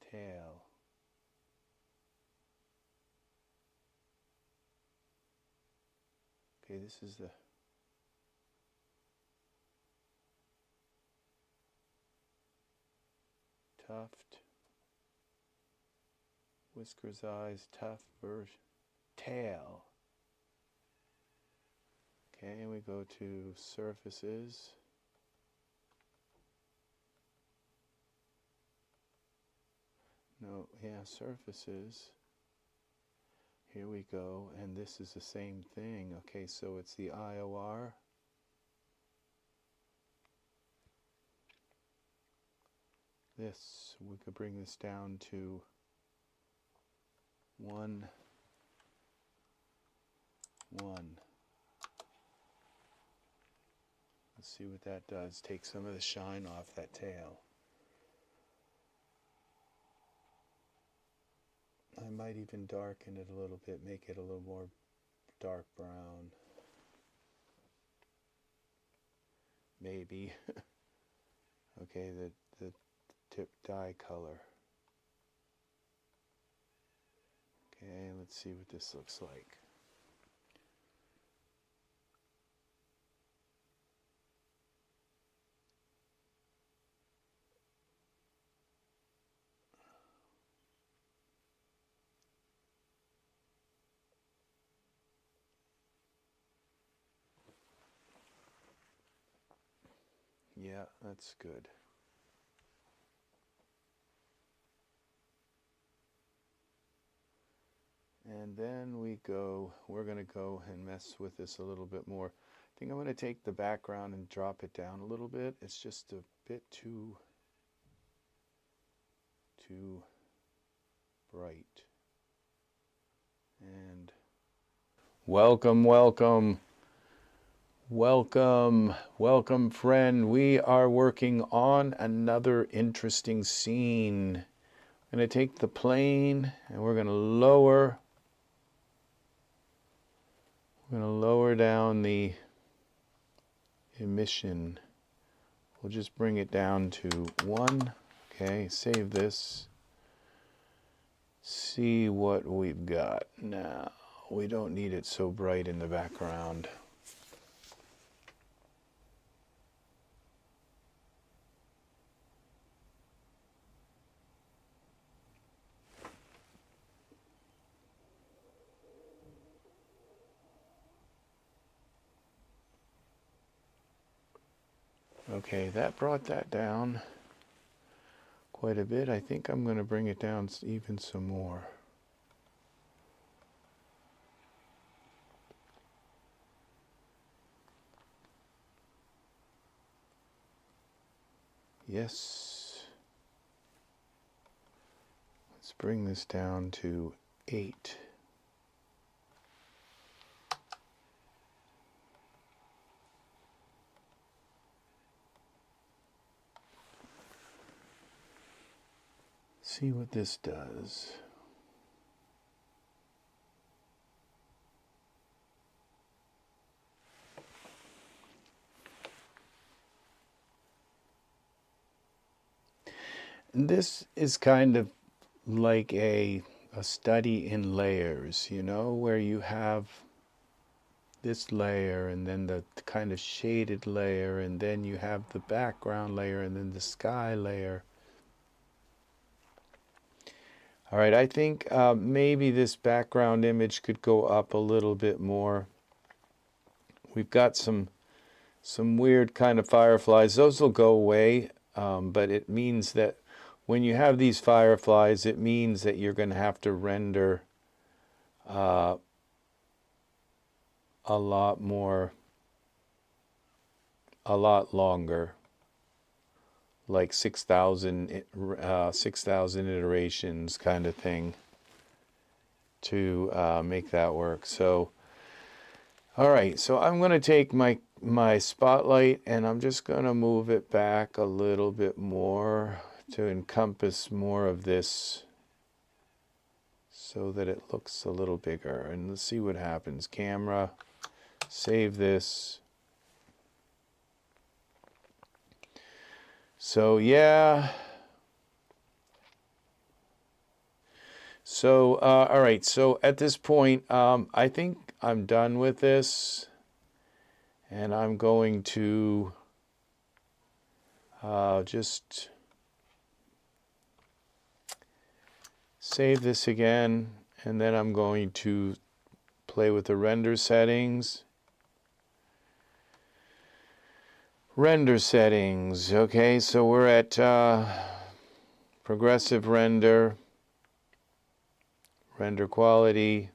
Tail. Okay, this is the tuft. Whiskers, eyes, tuft, bird, tail. Okay, we go to surfaces. No, yeah, surfaces. Here we go, and this is the same thing. Okay, so it's the IOR. This, we could bring this down to 1, 1. Let's see what that does. Take some of the shine off that tail. I might even darken it a little bit, make it a little more dark brown. Maybe. Okay, the tip dye color. Okay, let's see what this looks like. Yeah, that's good. And then we're going to go and mess with this a little bit more. I think I'm going to take the background and drop it down a little bit. It's just a bit too bright. And welcome, welcome. Welcome, welcome friend. We are working on another interesting scene. I'm going to take the plane and we're going to lower down the emission. We'll just bring it down to 1. Okay, save this. See what we've got now. We don't need it so bright in the background. Okay, that brought that down quite a bit. I think I'm going to bring it down even some more. Yes. Let's bring this down to 8. See what this does. This is kind of like a study in layers, you know, where you have this layer and then the kind of shaded layer and then you have the background layer and then the sky layer. All right, I think maybe this background image could go up a little bit more. We've got some weird kind of fireflies. Those will go away, but it means that when you have these fireflies, it means that you're going to have to render a lot longer, like 6,000 iterations kind of thing. to make that work. So, all right, so I'm going to take my spotlight and I'm just going to move it back a little bit more to encompass more of this so that it looks a little bigger. And let's see what happens. Camera, save this. So yeah. So, all right, so at this point, I think I'm done with this, and I'm going to just save this again, and then I'm going to play with the render settings. Render settings, okay, so we're at progressive render. Render quality.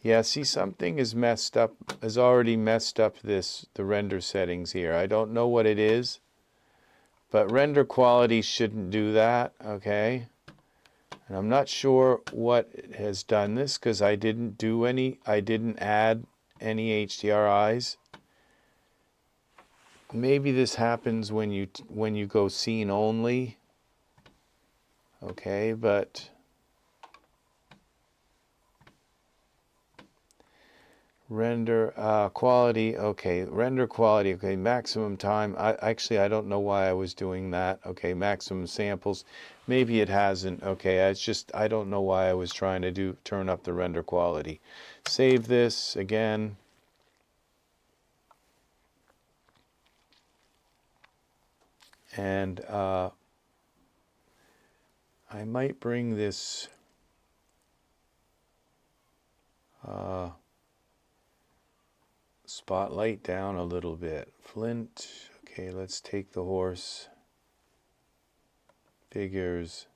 Yeah, see, something is messed up, has already messed up the render settings here. I don't know what it is, but render quality shouldn't do that, okay? And I'm not sure what has done this because I didn't add any HDRIs. Maybe this happens when you go scene only. Okay, but render quality, okay, render quality, okay, maximum time. I don't know why I was doing that. Okay, maximum samples. Maybe it hasn't. Okay, it's just I don't know why I was trying to turn up the render quality. Save this again. And I might bring this spotlight down a little bit. Flint. Okay, let's take the horse. Figures.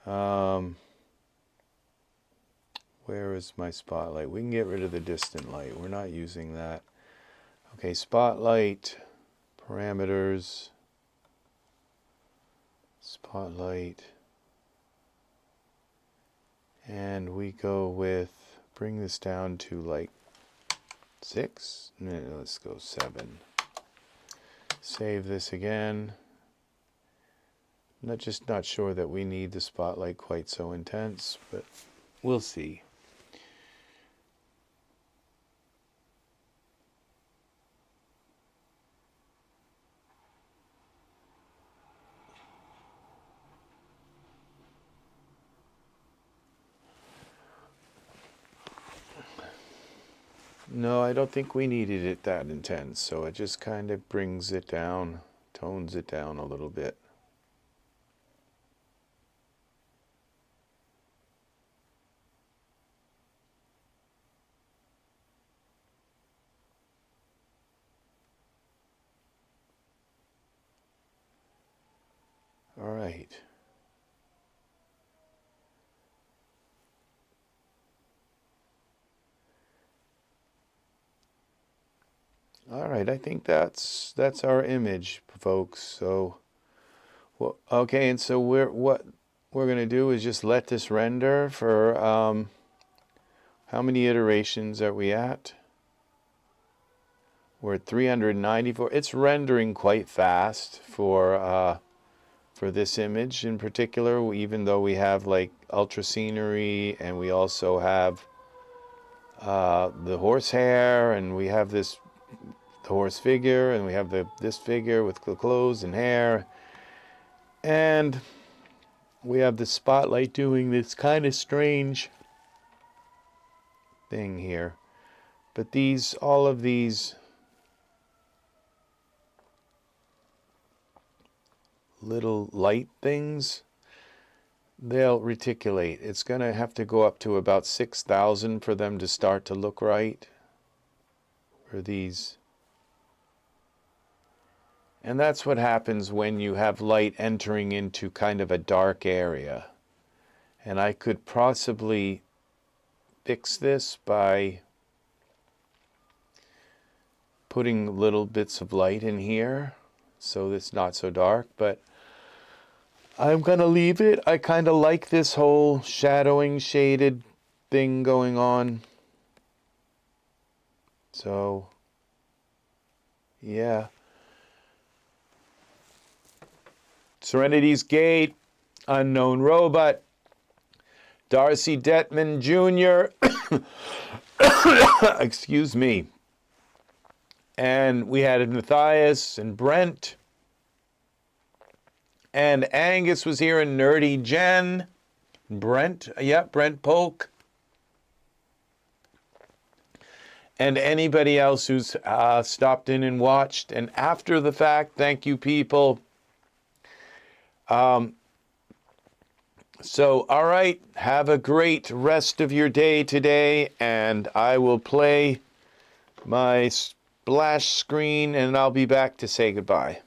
Where is my spotlight? We can get rid of the distant light. We're not using that. Okay, spotlight. Parameters. Spotlight. And we go with, bring this down to like 6. No, let's go 7. Save this again. Just not sure that we need the spotlight quite so intense, but we'll see. No, I don't think we needed it that intense, so it just kind of brings it down, tones it down a little bit. All right. All right, I think that's our image, folks. So, well, okay, and so what we're going to do is just let this render for how many iterations are we at? We're at 394. It's rendering quite fast for this image in particular, even though we have like ultra scenery and we also have the horsehair, and we have the horse figure, and we have this figure with the clothes and hair, and we have the spotlight doing this kind of strange thing here. But all of these little light things, they'll reticulate. It's going to have to go up to about 6,000 for them to start to look right. For these. And that's what happens when you have light entering into kind of a dark area. And I could possibly fix this by putting little bits of light in here so it's not so dark, but I'm gonna leave it. I kind of like this whole shadowing, shaded thing going on. So, yeah. Serenity's Gate, Unknown Robot, Darcy Detman Jr., excuse me. And we had Matthias and Brent. And Angus was here, and Nerdy Jen. Brent, Brent Polk. And anybody else who's stopped in and watched. And after the fact, thank you, people. So, all right, have a great rest of your day today, and I will play my splash screen, and I'll be back to say goodbye.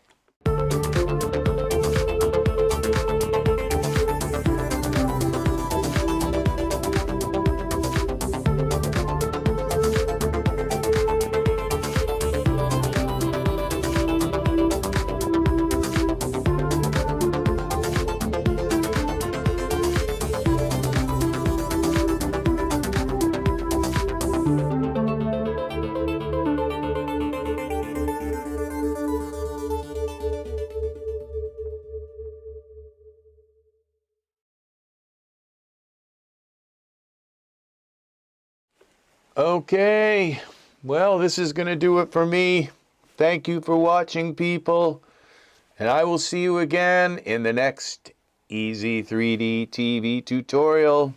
Okay, well, this is going to do it for me. Thank you for watching, people. And I will see you again in the next EZ3DTV tutorial.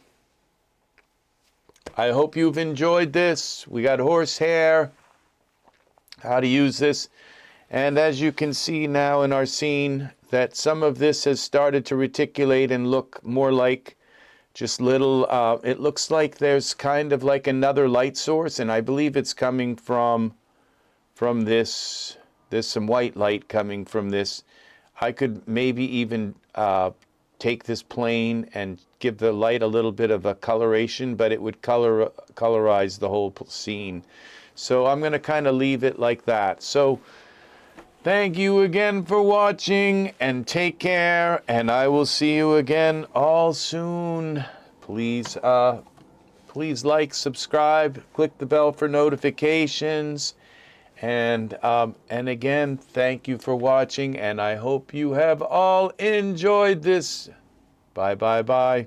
I hope you've enjoyed this. We got horsehair, how to use this. And as you can see now in our scene, that some of this has started to reticulate and look more like just little, it looks like there's kind of like another light source, and I believe it's coming from this. There's some white light coming from this. I could maybe even take this plane and give the light a little bit of a coloration, but it would colorize the whole scene. So I'm going to kind of leave it like that. So thank you again for watching, and take care, and I will see you again all soon. Please, please like, subscribe, click the bell for notifications, and again, thank you for watching, and I hope you have all enjoyed this. Bye, bye, bye.